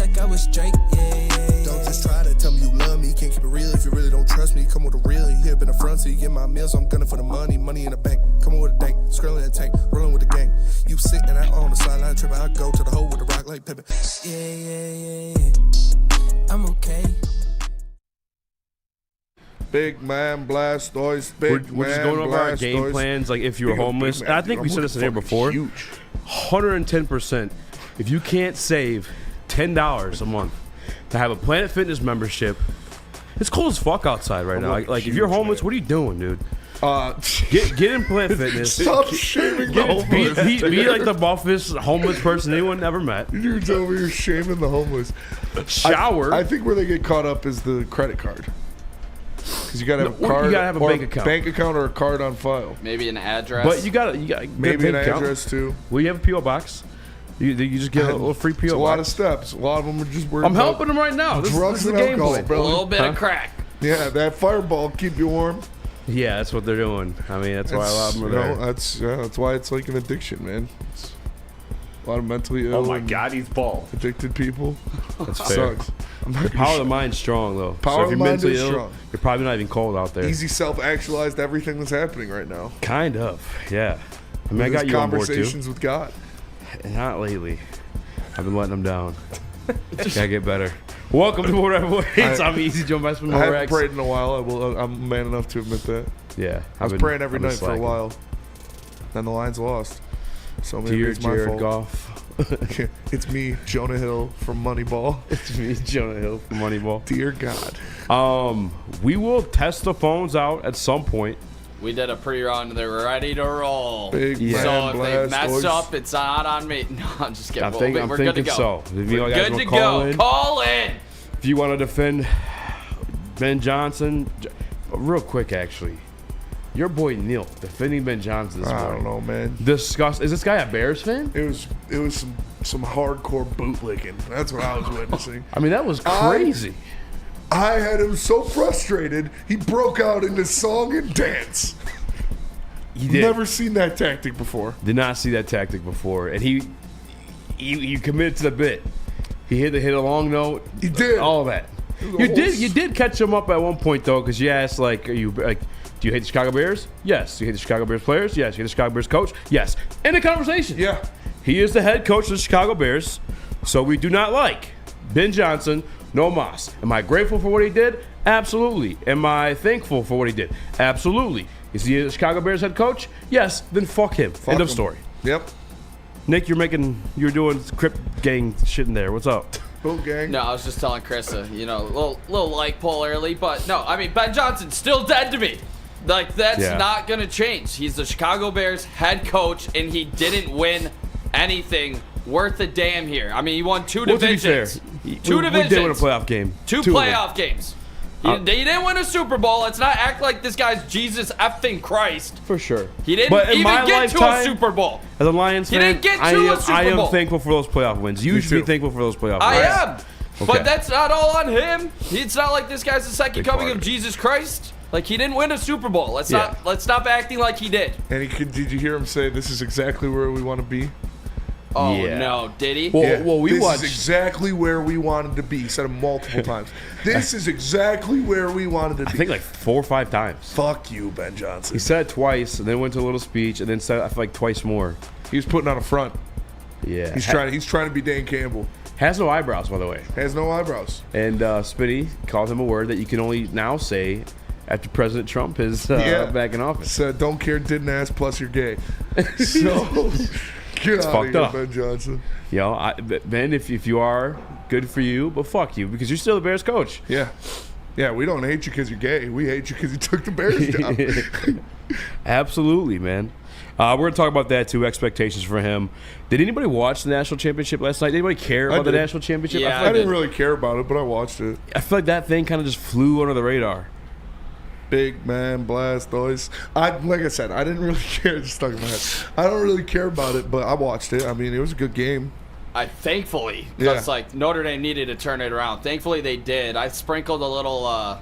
like I was Drake, yeah. Don't just try to tell me you love me. Can't keep it real if you really don't trust me. Come with a real, you hip in the front seat. Get my meals, so I'm gunning for the money. Money in the bank. Come with a dank, scrolling a tank, rolling with the gang. You sitting out on the sideline tripping. I go to the hole with the rock like Pippin. Yeah. I'm okay. Big man Blastoise. We're just going over our game plans, like if you were homeless. And I think we said this in here before. Huge. 110%. If you can't save $10 a month to have a Planet Fitness membership, it's cold as fuck outside right now. Like if you're homeless, what are you doing, dude? Get in Planet Fitness. Stop shaming the homeless. Be like the buffest homeless person anyone ever met. Dude's over here shaming the homeless. Shower. I think where they get caught up is the credit card. Because you gotta have a card, you gotta have a bank account or a card on file. Maybe an address. But you got maybe an address too. Well, you have a PO box. You just get a little free PO box. A lot of steps. A lot of them are just worried. I'm helping them right now. This is the game plan. A little bit of crack. Yeah, that fireball keep you warm. Yeah, that's what they're doing. I mean, that's why a lot of them are there. That's why it's like an addiction, man. It's a lot of mentally ill. Oh my God, he's bald. Addicted people. That's fair. Sucks. The power of the mind's strong, though. Power so if you're of the mind mentally is ill, strong. you're probably not even cold out there. Easy self-actualized everything that's happening right now. Kind of, yeah. I mean, I got you on board too. Conversations with God. Not lately. I've been letting them down. Gotta get better. Welcome to Whatever Waits. I'm Easy Joe Mess with I haven't Rex. prayed in a while. I'm man enough to admit that. Yeah, I was praying every night for a while. Then the Lions lost. So maybe Dear it's my Jared fault. Goff. It's me, Jonah Hill from Moneyball. It's me, Jonah Hill from Moneyball. Dear God. We will test the phones out at some point. We did a pre-run. They're ready to roll. Big So man if they mess Blastoise. up, it's not on me. No, I'm just kidding. I'm We're good to thinking go. so. If you We're guys good wanna to call go. in, Call in. if you want to defend Ben Johnson, real quick, actually. Your boy Neil defending Ben Johnson this morning. I don't know, man. Disgust. Is this guy a Bears fan? It was some hardcore bootlicking. That's what I was witnessing. I mean, that was crazy. I had him so frustrated, he broke out into song and dance. He did. Never seen that tactic before. Did not see that tactic before, and he committed to the bit. He hit a long note. He did all of that. You did catch him up at one point though, because you asked like, do you hate the Chicago Bears? Yes. Do you hate the Chicago Bears players? Yes. Do you hate the Chicago Bears coach? Yes. End of conversation. Yeah. He is the head coach of the Chicago Bears, so we do not like Ben Johnson. No mas. Am I grateful for what he did? Absolutely. Am I thankful for what he did? Absolutely. Is he a Chicago Bears head coach? Yes. Then fuck him. End of story. Yep. Nick, you're doing Crip gang shit in there. What's up? Cool gang. No, I was just telling Chris, little like pull early, but no, I mean Ben Johnson's still dead to me. Like that's not gonna change. He's the Chicago Bears head coach, and he didn't win anything worth a damn here. I mean, he won two divisions. We did win a playoff game. Two playoff games. He didn't win a Super Bowl. Let's not act like this guy's Jesus effing Christ. For sure. He didn't even get to a Super Bowl. As a Lions fan, he didn't get to a Super Bowl. I am thankful for those playoff wins. You should be thankful for those playoff wins. I am. Okay. But that's not all on him. It's not like this guy's the second coming of Jesus Christ. Like he didn't win a Super Bowl. Let's stop acting like he did. And did you hear him say this is exactly where we want to be? Oh no, did he? Well, we watched. This is exactly where we wanted to be. He said it multiple times. This is exactly where we wanted to be. I think like 4 or 5 times. Fuck you, Ben Johnson. He said it twice, and then went to a little speech, and then said I feel like twice more. He was putting on a front. Yeah. He's trying to be Dan Campbell. Has no eyebrows, by the way. Has no eyebrows. And Spitty called him a word that you can only now say after President Trump is back in office. Said, don't care, didn't ask, plus you're gay. So, get out of here, Ben Johnson. Ben, if you are, good for you, but fuck you, because you're still the Bears coach. Yeah. Yeah, we don't hate you because you're gay. We hate you because you took the Bears job. Absolutely, man. We're going to talk about that, too, expectations for him. Did anybody watch the National Championship last night? Did anybody care about the National Championship? Yeah, I didn't really care about it, but I watched it. I feel like that thing kind of just flew under the radar. Big man Blastoise. Like I said, I didn't really care. Just stuck in my head. I don't really care about it, but I watched it. I mean, it was a good game. Thankfully, because like Notre Dame needed to turn it around. Thankfully, they did. I sprinkled a little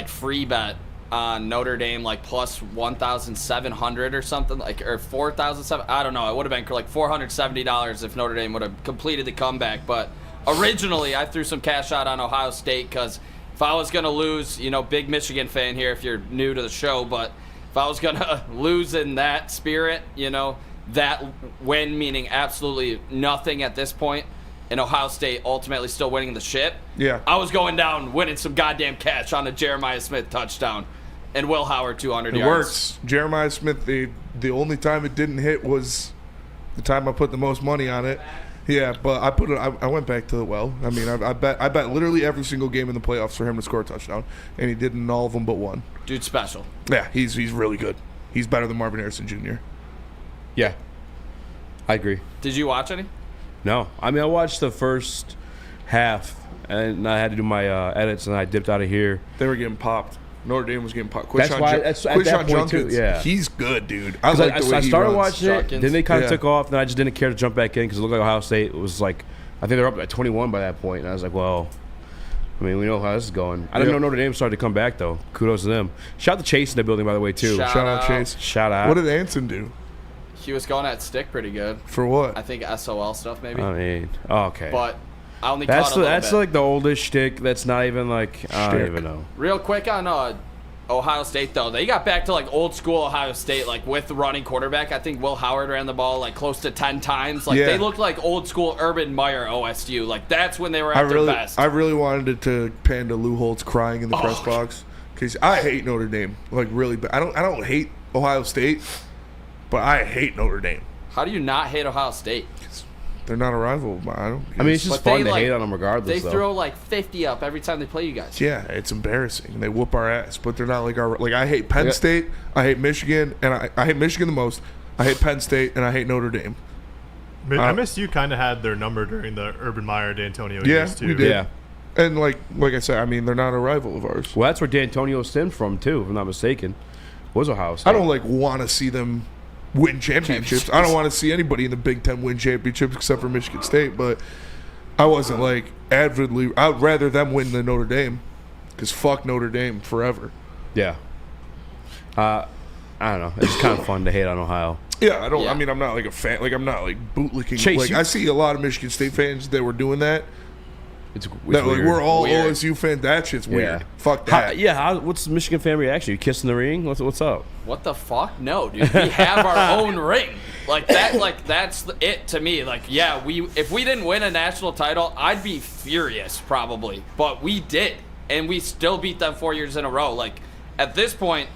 free bet on Notre Dame, like plus 1,700 or something, or 4,700. I don't know. It would have been like $470 if Notre Dame would have completed the comeback. But originally I threw some cash out on Ohio State because if I was going to lose, big Michigan fan here if you're new to the show, but if I was going to lose in that spirit, that win meaning absolutely nothing at this point, and Ohio State ultimately still winning the ship, I was going down winning some goddamn cash on a Jeremiah Smith touchdown and Will Howard 200 yards. It works. Jeremiah Smith, the only time it didn't hit was the time I put the most money on it. Yeah, but I went back to the well. I mean, I bet literally every single game in the playoffs for him to score a touchdown, and he did in all of them but one. Dude's special. Yeah, he's really good. He's better than Marvin Harrison Jr. Yeah, I agree. Did you watch any? No, I mean I watched the first half, and I had to do my edits, and I dipped out of here. They were getting popped. Notre Dame was getting popped. That's why. That's at that point too. Yeah, he's good, dude. I like the way I he started runs. watching it, Jenkins. then they kind of took off, and I just didn't care to jump back in because it looked like Ohio State was like, I think they were up at 21 by that point, and I was like, well, I mean, we know how this is going. I didn't know Notre Dame started to come back though. Kudos to them. Shout out to Chase in the building, by the way, too. Shout Shout out Chase. Shout out. What did Anson do? He was going at stick pretty good. For what? I think SOL stuff maybe. I mean, okay. But I only caught a little that's bit. like the oldest shtick. That's not even like I don't even know. Real quick on Ohio State though, they got back to like old school Ohio State, like with the running quarterback. I think Will Howard ran the ball like close to 10 times. Like they looked like old school Urban Meyer OSU. Like that's when they were at their best. I really wanted it to pan to Lou Holtz crying in the press box because I hate Notre Dame like really bad. I don't hate Ohio State, but I hate Notre Dame. How do you not hate Ohio State? They're not a rival of mine. I mean, it's just fun to hate on them regardless. They throw like 50 up every time they play you guys. Yeah, it's embarrassing. They whoop our ass, but they're not like our. Like I hate Penn State, I hate Michigan, and I hate Michigan the most. I hate Penn State, and I hate Notre Dame. MSU kind of had their number during the Urban Meyer D'Antonio years too. We did. Yeah. And like I said, I mean, they're not a rival of ours. Well, that's where D'Antonio stemmed from too, if I'm not mistaken. Was Ohio State. I don't want to see them win championships. I don't want to see anybody in the Big Ten win championships except for Michigan State. But I wasn't like avidly. I'd rather them win than Notre Dame, because fuck Notre Dame forever. Yeah. I don't know. It's kind of fun to hate on Ohio. Yeah, I don't. Yeah. I mean, I'm not like a fan. Like I'm not like bootlicking. Chase, like I see a lot of Michigan State fans that were doing that. It's that, weird. like we're all Weird. OSU fans. That shit's weird. Yeah. Fuck that. What's the Michigan fan reaction? You kissing the ring? What's up? What the fuck? No, dude. We have our own ring. Like that. Like that's it to me. Like yeah, if we didn't win a national title, I'd be furious probably. But we did, and we still beat them 4 years in a row. Like at this point,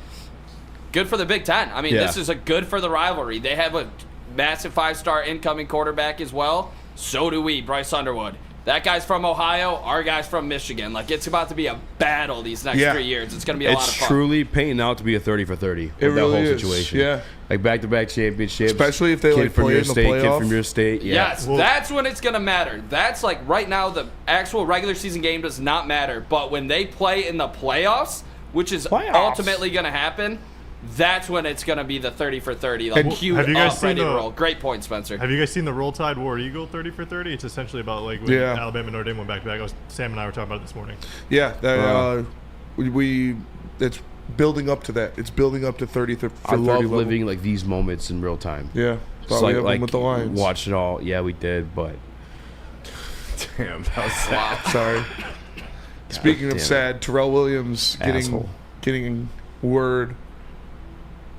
good for the Big Ten. I mean, this is a good for the rivalry. They have a massive 5-star incoming quarterback as well. So do we, Bryce Underwood. That guy's from Ohio. Our guy's from Michigan. Like, it's about to be a battle these next 3 years. It's going to be a lot of fun. It's truly painting out to be a 30 for 30 with really that whole is. situation. Yeah. Like back-to-back championships. Especially if they kid like from play your in the state, playoff. Kid from your state. Yeah. Yes, that's when it's going to matter. That's like right now the actual regular season game does not matter. But when they play in the playoffs, which is ultimately going to happen, that's when it's going to be the 30 for 30. Like, cue have you guys up, seen ready to the- roll. Great point, Spencer. Have you guys seen the Roll Tide War Eagle 30 for 30? It's essentially about like when Alabama and Notre Dame went back to back. Sam and I were talking about it this morning. Yeah, that, it's building up to that. It's building up to 30 for 30 I love level. living like these moments in real time. Yeah, It's thought we had one with the Lions. watch it all. Yeah, we did, but damn, that was sad. Wow. Sorry. Speaking damn of it. sad, Terrell Williams Asshole. getting word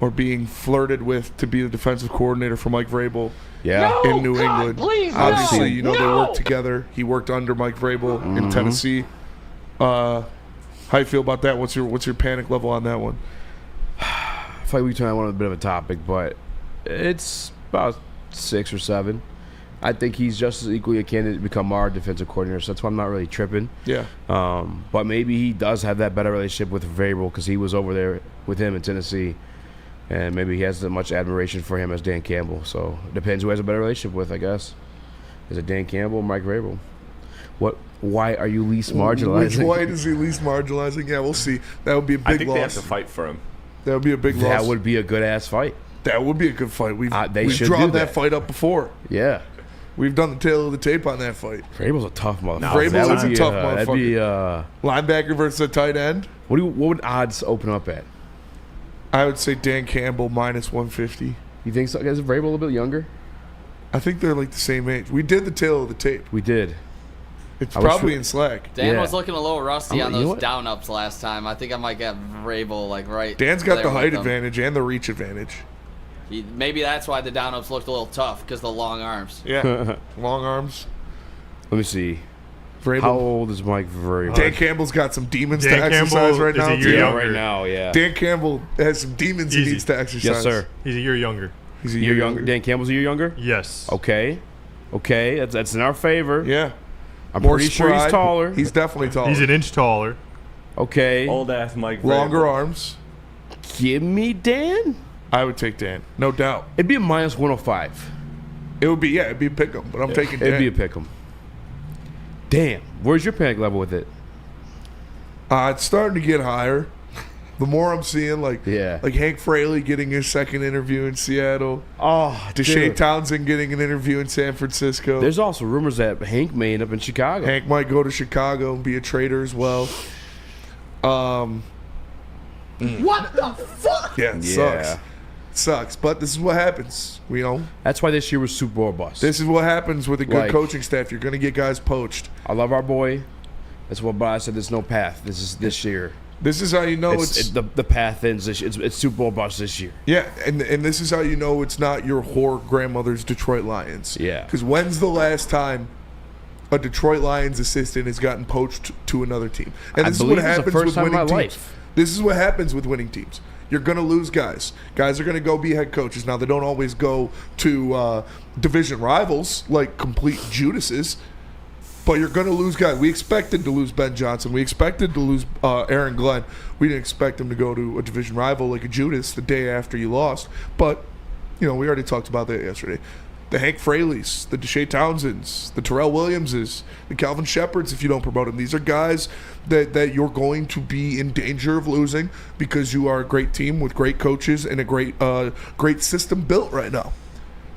or being flirted with to be the defensive coordinator for Mike Vrabel Yeah. in New England. Obviously, you know they worked together. He worked under Mike Vrabel in Tennessee. How you feel about that? What's your panic level on that one? I feel like we turned on a bit of a topic, but it's about 6 or 7. I think he's just as equally a candidate to become our defensive coordinator, so that's why I'm not really tripping. Yeah. But maybe he does have that better relationship with Vrabel because he was over there with him in Tennessee, and maybe he has as much admiration for him as Dan Campbell. So it depends who has a better relationship with, I guess. Is it Dan Campbell or Mike Vrabel? Why are you least marginalizing? Which white is he least marginalizing? Yeah, we'll see. That would be a big I think loss. they have to fight for him. That would be a big loss. That would be a good-ass fight. That would be a good fight. We've should drawn do that that. fight up before. Yeah. We've done the tail of the tape on that fight. Vrabel's a tough motherfucker. Vrabel's That would a be, tough That'd be, Linebacker versus a tight end. what would odds open up at? I would say Dan Campbell minus 150. You think so? Is Vrabel a little bit younger? I think they're like the same age. We did the tail of the tape. We did. It's probably in Slack. Dan Yeah. was looking a little rusty on you know those what? down ups last time. I think I might get Vrabel right. Dan's got there the with height him. advantage and the reach advantage. Maybe that's why the down ups looked a little tough because the long arms. Yeah. Long arms. Let me see. Vrabel. How old is Mike Vrabel? Dan Campbell's got some demons Dan to exercise Campbell right is now. a year too. Yeah, younger. right now, yeah. Dan Campbell has some demons he Easy. needs to exercise. Yes, sir. He's a year younger. He's a You're younger. Dan Campbell's a year younger? Yes. Okay. That's in our favor. Yeah. I'm More pretty sure he's stride. taller. He's definitely taller. He's an inch taller. Okay. Old ass Mike. Longer Vrabel. arms. Give me Dan. I would take Dan. No doubt. It'd be a minus 105. It would be, it'd be a pick 'em, but I'm taking Dan. It'd be a pick 'em. Damn. Where's your panic level with it? It's starting to get higher. The more I'm seeing, like Hank Fraley getting his second interview in Seattle. Oh, Deshae dude. Townsend getting an interview in San Francisco. There's also rumors that Hank may end up in Chicago. Hank might go to Chicago and be a trader as well. What the fuck? Yeah, it sucks. It sucks, but this is what happens. That's why this year was Super Bowl bust. This is what happens with a good Like- coaching staff. You're going to get guys poached. I love our boy. That's what I said. There's no path. This is this year. This is how you know The path ends this year. It's Super Bowl bust this year. yeah, and this is how you know it's not your whore grandmother's Detroit Lions. Yeah. Because when's the last time a Detroit Lions assistant has gotten poached to another team? And I this is what believe it's the happens first with time in winning my teams. life. This is what happens with winning teams. You're going to lose guys. Guys are going to go be head coaches. Now, they don't always go to division rivals like complete Judases, but you're going to lose guys. We expected to lose Ben Johnson. We expected to lose Aaron Glenn. We didn't expect him to go to a division rival like a Judas the day after you lost. But, we already talked about that yesterday. The Hank Fraleys, the Deshae Townsends, the Terrell Williamses, the Calvin Shepherds, if you don't promote them. These are guys that you're going to be in danger of losing because you are a great team with great coaches and a great system built right now.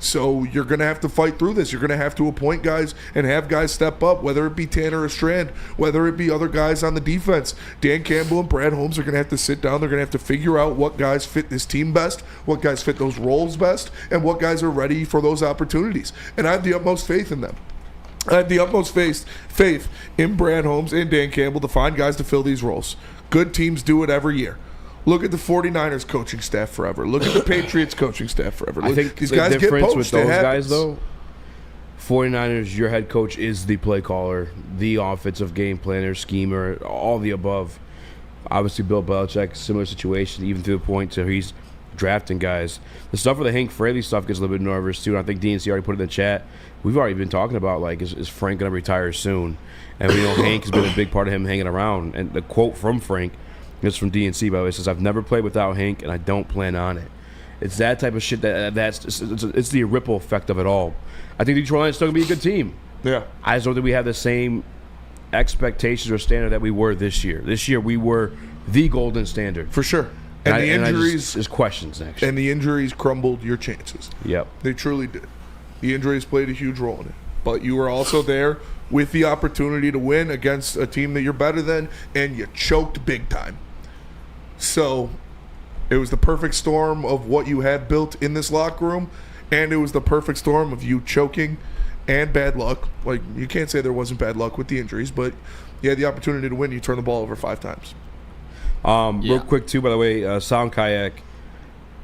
So you're going to have to fight through this. You're going to have to appoint guys and have guys step up, whether it be Tanner or Strand, whether it be other guys on the defense. Dan Campbell and Brad Holmes are going to have to sit down. They're going to have to figure out what guys fit this team best, what guys fit those roles best, and what guys are ready for those opportunities. And I have the utmost faith in them. I have the utmost faith in Brad Holmes and Dan Campbell to find guys to fill these roles. Good teams do it every year. Look at the 49ers coaching staff forever. Look at the Patriots coaching staff forever. I think these the guys get difference poached. with It those happens. guys, though, 49ers, your head coach is the play caller, the offensive game planner, schemer, all the above. Obviously, Bill Belichick, similar situation, even to the point to he's drafting guys. The stuff with the Hank Fraley stuff gets a little bit nervous, too. And I think DNC already put it in the chat. We've already been talking about, is Frank going to retire soon? And we know Hank has been a big part of him hanging around. And the quote from Frank is from DNC, by the way. It says, "I've never played without Hank, and I don't plan on it." It's that type of shit it's the ripple effect of it all. I think the Detroit Lions are still going to be a good team. Yeah. I just don't think we have the same expectations or standard that we were this year. This year, we were the golden standard. For sure. And the injuries there's questions next. and the injuries crumbled your chances. Yep. They truly did. The injuries played a huge role in it. But you were also there with the opportunity to win against a team that you're better than, and you choked big time. So it was the perfect storm of what you had built in this locker room, and it was the perfect storm of you choking and bad luck. Like, you can't say there wasn't bad luck with the injuries, but you had the opportunity to win. You turned the ball over 5 times. Real quick, too, by the way, Sound Kayak,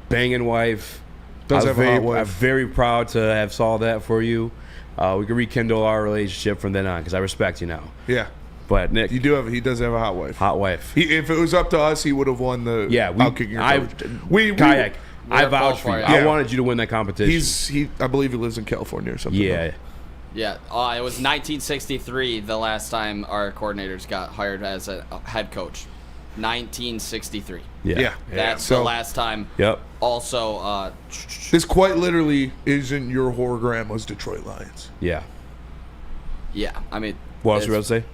banging wife. Does have a hot wife. I'm very proud to have saw that for you. We can rekindle our relationship from then on because I respect you now. Yeah. But Nick, He does have a hot wife. hot wife. If it was up to us, he would have won the outkicking coverage. Kayak. I We're vouch both for you. for it. I Yeah. wanted you to win that competition. I believe he lives in California or something. Yeah. Yeah, it was 1963 the last time our coordinators got hired as a head coach. 1963. Yeah. That's So- the last time. Yep. Also, This quite literally isn't your whore grandma's Detroit Lions. Yeah. yeah, I mean. What else were you about to say?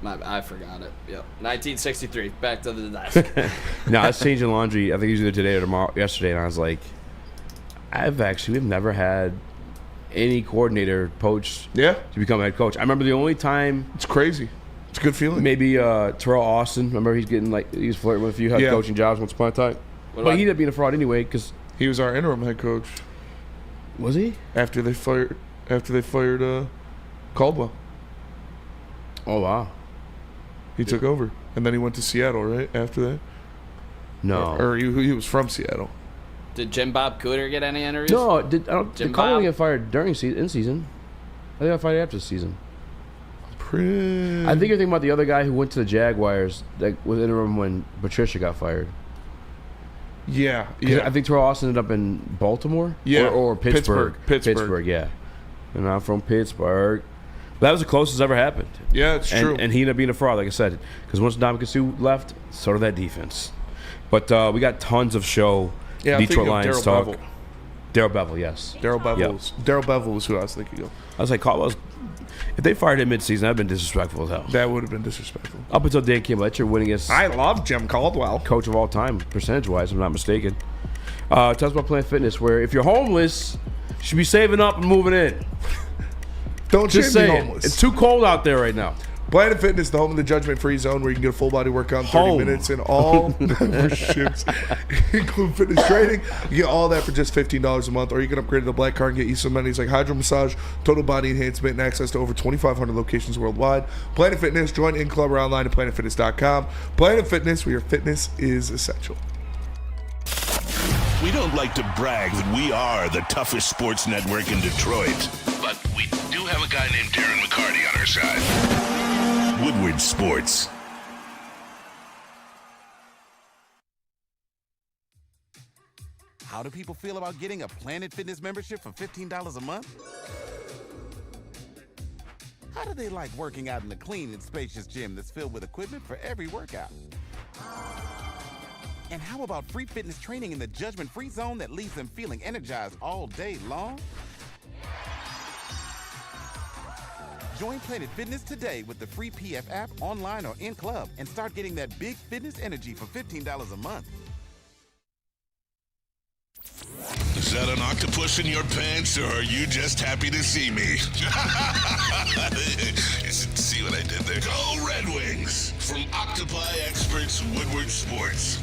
I forgot it. Yep. 1963. Back to the desk. No, I was changing laundry. I think it was either today or yesterday, and I was like, we've never had any coordinator poached Yeah. to become a head coach. I remember the only time It's crazy. It's a good feeling. maybe Terrell Austin. Remember he was flirting with a few head Yeah. coaching jobs once upon a time. What But about- he ended up being a fraud anyway. Because He was our interim head coach was he? after they fired Caldwell. Oh, wow. He took over. And then he went to Seattle, right, after that? No. Or he was from Seattle. Did Jim Bob Cooter get any interviews? No, did Jim Cunningham Bob? get fired during in season? I think I got fired after the season. I think you're thinking about the other guy who went to the Jaguars that was interim when Patricia got fired. Yeah. I think Terrell Austin ended up in Baltimore. Yeah. Or Pittsburgh. Pittsburgh. Yeah. And I'm from Pittsburgh. That was the closest it's ever happened. Yeah, it's true. And he ended up being a fraud, like I said, because once Ndamukong Suh left, so did that defense. But we got tons of show. Yeah, I'm Detroit thinking of Lions Darryl talk. Bevell. Darryl Bevell, yes. Darryl Bevell was who I was thinking of. I was like, if they fired him midseason, that'd been disrespectful as hell. That would have been disrespectful. Up until Dan Campbell, that's your winningest I love Jim Caldwell. coach of all time, percentage-wise, if I'm not mistaken. Tell us about Planet Fitness, where if you're homeless, you should be saving up and moving in. Don't Just be saying. homeless. It's too cold out there right now. Planet Fitness, the home of the judgment-free zone, where you can get a full-body workout in 30 minutes and all memberships include fitness training. You get all that for just $15 a month, or you can upgrade to the Black Card and get you some amenities like hydro massage, total body enhancement, and access to over 2,500 locations worldwide. Planet Fitness, join in club or online at planetfitness.com. Planet Fitness, where your fitness is essential. We don't like to brag that we are the toughest sports network in Detroit, but we do have a guy named Darren McCarty on our side. Woodward Sports. How do people feel about getting a Planet Fitness membership for $15 a month? How do they like working out in a clean and spacious gym that's filled with equipment for every workout? And how about free fitness training in the judgment-free zone that leaves them feeling energized all day long? Join Planet Fitness today with the free PF app, online or in club, and start getting that big fitness energy for $15 a month. Is that an octopus in your pants, or are you just happy to see me? See what I did there? Go Red Wings! From Octopi Experts, Woodward Sports.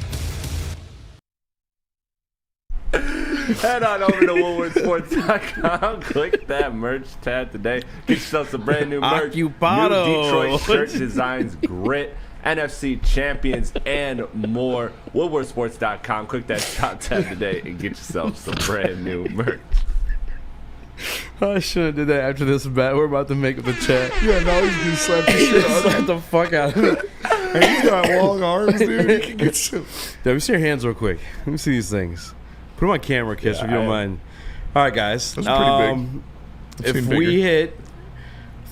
Head on over to WoodwardSports.com. Click that merch tab today. Get yourself some brand new merch. Occupado. New Detroit shirt designs, grit, NFC champions, and more. WoodwardSports.com. Click that shop tab today and get yourself some brand new merch. I should have did that after this bet we're about to make with the chat. Yeah, now he's going to slap the shit out of Slap the fuck out of me. And he's got long arms, dude. He can get some. Let me see your hands real quick. Let me see these things. Put them on camera, Kiss, if you don't mind. All right, guys. Those are pretty big. I've If seen we bigger. hit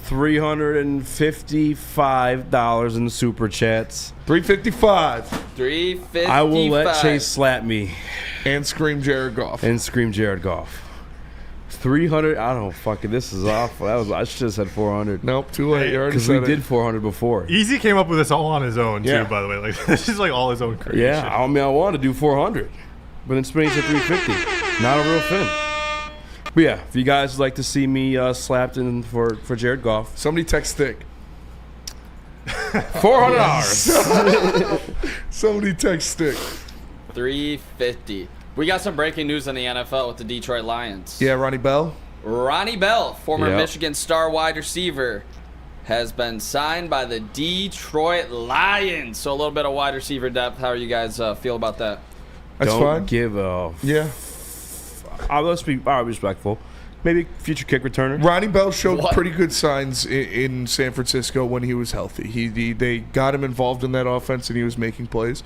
$355 in the super chats, $355 $355. I will let Chase slap me and scream Jared Goff. and scream Jared Goff. 300. I don't know. Fuck it. This is awful. I should have said 400. Nope, too late. You already Because we said did it. 400 before. Easy came up with this all on his own, too, Yeah. by the way. Like, this is like all his own creation. Yeah, I mean, I wanted to do 400, but then Spinny said 350. Not a real thing. But yeah, if you guys would like to see me slapped in for Jared Goff, Somebody text Thick. $400. Somebody text Stick. $350. We got some breaking news in the NFL with the Detroit Lions. Yeah, Ronnie Bell. Ronnie Bell, former Yep. Michigan star wide receiver, has been signed by the Detroit Lions. So a little bit of wide receiver depth. How do you guys feel about that? That's Don't fine. give a. Yeah. Let's be respectful. Maybe future kick returner. Ronnie Bell showed What? pretty good signs in San Francisco when he was healthy. They got him involved in that offense and he was making plays.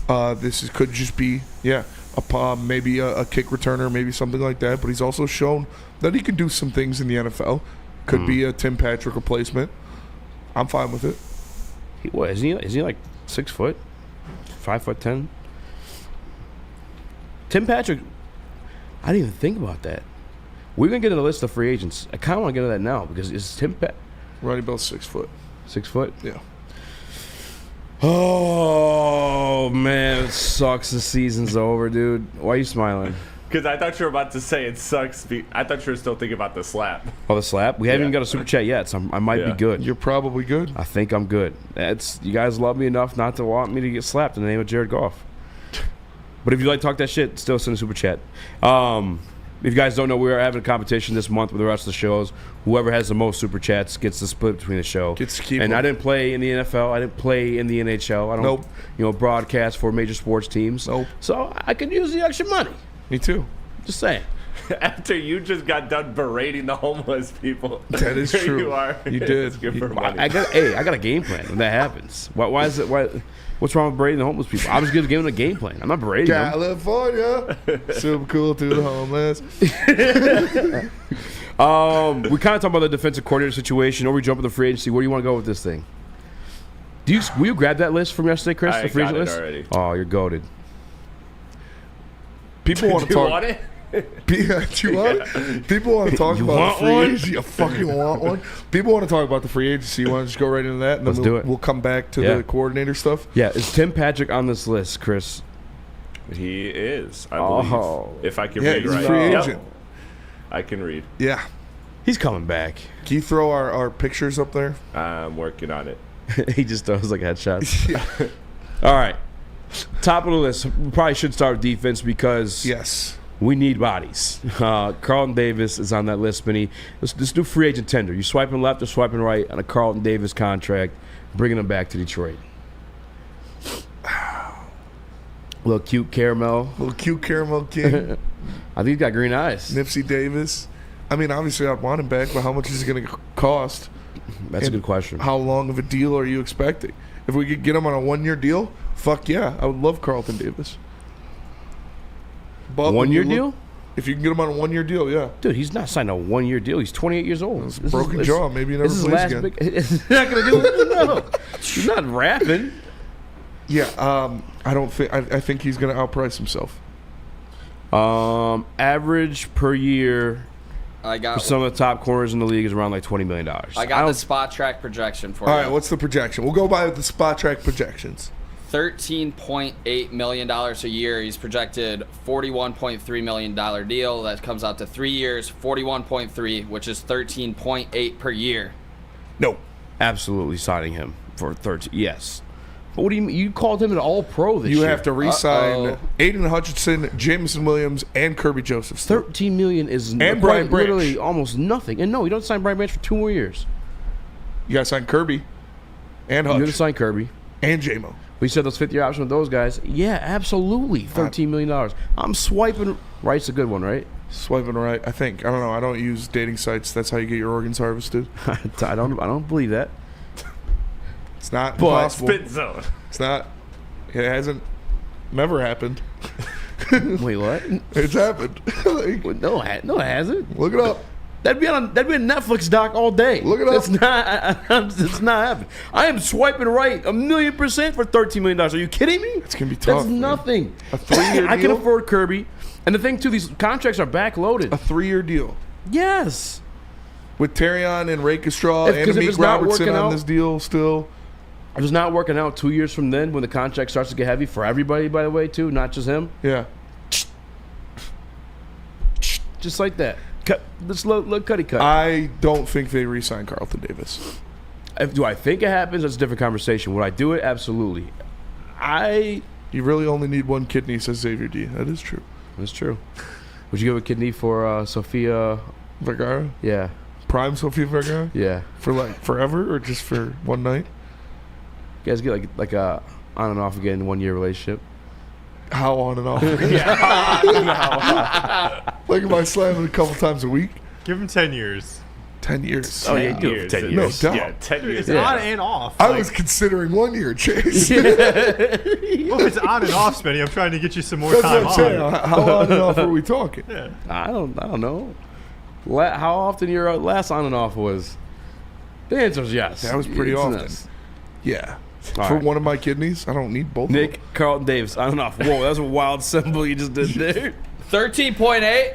Could just be maybe a kick returner, maybe something like that. But he's also shown that he can do some things in the NFL. Could be a Tim Patrick replacement. I'm fine with it. Is he like 6 foot, 5'10"? Tim Patrick. I didn't even think about that. We're gonna get in a list of free agents. I kind of want to get into that now because it's Tim Patrick. Ronnie Bell's 6 foot. 6 foot. Yeah. Oh man, it sucks. The season's over, dude. Why are you smiling? Because I thought you were about to say it sucks. I thought you were still thinking about the slap. Oh, the slap. We haven't Yeah. even got a super chat yet, so I might be Yeah. good. You're probably good. I think I'm good. You guys love me enough not to want me to get slapped in the name of Jared Goff. But if you like to talk that shit, still send a super chat. If you guys don't know, we are having a competition this month with the rest of the shows. Whoever has the most super chats gets the split between the show. Gets to keep and them. I didn't play in the NFL. I didn't play in the NHL. I don't, broadcast for major sports teams. Nope. So I could use the extra money. Me too. Just saying. After you just got done berating the homeless people. That is Here true. You are. You did. Asking for money. I got a game plan when that happens. Why is it? What's wrong with berating the homeless people? I was just giving them a game plan. I'm not berating them. California, super cool to the homeless. We kind of talk about the defensive coordinator situation, or we jump in the free agency. Where do you want to go with this thing? Will you grab that list from yesterday, Chris? I the free got agent it list? already. Oh, you're goated. People want to Do you talk. want it? Do you want it? People want to talk You about want the free one? agency. You fucking want one? People want to talk about the free agency. You want to just go right into that, and Let's then do it. we'll come back to Yeah. the coordinator stuff. Yeah, is Tim Patrick on this list, Chris? He is, I believe. Oh. If I can Yeah, read he's a right. free Yep. agent. I can read. Yeah. He's coming back. Can you throw our pictures up there? I'm working on it. He just throws like headshots. All right. Top of the list. We probably should start with defense because Yes. we need bodies. Carlton Davis is on that list, Spinny. This new free agent tender. You swiping left or swiping right on a Carlton Davis contract, bringing him back to Detroit. Little cute caramel. Little cute caramel king. I think he's got green eyes. Nipsey Davis. I mean, obviously, I'd want him back, but how much is it going to cost? That's a good question. How long of a deal are you expecting? If we could get him on a 1-year deal, fuck yeah. I would love Carlton Davis. But when 1-year you deal? look- If you can get him on a 1-year deal, yeah. Dude, he's not signed a 1-year deal. He's 28 years old. This broken is- jaw. Maybe he never this is plays last again. big. It's not going to do it. No. He's not rapping. Yeah, I don't think. I think he's going to outprice himself. Average per year I for got some of the top corners in the league is around like $20 million. I got the spot track projection for All you. right, what's the projection? We'll go by the spot track projections. $13.8 million a year. He's projected $41.3 million deal. That comes out to 3 years, 41.3, which is 13.8 per year. No. Absolutely signing him for 13. Yes. But what do you mean? You called him an all-pro this You year. have to re-sign Uh-oh. Aiden Hutchinson, Jameson Williams, and Kirby Joseph. still. $13 million is And Brian Branch. literally almost nothing. And no, you don't sign Brian Branch for 2 more years. You got to sign Kirby and You got to Hutch sign Kirby. and J-Mo. We said those 50-year options with those guys. Yeah, absolutely. $13 million. I'm swiping. Right's a good one, right? Swiping right, I think. I don't know. I don't use dating sites. That's how you get your organs harvested. I don't believe that. It's not But impossible. Spit zone. It's not. It hasn't. Never happened. Wait, what? It's happened. Like, No, it hasn't. look it up. That'd be a Netflix doc all day. Look it up. It's not. It's not happening. I am swiping right 1,000,000% for $13 million. Are you kidding me? It's gonna be tough. That's man. nothing. A 3-year I can deal? afford Kirby, and the thing too, these contracts are backloaded. A 3-year deal Yes. with Terrion and Rakestraw and Because if Amik it's not Robertson working on out- this deal still. If it's not working out 2 years from then, when the contract starts to get heavy for everybody, by the way, too, not just him, Yeah. just like that. Cut. Let's let Cuddy cut. I don't think they re-sign Carlton Davis. Do I think it happens? That's a different conversation. Would I do it? Absolutely. You really only need one kidney, says Xavier D. That is true. That's true. Would you give a kidney for Sophia? Vergara? Yeah. Prime Sofia Vergara? Yeah. For like forever or just for one night? You guys get like a on and off again 1 year relationship. How on and off? Like, am I slamming a couple times a week? Give him 10 years. 10 years. Oh, yeah, you do it for 10 No years. doubt. Yeah, 10 years. It's Yeah. on and off. I Like, was considering 1 year, Chase. well, if it's on and off, Spenny, I'm trying to get you some more That's what time I'm saying. on. How on and off are we talking? Yeah. I don't know. How often your last on and off was? The answer is yes. That was pretty It's often. yes. Yeah. All For right. one of my kidneys, I don't need both. Nick Carlton Davis on and off. Whoa, that's a wild symbol you just did there. 13.8.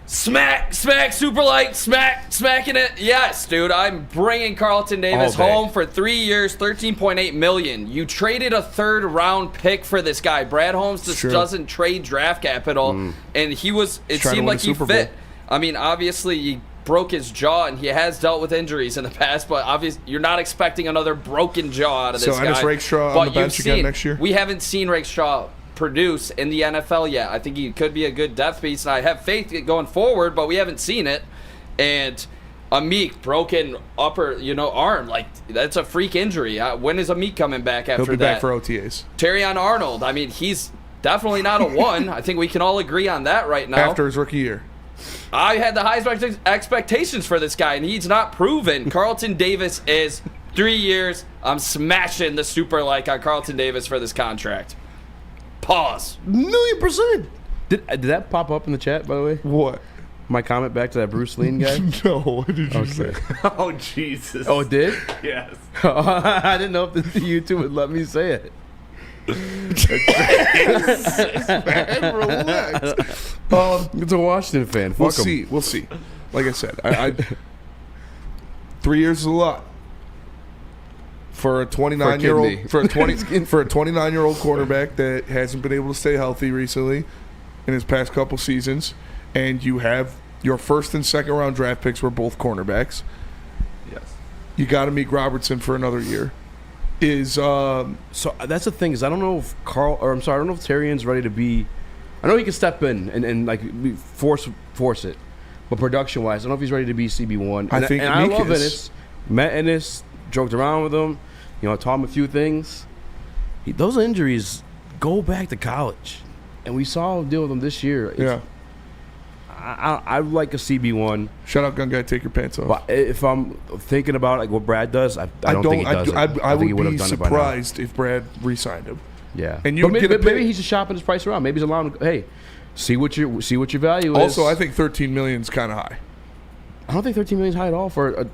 Smack, super light, smacking it. Yes, dude, I'm bringing Carlton Davis All day. home for 3 years, $13.8 million. You traded a 3rd round pick for this guy. Brad Holmes just True. doesn't trade draft capital, and he was. It trying to seemed win like a he Super fit. Bowl. I mean, obviously he broke his jaw, and he has dealt with injuries in the past. But obviously, you're not expecting another broken jaw out of So this guy. Ennis Rakestraw on But the bench you've again seen- next year? We haven't seen Rakestraw produce in the NFL yet. I think he could be a good depth piece, and I have faith going forward, but we haven't seen it. And Amik, broken upper, arm, like that's a freak injury. When is Amik coming back after that? He'll be back for OTAs. Terrion Arnold, I mean, he's definitely not a 1. I think we can all agree on that right now. After his rookie year. I had the highest expectations for this guy, and he's not proven. Carlton Davis is 3 years. I'm smashing the super like on Carlton Davis for this contract. Pause. 1,000,000%. Did that pop up in the chat, by the way? What? My comment back to that Bruce Lee guy? No, what did you say? Oh, Jesus. Oh, it did? Yes. I didn't know if the YouTube would let me say it. Man, relax. It's a Washington fan. Fuck 'em. We'll see. Like I said, I 3 years is a lot for a 29-year-old for a 29-year-old quarterback that hasn't been able to stay healthy recently in his past couple seasons, and you have your first and second round draft picks were both cornerbacks. Yes. You got to meet Robertson for another year. So that's the thing is I don't know if I don't know if Terrion's ready to be. I know he can step in and like force it, but production wise, I don't know if he's ready to be CB1. I think I love Ennis. Met Ennis, joked around with him, taught him a few things. Those injuries go back to college, and we saw him deal with them this year. I like a CB1. Shout out, gun guy. Take your pants off. But if I'm thinking about like what Brad does, I don't think he does it. I think he would have be done surprised if Brad re-signed him. Yeah, and maybe he's just shopping his price around. Maybe he's allowing. Hey, see what your value is. Also, I think $13 million is kind of high. I don't think $13 million is high at all for a.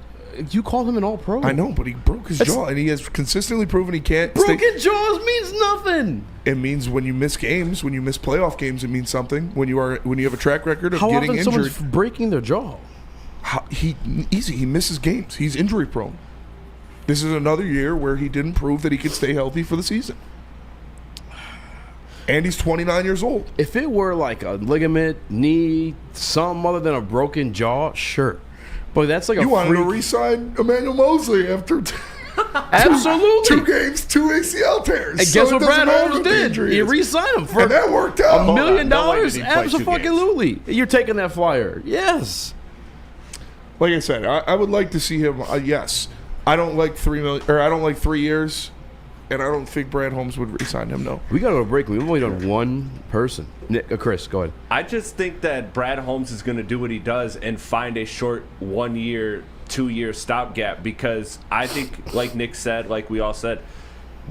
You call him an all-pro. I know, but he broke his jaw, and he has consistently proven he can't. Broken jaws means nothing. It means when you miss games, when you miss playoff games, it means something. When you have a track record of getting injured. How often someone's breaking their jaw? He misses games. He's injury prone. This is another year where he didn't prove that he could stay healthy for the season. And he's 29 years old. If it were like a ligament, knee, something other than a broken jaw, sure. But that's like you wanted to re-sign Emmanuel Mosley after absolutely 2 games, 2 ACL tears. And guess what Brad Holmes did? He re-signed him for and that worked out. $1 million. Absolutely. You're taking that flyer. Yes. Like I said, I would like to see him. Yes, I don't like $3 million, or I don't like 3 years. And I don't think Brad Holmes would re-sign him, no. We got to go to break. We've only done one person. Chris, go ahead. I just think that Brad Holmes is going to do what he does and find a short 1 year, 2 year stopgap because I think, like Nick said, like we all said,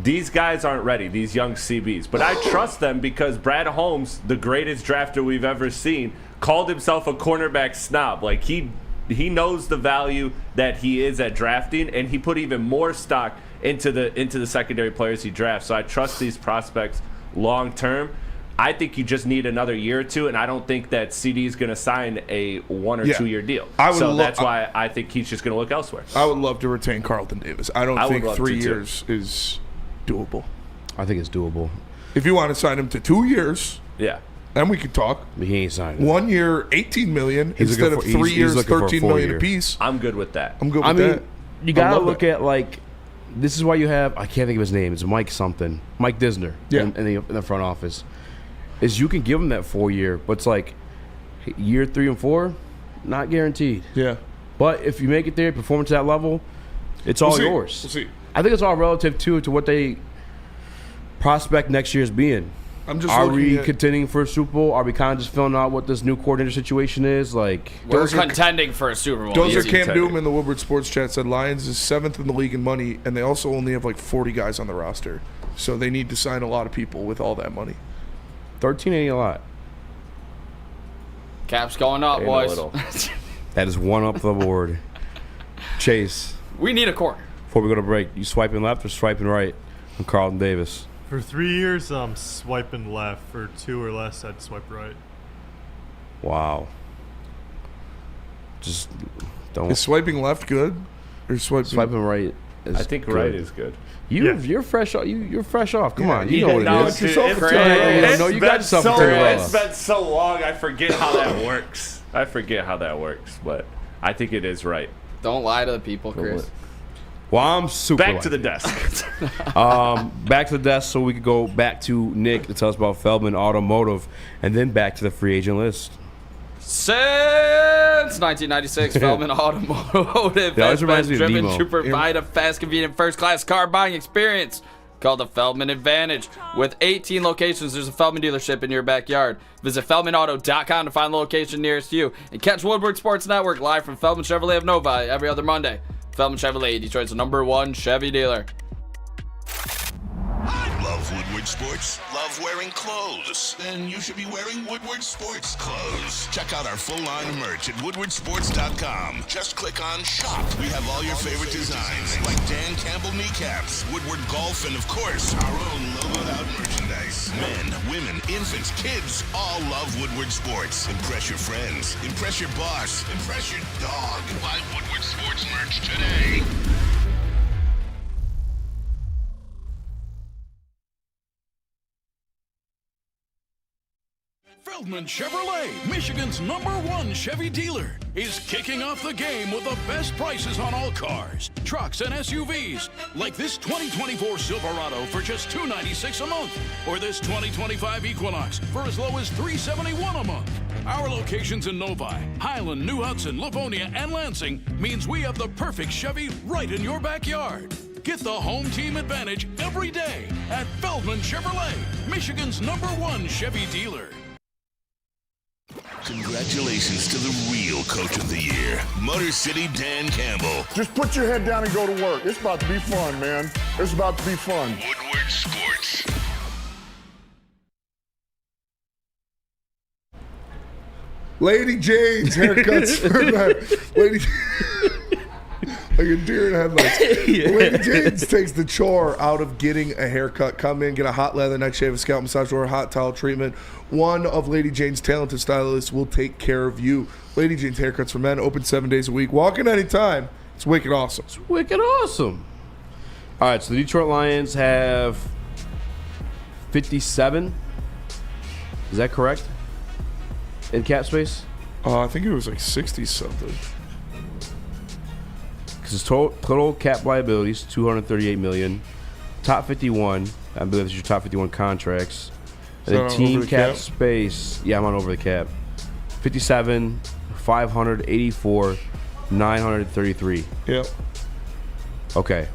these guys aren't ready, these young CBs. But I trust them because Brad Holmes, the greatest drafter we've ever seen, called himself a cornerback snob. Like he knows the value that he is at drafting, and he put even more stock into the secondary players he drafts. So I trust these prospects long term. I think you just need another year or two, and I don't think that CD is going to sign a 1 or 2 year deal. So that's why I think he's just going to look elsewhere. I would love to retain Carlton Davis. I don't think 3 years is doable. I think it's doable. If you want to sign him to 2 years, yeah, then we could talk. But he ain't signing. 1 year, $18 million instead of 3 years, $13 million apiece. I'm good with that. I'm good with that. You got to look at like. This is why you have, I can't think of his name, it's Mike something, Mike Disner in the front office, is you can give him that 4 year, but it's like year 3 and 4, not guaranteed. Yeah. But if you make it there, perform to that level, it's all yours. We'll see. I think it's all relative to what they prospect next year's being. Are we contending for a Super Bowl? Are we kind of just filling out what this new coordinator situation is? Like we're contending for a Super Bowl. Dozer Cam Doom in the Woodward Sports Chat said Lions is 7th in the league in money, and they also only have like 40 guys on the roster. So they need to sign a lot of people with all that money. 13 ain't a lot. Cap's going up, boys. That is one up the board. Chase. We need a corner. Before we go to break, you swiping left or swiping right on Carlton Davis? For 3 years, I'm swiping left. For 2 or less, I'd swipe right. Wow. Just don't. Is swiping left good? Or swiping right is I think good. right is good. You're fresh off. You're fresh off. Come on, you know what it is. You got yourself It's been so long. I forget how that works. But I think it is right. Don't lie to the people, Chris. Well, I'm super Back to the light. desk. Back to the desk so we could go back to Nick to tell us about Feldman Automotive, and then back to the free agent list. Since 1996, Feldman Automotive has been driven to provide a fast, convenient, first-class car buying experience called the Feldman Advantage. With 18 locations, there's a Feldman dealership in your backyard. Visit FeldmanAuto.com to find the location nearest you. And catch Woodward Sports Network live from Feldman Chevrolet of Novi every other Monday. Feldman Chevrolet, Detroit's #1 Chevy dealer. Love Woodward Sports? Love wearing clothes? Then you should be wearing Woodward Sports clothes. Check out our full line of merch at woodwardsports.com. Just click on shop. We have all your favorite designs, like Dan Campbell kneecaps, Woodward Golf, and of course, our own logoed out merchandise. Men, women, infants, kids, all love Woodward Sports. Impress your friends. Impress your boss. Impress your dog. Buy Woodward Sports merch today. Feldman Chevrolet, Michigan's #1 Chevy dealer, is kicking off the game with the best prices on all cars, trucks, and SUVs, like this 2024 Silverado for just $296 a month, or this 2025 Equinox for as low as $371 a month. Our locations in Novi, Highland, New Hudson, Livonia, and Lansing means we have the perfect Chevy right in your backyard. Get the home team advantage every day at Feldman Chevrolet, Michigan's #1 Chevy dealer. Congratulations to the real coach of the year, Motor City Dan Campbell. Just put your head down and go to work. It's about to be fun, man. It's about to be fun. Woodward Sports. Lady Jane's haircuts for Lady. Like a deer in headlights. Lady Jane's takes the chore out of getting a haircut. Come in, get a hot leather neck shave, a scalp massage, or a hot towel treatment. One of Lady Jane's talented stylists will take care of you. Lady Jane's Haircuts for Men, open 7 days a week. Walk in anytime. It's wicked awesome. It's wicked awesome. All right, so the Detroit Lions have 57. Is that correct? In cap space? I think it was like 60-something. Because his total cap liabilities, $238 million. Top 51, I believe that's your top 51 contracts. And then team cap space, yeah, I'm on over the cap. 57, 584, 933. Yep. Okay,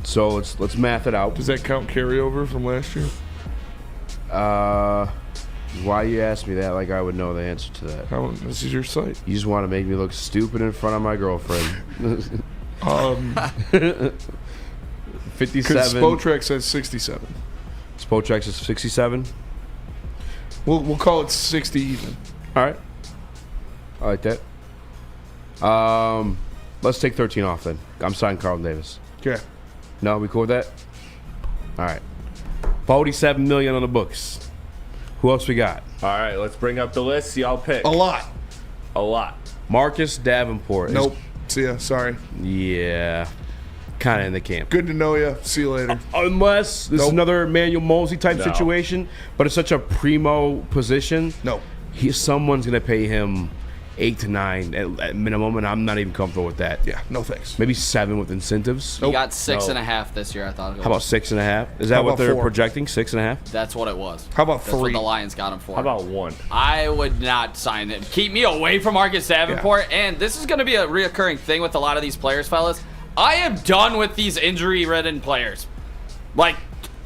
so let's math it out. Does that count carryover from last year? Why you ask me that? Like I would know the answer to that. This is your site. You just want to make me look stupid in front of my girlfriend. 57. Spotrac says 67. Spotrac says 67. We'll call it 60 even. All right. I like that. Let's take 13 off then. I'm signing Carlton Davis. Okay. No, we cool with that? All right. $47 million on the books. Who else we got? All right, let's bring up the list. Y'all pick. A lot. Marcus Davenport. Nope. See ya. Sorry. Yeah. Kind of in the camp. Good to know you. See you later. Unless this is another Emmanuel Mosley type situation, but it's such a primo position. No. Someone's going to pay him 8 to 9 at minimum, and I'm not even comfortable with that. Yeah, no thanks. Maybe 7 with incentives. He got 6.5 this year, I thought it was. How about 6.5? Is that what they're projecting? 6.5? That's what it was. How about 3? That's what the Lions got him for. How about 1? I would not sign him. Keep me away from Marcus Davenport. Yeah. And this is going to be a reoccurring thing with a lot of these players, fellas. I am done with these injury-ridden players. Like,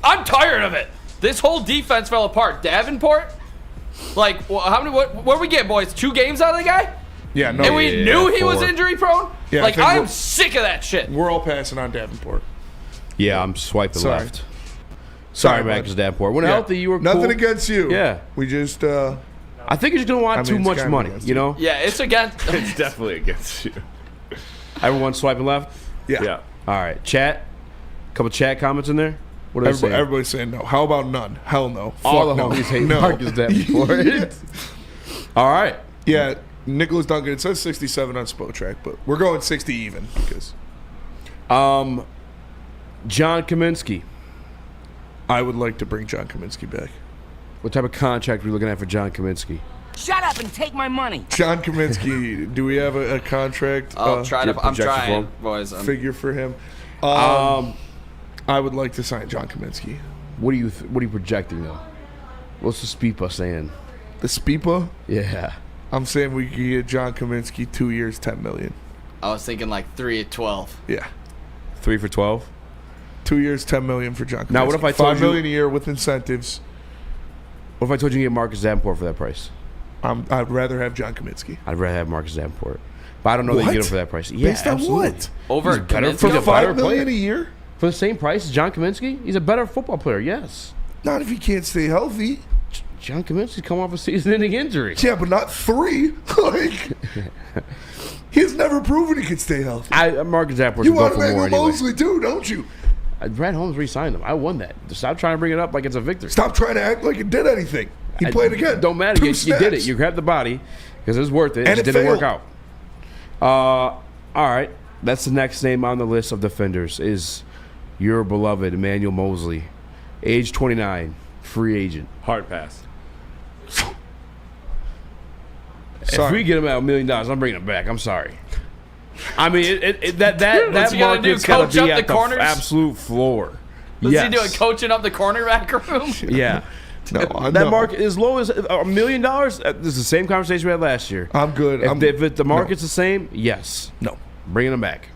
I'm tired of it. This whole defense fell apart. Davenport, like, how many? What we get, boys? 2 games out of the guy? Yeah, no. And we knew he was injury-prone? Yeah, like, I'm sick of that shit. We're all passing on Davenport. Yeah, I'm swiping left. Sorry, Marcus Davenport. When healthy, you were nothing cool. Against you. Yeah. We just... I think you're just going to want too much money, you know? Yeah, it's against... It's definitely against you. Everyone swiping left? Yeah. All right. Chat? Couple chat comments in there? What are they saying? Everybody's saying no. How about none? Hell no. All the homies hate Marcus Davenport. All right. Yeah, Nicholas Duncan. It says 67 on Spotrac, but we're going 60 even because. John Kaminsky. I would like to bring John Kaminsky back. What type of contract are we looking at for John Kaminsky? Shut up and take my money. John Kaminsky, do we have a contract? I'm trying, boys. Figure for him. I would like to sign John Kaminsky. What are you projecting though? What's the Speepa saying? The Speepa? Yeah. I'm saying we could get John Kaminsky 2 years, $10 million. I was thinking like 3 at 12. Yeah. 3 for 12. 2 years, $10 million for John Kaminsky. Now, what if I told $5 million a year with incentives? What if I told you to get Marcus Davenport for that price? I'd rather have John Kaminsky. I'd rather have Marcus Davenport, but I don't know that you get him for that price. Yeah, Based on absolutely. what? Over better For he's a $5 better million player. a year? For the same price as John Kaminsky, he's a better football player. Yes. Not if he can't stay healthy. John Kaminsky's come off a season-ending injury. Yeah, but not 3. Like, he's never proven he could stay healthy. Marcus Davenport. You go want for more Emmanuel anyway. Mosley too, don't you? Brad Holmes re-signed him. I won that. Stop trying to bring it up like it's a victory. Stop trying to act like it did anything. He played again. Don't matter. You did snaps. it. You grabbed the body because it was worth it. And it it didn't failed. work out. All right. That's the next name on the list of defenders is your beloved Emmanuel Mosley, age 29, free agent. Hard pass. Sorry. If we get him at $1 million, I'm bringing him back. I'm sorry. I mean, that What's he gonna do, market's got coach to be up at the corners? absolute floor. What's Yes. he doing, coaching up the cornerback room? Yeah. No, That market as low as $1 million. This is the same conversation we had last year. I'm good. If the market's the same, yes, No. bringing him back.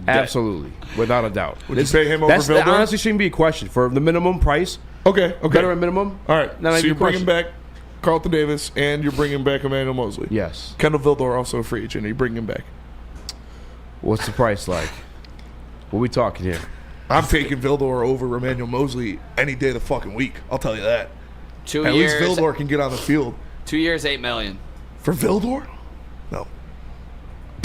Absolutely, without a doubt. Would you pay him over That Vildor? honestly shouldn't be a question for the minimum price. Okay. Veteran minimum. All right. Then I'd So be you're a bringing question. back Carlton Davis and you're bringing back Emmanuel Mosley. Yes. Kendall Vildor also a free agent. Are you bringing him back? What's the price like? What we talking here? I'm taking Vildor over Emmanuel Mosley any day of the fucking week. I'll tell you that. 2 At years. least Vildor can get on the field. 2 years, $8 million. For Vildor? No.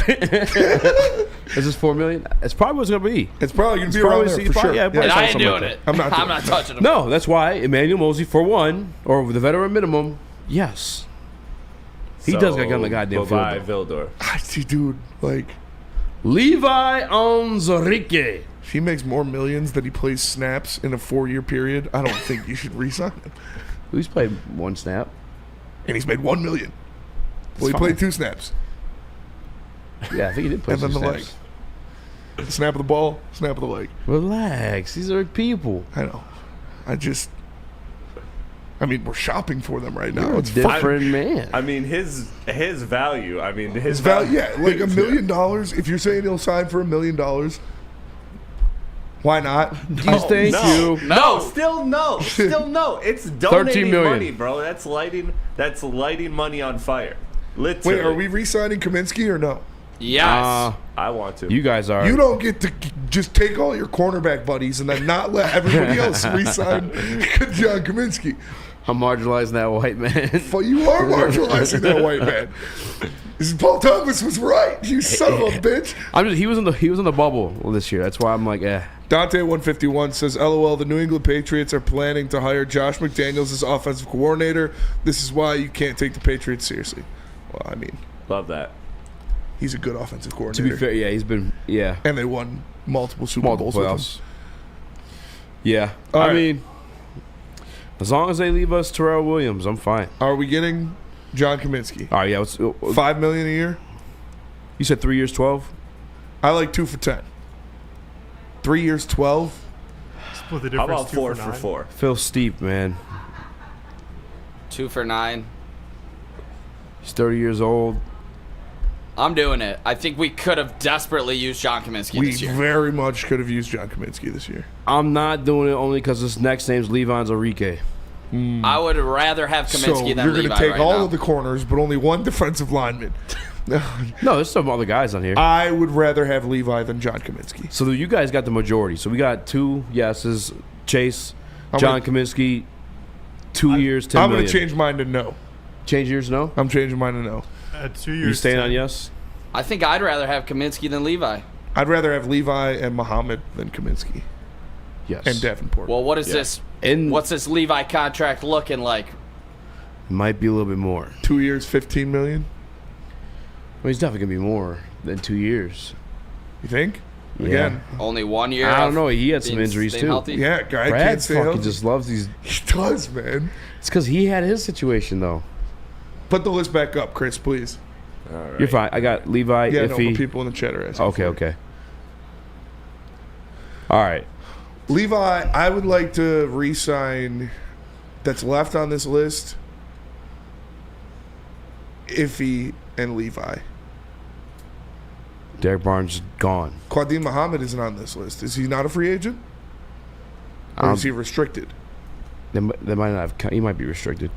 Is this $4 million? It's probably what it's gonna be. It's probably going to be probably- around there it's for probably- sure. yeah, probably And I ain't something like doing that. it. I'm not doing it. touching him. No, that's why Emmanuel Mosley for one, or with the veteran minimum. Yes, he does got to get on the goddamn Bye, field. Vildor. I see, dude. Like, Levi Onwuzurike. if he makes more millions than he plays snaps in a 4-year period, I don't think you should re-sign him. He's played one snap. And he's made $1 million. Well, he fine. played 2 snaps. Yeah, I think he did play And then two the snaps. leg. Snap of the ball, snap of the leg. Relax. These are people. I know. I mean, we're shopping for them right now. You're a It's fine. different man. I mean, his value. I mean, his His value, yeah, like $1 million. If you're saying he'll sign for $1 million, why not? Thank you. No, still no. It's donating 13 million. money, bro. That's lighting money on fire. Literally. Wait, are we re-signing Kaminsky or no? Yes. I want to. You guys are. You don't get to just take all your cornerback buddies and then not let everybody else re-sign John Kaminsky. I'm marginalizing that white man. But you are marginalizing that white man. Paul Thomas was right. You son of a bitch. He was in the bubble this year. That's why I'm like, eh. Dante151 says, LOL, the New England Patriots are planning to hire Josh McDaniels as offensive coordinator. This is why you can't take the Patriots seriously. Well, I mean, Love that. he's a good offensive To coordinator. be fair, yeah, he's been And they won multiple Super multiple Bowls with him. playoffs. Yeah, All I right. mean, as long as they leave us Terrell Williams, I'm fine. Are we getting John Kaminsky? All right, yeah. $5 million a year? You said 3 years, 12. I like 2 for 10. 3 years, 12. Split the How difference. about 2 4 for for 9. 4? Phil Steep, man. 2 for 9. He's 30 years old. I'm doing it. I think we could have desperately used John Kaminsky We this year. very much could have used John Kaminsky this year. I'm not doing it only because his next name's Levi Onwuzurike. I would rather have So Kaminsky than you're Levi going to take right all now. of the corners, but only one defensive lineman. No, there's some other guys on here. I would rather have Levi than John Kaminsky. So you guys got the majority. So we got 2 yeses. Chase, I'm John gonna- Kaminsky, 2 years, $10 I'm million. going to change mine to no. Change yours, no? I'm changing mine to no. At 2 years. You staying 10. on yes? I think I'd rather have Kaminsky than Levi. I'd rather have Levi and Muhammad than Kaminsky Yes. and Davenport. Well, what is this? And What's this Levi contract looking like? might be a little bit more. 2 years, $15 million. Well, he's definitely gonna be more than 2 years. You think? Yeah. Again, Only 1 year. I don't of know. He had some being- injuries staying too. healthy? yeah, guy Brad can't stay fucking healthy. just loves these. He does, man. It's because he had his situation though. Put the list back up, Chris, please. All right. You're fine. I got Levi, Yeah, no, Iffy. but people in the chat are asking. Okay, for it. okay. All right. Levi, I would like to re-sign that's left on this list. Iffy and Levi. Derek Barnes is gone. Quadim Muhammad isn't on this list. Is he not a free agent? Or is he restricted? They might not have. He might be restricted.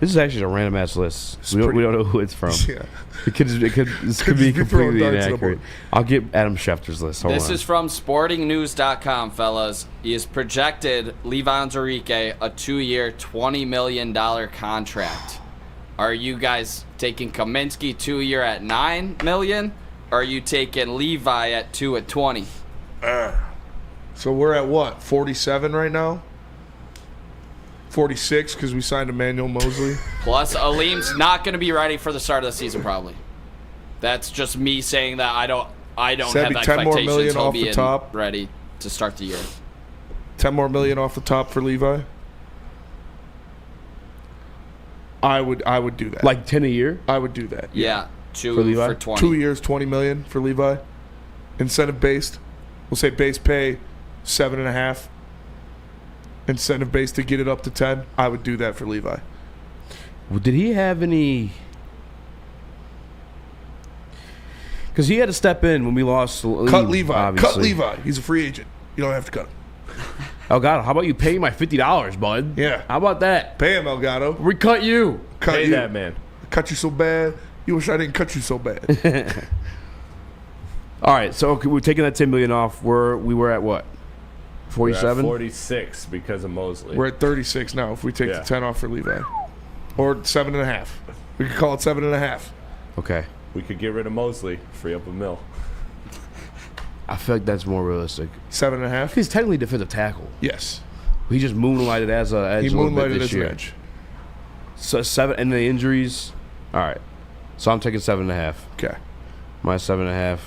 This is actually a random ass list. We don't know who it's from. Yeah. This could be completely inaccurate. I'll get Adam Schefter's list. Hold This on. is from sportingnews.com, fellas. He has projected Levi Onwuzurike a 2-year, $20 million contract. Are you guys taking Kaminsky 2-year at $9 million? Or are you taking Levi at 2 at 20? So we're at what? 47 right now? 46 because we signed Emmanuel Mosley. Plus, Aleem's not going to be ready for the start of the season, probably. That's just me saying that I don't have 10 more expectations million he'll off be the top. ready to start the year. 10 more million off the top for Levi. I would do that. Like 10 a year? I would do that. Yeah, 2 For Levi? for 20. 2 years, 20 million for Levi. Incentive based. We'll say base pay 7.5. Incentive based to get it up to 10. I would do that for Levi. Well, did he have any? Because he had to step in when we lost. Cut Levi. Obviously. Cut Levi. He's a free agent. You don't have to cut him. Elgato, how about you pay my $50, bud? Yeah. How about that? Pay him, Elgato. We cut you. Cut Pay you. that man. Cut you so bad. You wish I didn't cut you so bad. All right, so okay, we're taking that $10 million off. We were at what? 47? 46 because of Mosley. We're at 36 now if we take Yeah. the 10 off for Levi. Or 7.5. We could call it 7.5. Okay. We could get rid of Mosley, free up a mill. I feel like that's more realistic. 7.5? He's technically defensive tackle. Yes. He just moonlighted as a edge. He a little bit moonlighted this as an year. edge. So 7 and the injuries. All right. So I'm taking 7.5. Okay. My 7.5.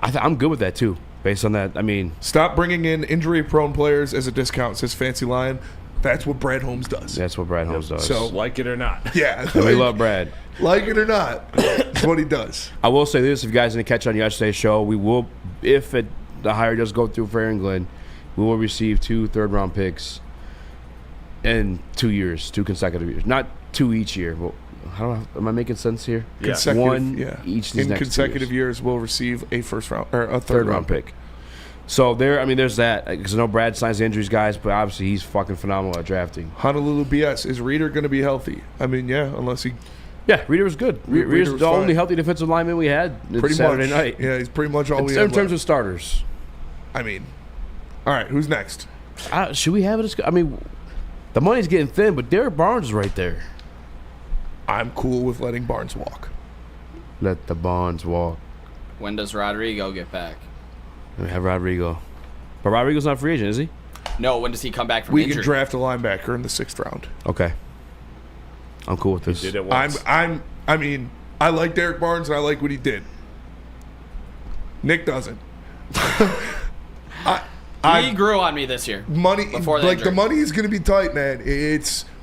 I'm good with that too. Based on that, I mean, Stop bringing in injury-prone players as a discount, says Fancy Lion. That's what Brad Holmes does. that's what Brad Holmes does. So, Like it or not. yeah. and we love Brad. Like it or not, that's what he does. I will say this: if you guys didn't catch on yesterday's show, we will, if the hire does go through for England, we will receive 2 third-round picks in 2 years, 2 consecutive years, not 2 each year. But am I making sense here? Yeah. One each these in next 2 consecutive years, we'll receive a first round or a third round pick. So there's that, because I know Brad signs the injuries guys, but obviously he's fucking phenomenal at drafting. Honolulu BS, is Reeder going to be healthy? I mean, yeah, unless he Yeah, Reeder was good. Reeder's was the only fine. healthy defensive lineman we had pretty Saturday much. night. Yeah, he's pretty much all we In had terms left. of starters. I mean, all right, who's next? Should we have it? I mean, the money's getting thin, but Derek Barnes is right there. I'm cool with letting Barnes walk. Let the Barnes walk. When does Rodrigo get back? We have Rodrigo. But Rodrigo's not a free agent, is he? No, when does he come back from We injury? can draft a linebacker in the 6th round. Okay. I'm cool with this. Did it once. I mean, I like Derek Barnes and I like what he did. Nick doesn't. He grew on me this year. Money, Before the like the injury. money is going to be tight, man.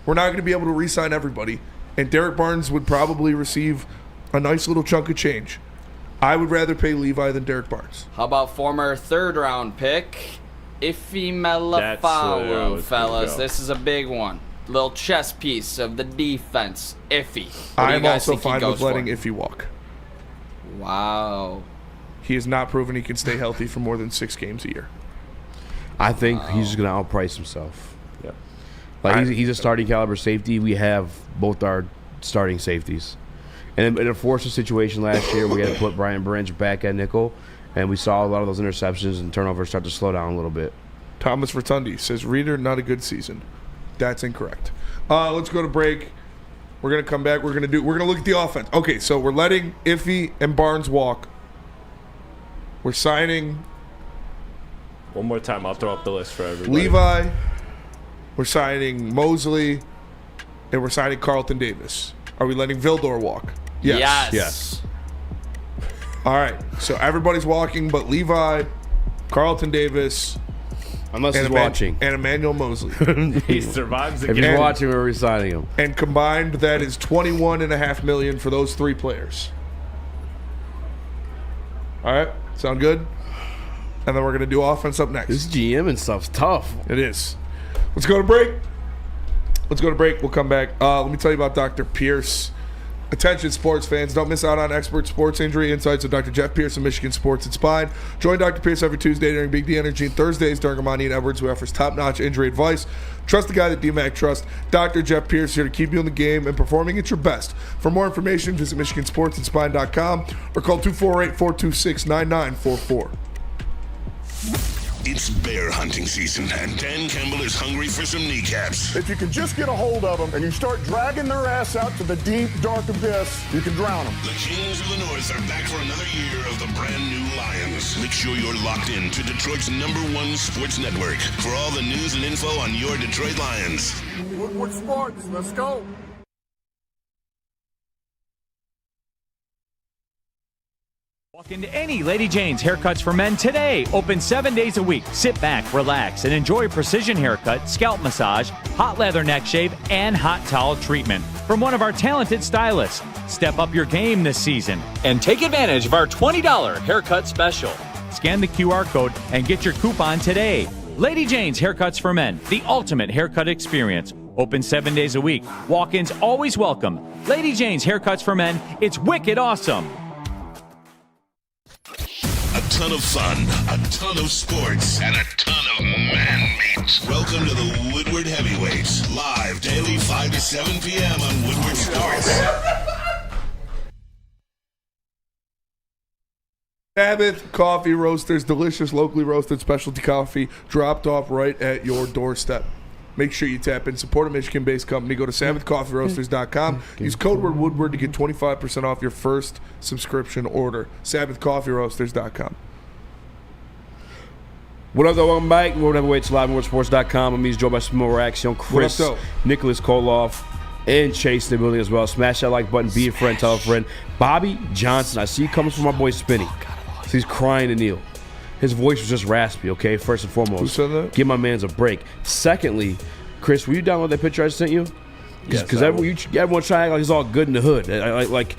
We're not going to be able to re-sign everybody, and Derek Barnes would probably receive a nice little chunk of change. I would rather pay Levi than Derek Barnes. How about former 3rd-round pick, Ife That's where I Melifonwu, was fellas? gonna go. This is a big one. Little chess piece of the defense, Ife. What do you I'm guys also think he fine goes with letting for? Iffy walk. Wow. He has not proven he can stay healthy for more than 6 games a year. I think he's just going to outprice himself. Yeah. Like he's a starting caliber safety. We have both our starting safeties. And in a forced situation last year, we had to put Brian Branch back at nickel, and we saw a lot of those interceptions and turnovers start to slow down a little bit. Thomas Rotundi says, Reeder, not a good season. That's incorrect. Let's go to break. We're going to come back. We're going to look at the offense. Okay, so we're letting Iffy and Barnes walk. We're signing One more time, I'll throw up the list for everybody. Levi. We're signing Mosley. And we're signing Carlton Davis. Are we letting Vildor walk? Yes. All right. So everybody's walking but Levi, Carlton Davis, Unless he's watching. and Emmanuel Mosley. He survives If again. he's watching, we're resigning him. And combined, that is $21.5 million for those 3 players. All right. Sound good? And then we're going to do offense up next. This GM and stuff's tough. It is. Let's go to break. We'll come back. Let me tell you about Dr. Pierce. Attention sports fans, don't miss out on expert sports injury insights with Dr. Jeff Pierce of Michigan Sports and Spine. Join Dr. Pierce every Tuesday during Big D Energy and Thursdays during Ermanni and Edwards, who offers top-notch injury advice. Trust the guy that DMAC trusts. Dr. Jeff Pierce here to keep you in the game and performing at your best. For more information, visit MichiganSportsandSpine.com or call 248-426-9944. It's bear hunting season, and Dan Campbell is hungry for some kneecaps. If you can just get a hold of them and you start dragging their ass out to the deep, dark abyss, you can drown them. The Kings of the North are back for another year of the brand new Lions. Make sure you're locked in to Detroit's #1 sports network for all the news and info on your Detroit Lions. Woodward Sports, let's go. Walk into any Lady Jane's Haircuts for Men today. Open 7 days a week. Sit back, relax, and enjoy precision haircut, scalp massage, hot leather neck shave, and hot towel treatment from one of our talented stylists. Step up your game this season and take advantage of our $20 haircut special. Scan the QR code and get your coupon today. Lady Jane's Haircuts for Men, the ultimate haircut experience. Open 7 days a week. Walk-ins always welcome. Lady Jane's Haircuts for Men. It's wicked awesome. A ton of fun, a ton of sports, and a ton of man meat. Welcome to the Woodward Heavyweights, live daily 5 to 7 p.m. on Woodward Sports. Sabbath Coffee Roasters, delicious locally roasted specialty coffee dropped off right at your doorstep. Make sure you tap in. Support a Michigan-based company. Go to SabbathCoffeeRoasters.com. Use code word Woodward to get 25% off your first subscription order. SabbathCoffeeRoasters.com. What up, though? Welcome back. World Heavyweights Live on WorldSports.com. I'm joined by some more Raxter, Chris, Nicholas Koloff, and Chase in the building as well. Smash that like button. Be a friend. Tell a friend. Bobby Johnson. I see you coming from my boy Spinny. So he's crying to Neil. His voice was just raspy, okay? First and foremost. Who said that? Give my mans a break. Secondly, Chris, will you download that picture I sent you? Because everyone's trying to act like it's all good in the hood. Like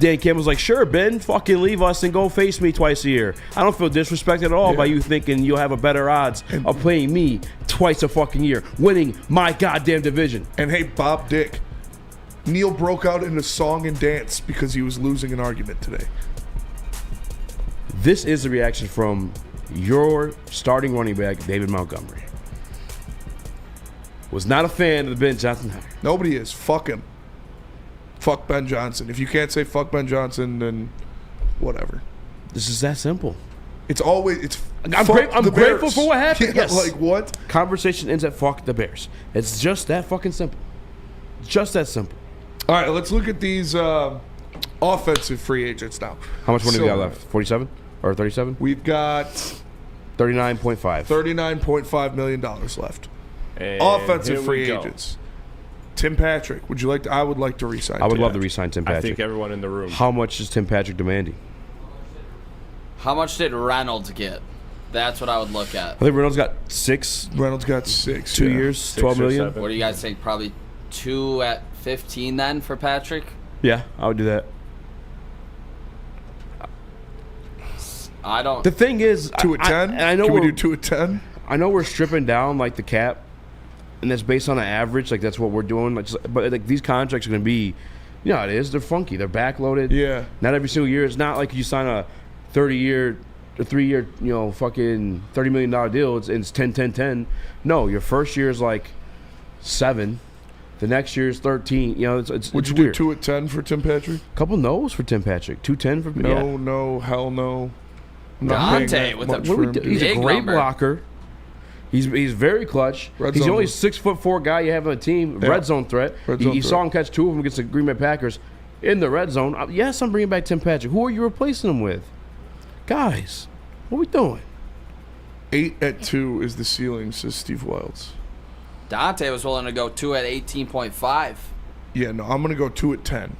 Dan Campbell's like, sure, Ben, fucking leave us and go face me twice a year. I don't feel disrespected at all by you thinking you'll have a better odds of playing me twice a fucking year, winning my goddamn division. And hey, Bob Dick, Neil broke out into song and dance because he was losing an argument today. This is the reaction from your starting running back, David Montgomery. Was not a fan of the Ben Johnson hire. Nobody is. Fuck him. Fuck Ben Johnson. If you can't say fuck Ben Johnson, then whatever. This is that simple. It's always I'm grateful for what happened. Yeah, yes. Like what? Conversation ends at fuck the Bears. It's just that fucking simple. Just that simple. All right, let's look at these offensive free agents now. How much money we got left? 47 or 37? We've got $39.5. $39.5 million left. And offensive free agents. Tim Patrick. I would like to re-sign. I would love to re-sign Tim Patrick. I think everyone in the room. How much is Tim Patrick demanding? How much did Reynolds get? That's what I would look at. I think Reynolds got 6. Reynolds got 6. 2 years, 12 million. What do you guys think? Probably 2 at 15 then for Patrick? Yeah, I would do that. I don't. The thing is, 2 at 10. Can we do 2 at 10? I know we're stripping down like the cap, and that's based on an average. Like that's what we're doing. But like these contracts are going to be, you know how it is. They're funky. They're backloaded. Yeah. Not every single year. It's not like you sign a 3-year, fucking $30 million deal. It's 10, 10, 10. No, your first year is like 7. The next year is 13. Would you do 2 at 10 for Tim Patrick? Couple no's for Tim Patrick. 2-10 for no, hell no. Dante with a he's a great blocker. He's very clutch. He's the only 6'4" guy you have on a team. Yeah. Red zone threat. You saw him catch 2 of them against the Green Bay Packers in the red zone. Yes, I'm bringing back Tim Patrick. Who are you replacing him with? Guys, what are we doing? 8 at 2 is the ceiling, says Steve Wilds. Dante was willing to go 2 at 18.5. Yeah, no, I'm going to go 2 at 10.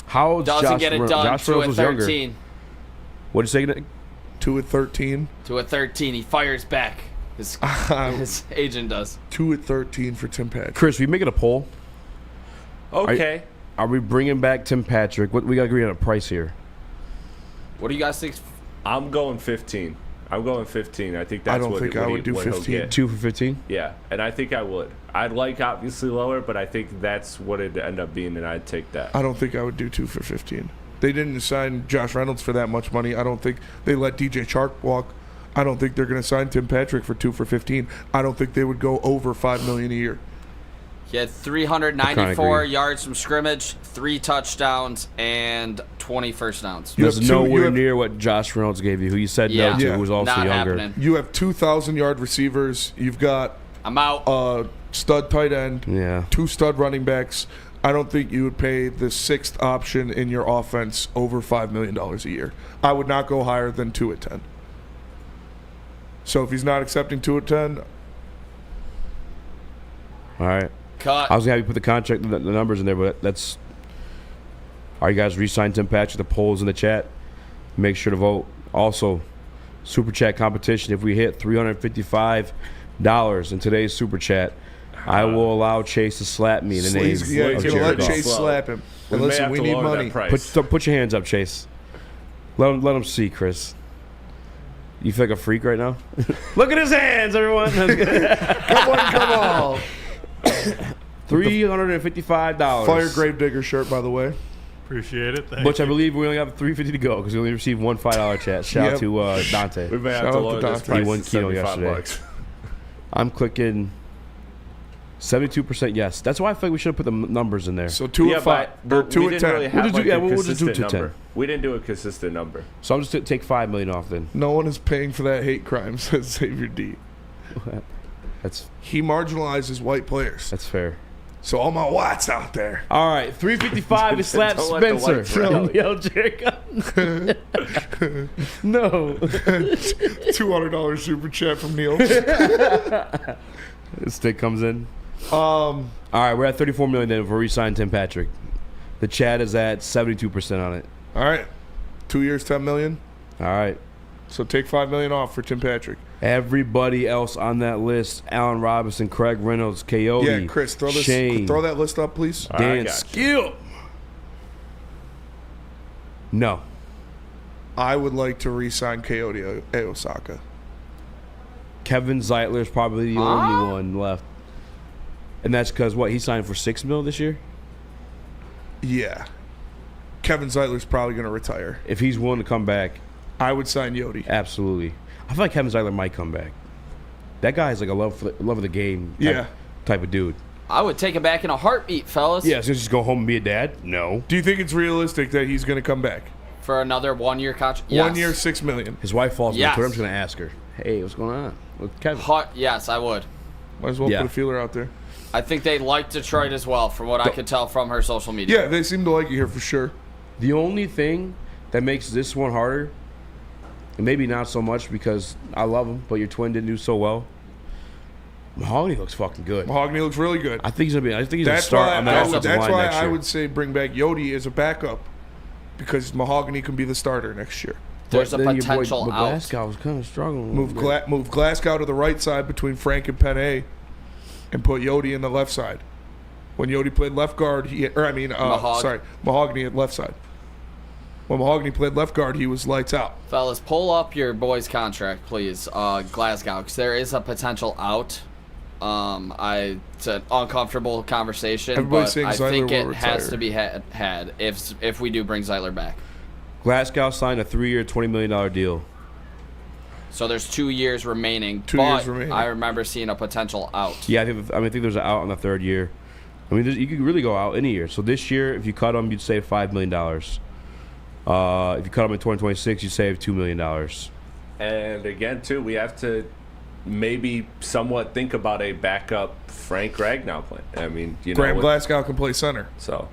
How doesn't get it done? Josh 2 at was 13. Younger. What did you say, Nick? 2 at 13. 2 at 13. He fires back. His agent does. 2 at 13 for Tim Patrick. Chris, we make it a poll. Okay. Are we bringing back Tim Patrick? We got to agree on a price here. What do you guys think I'm going 15. I think that's I don't think I would do 15. 2 for 15? Yeah, and I think I would. I'd like obviously lower, but I think that's what it'd end up being, and I'd take that. I don't think I would do 2 for 15. They didn't sign Josh Reynolds for that much money. I don't think they let DJ Chark walk. I don't think they're going to sign Tim Patrick for 2 for 15. I don't think they would go over $5 million a year. He had 394 yards from scrimmage, 3 touchdowns, and 20 first downs. That's nowhere near what Josh Reynolds gave you, who you said no to, who was also not younger. Happening. You have 2,000-yard receivers. You've got stud tight end, 2 stud running backs. I don't think you would pay the 6th option in your offense over $5 million a year. I would not go higher than 2 at 10. So if he's not accepting 2 at 10, all right. Cut. I was gonna have you put the contract, the numbers in there, but that's. Are you guys re-sign Tim Patrick? The polls in the chat. Make sure to vote. Also, super chat competition. If we hit $355 in today's super chat, I will allow Chase to slap me in the name. Yeah, he's gonna let Chase slap him. And listen, we need money. Put your hands up, Chase. Let him see, Chris. You feel like a freak right now? Look at his hands, everyone. Come on. $355. Fire Gravedigger shirt, by the way. Appreciate it. Which I believe we only have $350 to go because we only received one $5 chat. Shout out to Dante. We may have to lower this price he won to Keno $75. yesterday. I'm clicking 72% yes. That's why I feel like we should have put the numbers in there. So 2 at 5 or 2 at 10. We'll just do 2 to 10. We didn't do a consistent number. So I'm just going to take $5 million off then. No one is paying for that hate crime, says Xavier D. He marginalizes white players. That's fair. So all my whites out there. All right, $355 is slap Spencer. Yo, Jerry. No. $200 super chat from Neil. This stick comes in. All right, we're at $34 million then for re-sign Tim Patrick. The chat is at 72% on it. All right, 2 years, $10 million. All right. So take $5 million off for Tim Patrick. Everybody else on that list: Allen Robinson, Craig Reynolds, Coyote. Yeah, Chris, throw that list up, please. Dan Skill. No. I would like to re-sign Coyote at Osaka. Kevin Zeitler is probably the only one left, and that's because what he signed for $6 million this year. Yeah, Kevin Zeitler's probably going to retire. If he's willing to come back, I would sign Yodi. Absolutely. I feel like Kevin Zeitler might come back. That guy's like a love of the game type of dude. I would take him back in a heartbeat, fellas. Yeah, so just go home and be a dad? No. Do you think it's realistic that he's going to come back? For another 1 year contract? 1 year, $6 million. His wife falls on Twitter. I'm just going to ask her, hey, what's going on with Kevin? Yes, I would. Might as well put a feeler out there. I think they like Detroit as well, from what I could tell from her social media. Yeah, they seem to like you here for sure. The only thing that makes this one harder, and maybe not so much because I love him, but your twin didn't do so well. Mahogany looks fucking good. Mahogany looks really good. I think he's gonna start on that offensive line next year. That's why I would say bring back Yodi as a backup, because Mahogany can be the starter next year. There's a potential but out. Glasgow was kind of struggling. Move Glasgow to the right side between Frank and Penne, and put Yodi in the left side. When Yodi played left guard, Mahogany at left side. When Mahogany played left guard, he was lights out. Fellas, pull up your boy's contract, please, Glasgow, because there is a potential out. It's an uncomfortable conversation, but I think it has to be had if we do bring Zeitler back. Glasgow signed a 3-year, $20 million deal. So there's 2 years remaining. 2 years remaining. I remember seeing a potential out. Yeah, I think there's an out on the 3rd year. I mean, you could really go out any year. So this year, if you cut him, you'd save $5 million. If you cut him in 2026, you save $2 million. And again, too, we have to maybe somewhat think about a backup Frank Ragnow plan. I mean, Graham Glasgow can play center. So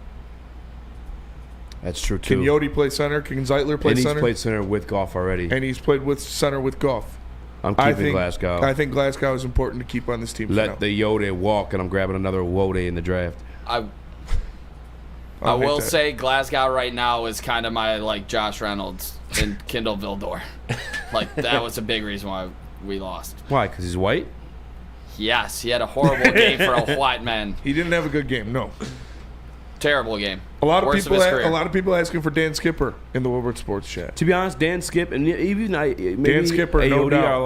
that's true too. Can Yodi play center? Can Zeitler play center? And he's played center with Goff already. And he's played with center with Goff. I'm keeping Glasgow. I think Glasgow is important to keep on this team. Let the Yodi walk, and I'm grabbing another Wode in the draft. I will say Glasgow right now is kind of my Josh Reynolds in Kindle Vildor. That was a big reason why we lost. Why? Because he's white? Yes, he had a horrible game for a white man. He didn't have a good game, no. Terrible game. A lot of Worst people. of his career. A lot of people asking for Dan Skipper in the Woodward Sports chat. To be honest, Dan Skip and even maybe Dan Skipper, AOD no doubt. are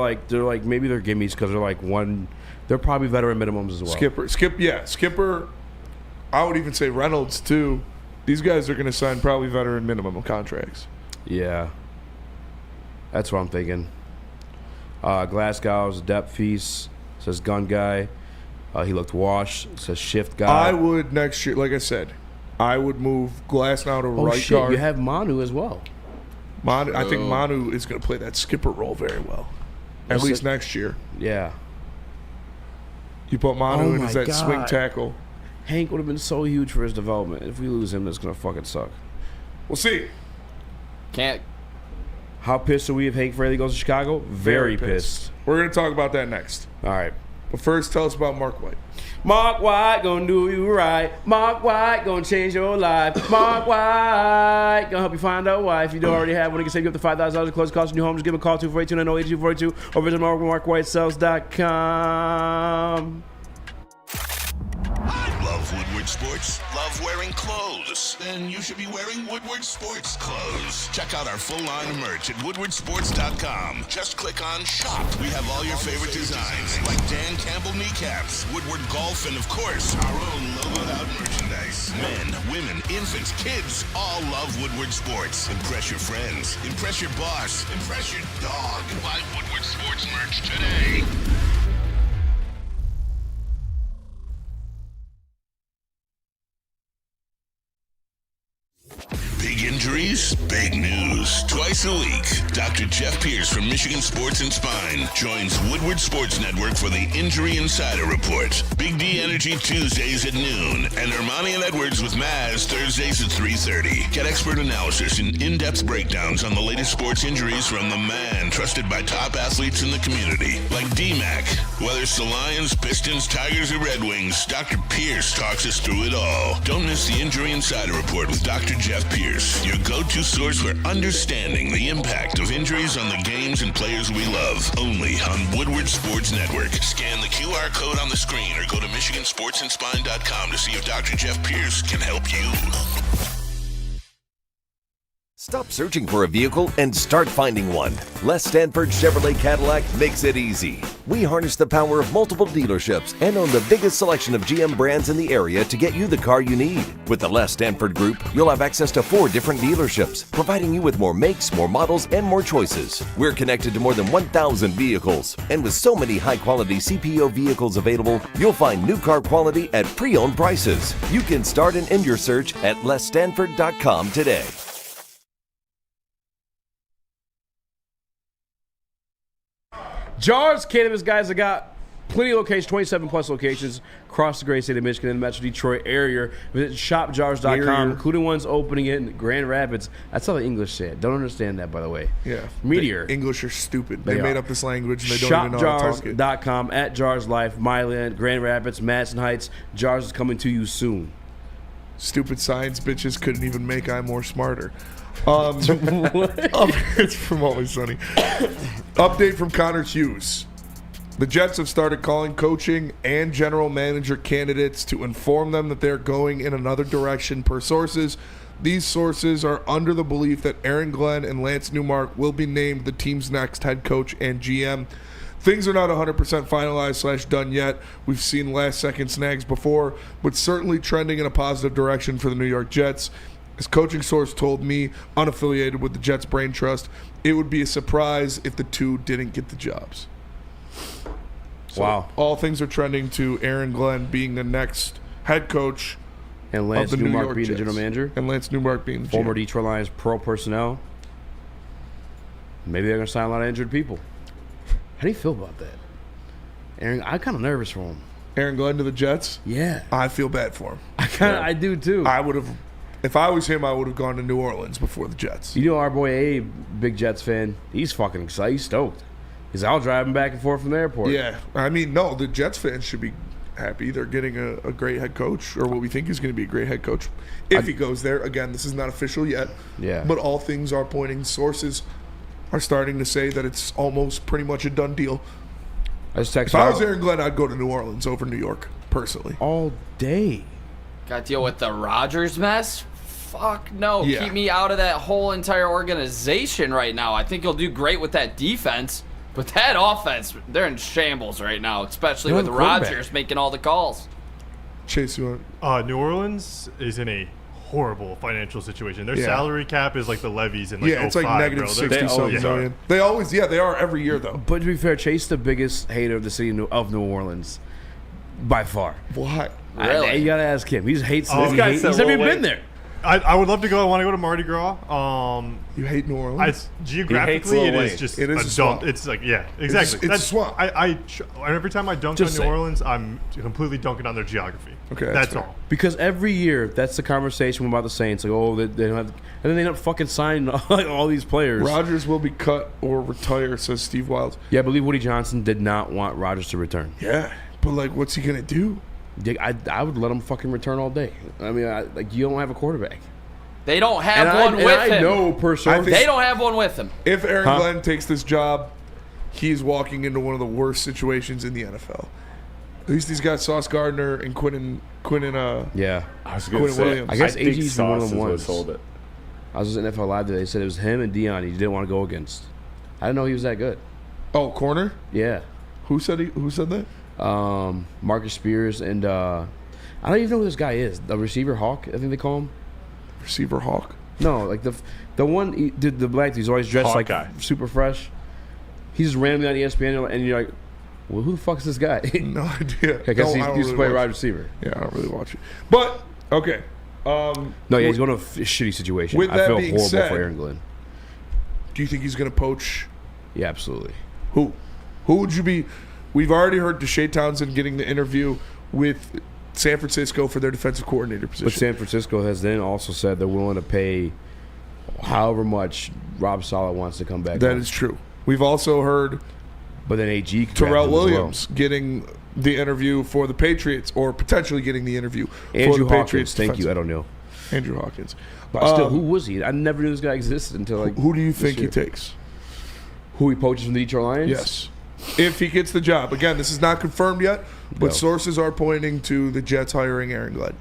like maybe they're gimmies because they're like one. They're probably veteran minimums as well. Skipper. I would even say Reynolds too. These guys are going to sign probably veteran minimum contracts. Yeah, that's what I'm thinking. Glasgow's depth piece says gun guy. He looked washed. Says shift guy. I would next year, like I said, I would move Glasgow to right shit, guard. you have Manu as well. I think Manu is going to play that skipper role very well, at least next year. Yeah. You put Manu in my as that swing God. tackle. Hank would have been so huge for his development. If we lose him, that's going to fucking suck. We'll see. Can't. How pissed are we if Hank Fraley goes to Chicago? Very pissed. We're going to talk about that next. All right. But first, tell us about Mark White. Mark White gonna do you right. Mark White gonna change your life. Mark White gonna help you find a wife. You don't already have one. He can save you up to $5,000 in closing costs in your home. Just give him a call 242-908-8242 or visit markwhitesells.com. Love Woodward Sports? Love wearing clothes? Then you should be wearing Woodward Sports clothes. Check out our full line of merch at woodwardsports.com. Just click on shop. We have all your favorite designs, like Dan Campbell kneecaps, Woodward golf, and of course, our own logoed out merchandise. Men, women, infants, kids, all love Woodward Sports. Impress your friends. Impress your boss. Impress your dog. Buy Woodward Sports merch today. Big injuries, big news. Twice a week, Dr. Jeff Pierce from Michigan Sports and Spine joins Woodward Sports Network for the Injury Insider Report. Big D Energy Tuesdays at noon, and Ermanni and Edwards with Maz Thursdays at 3:30. Get expert analysis and in-depth breakdowns on the latest sports injuries from the man trusted by top athletes in the community, like D-Mac. Whether it's the Lions, Pistons, Tigers, or Red Wings, Dr. Pierce talks us through it all. Don't miss the Injury Insider Report with Dr. Jeff Pierce, your go-to source for understanding the impact of injuries on the games and players we love. Only on Woodward Sports Network. Scan the QR code on the screen or go to MichiganSportsandSpine.com to see if Dr. Jeff Pierce can help you. Stop searching for a vehicle and start finding one. Les Stanford Chevrolet Cadillac makes it easy. We harness the power of multiple dealerships and own the biggest selection of GM brands in the area to get you the car you need. With the Les Stanford Group, you'll have access to 4 different dealerships, providing you with more makes, more models, and more choices. We're connected to more than 1,000 vehicles. And with so many high-quality CPO vehicles available, you'll find new car quality at pre-owned prices. You can start and end your search at lesstanford.com today. Jars Cannabis, guys, I got plenty of locations, 27 plus locations across the great state of Michigan and the Metro Detroit area. Visit shopjars.com, including ones opening in Grand Rapids. That's how the English say it. Don't understand that, by the way. Yeah. Meteor. The English are stupid. They made up this language and they don't even know how to talk it. Shopjars.com, at Jars Life, Milan, Grand Rapids, Madison Heights. Jars is coming to you soon. Stupid science bitches couldn't even make I'm more smarter. It's from Always Sunny. Update from Connor Hughes. The Jets have started calling coaching and general manager candidates to inform them that they're going in another direction per sources. These sources are under the belief that Aaron Glenn and Lance Newmark will be named the team's next head coach and GM. Things are not 100% finalized / done yet. We've seen last-second snags before, but certainly trending in a positive direction for the New York Jets. As coaching source told me, unaffiliated with the Jets Brain Trust, it would be a surprise if the two didn't get the jobs. So wow. All things are trending to Aaron Glenn being the next head coach and Lance of the Newmark New York being Jets. the general manager. And Lance Newmark being the former GM. Detroit Lions pro personnel. Maybe they're going to sign a lot of injured people. How do you feel about that? Aaron, I'm kind of nervous for him. Aaron Glenn to the Jets? Yeah. I feel bad for him. I do too. I would have, if I was him, I would have gone to New Orleans before the Jets. You know our boy Abe, big Jets fan, he's fucking excited. He's stoked. He's out driving back and forth from the airport. Yeah. I mean, no, the Jets fans should be happy. They're getting a great head coach, or what we think is going to be a great head coach. If he goes there. Again, this is not official yet. Yeah. But all things are pointing. Sources are starting to say that it's almost pretty much a done deal. If I was Aaron Glenn, I'd go to New Orleans over New York, personally. All day. Got to deal with the Rodgers mess? fuck no. Yeah. Keep me out of that whole entire organization right now. I think he'll do great with that defense, but that offense, they're in shambles right now, especially with Rodgers making all the calls. Chase, you want? New Orleans is in a horrible financial situation. Their salary cap is like the levies in like it's like negative 60-something million. They always, they are every year though. But to be fair, Chase the biggest hater of the city of New Orleans, by far. Why? Really? You gotta ask him. He just hates. Oh, He's never even been there. I would love to go. I want to go to Mardi Gras. You hate New Orleans? Geographically, it is just it is a dump. It's like, yeah, exactly. It's a swamp. Every time I dunk on New Orleans, I'm completely dunking on their geography. Okay, that's all. Because every year, that's the conversation about the Saints. Like, oh, they don't have, and then they don't fucking sign like all these players. Rodgers will be cut or retire, says Steve Wild. Yeah, I believe Woody Johnson did not want Rodgers to return. Yeah, but like, what's he gonna do? I would let him fucking return all day. I mean, you don't have a quarterback. They don't have one with him. I know per source. They don't have one with him. If Aaron Glenn takes this job, he's walking into one of the worst situations in the NFL. At least he's got Sauce Gardner and Quinn yeah. I was going to say, Williams. I guess AG's been one of the ones. I was just NFL Live today. They said it was him and Dion he didn't want to go against. I didn't know he was that good. Oh, corner? Yeah. Who said that? Marcus Spears and I don't even know who this guy is. The receiver Hawk, I think they call him. Receiver Hawk? No, like the one the black dude. He's always dressed like super fresh. He's just randomly on ESPN and you're like, well, who the fuck is this guy? No idea. I guess he used to play wide receiver. Yeah, I don't really watch it. But okay. He's going to a shitty situation. With I that feel being horrible said, for Aaron Glenn. Do you think he's going to poach? Yeah, absolutely. Who would you be? We've already heard Deshae Townsend getting the interview with San Francisco for their defensive coordinator position. But San Francisco has then also said they're willing to pay however much Rob Saleh wants to come back. That is true. We've also heard, but then AG Terrell Williams getting the interview for the Patriots, or potentially getting the interview Andrew for the Hawkins, Patriots. Thank you. I don't know. Andrew Hawkins. But still, who was he? I never knew this guy existed until like. Who do you think he takes? Who he poaches from the Detroit Lions? Yes. If he gets the job. Again, this is not confirmed yet, but sources are pointing to the Jets hiring Aaron Glenn.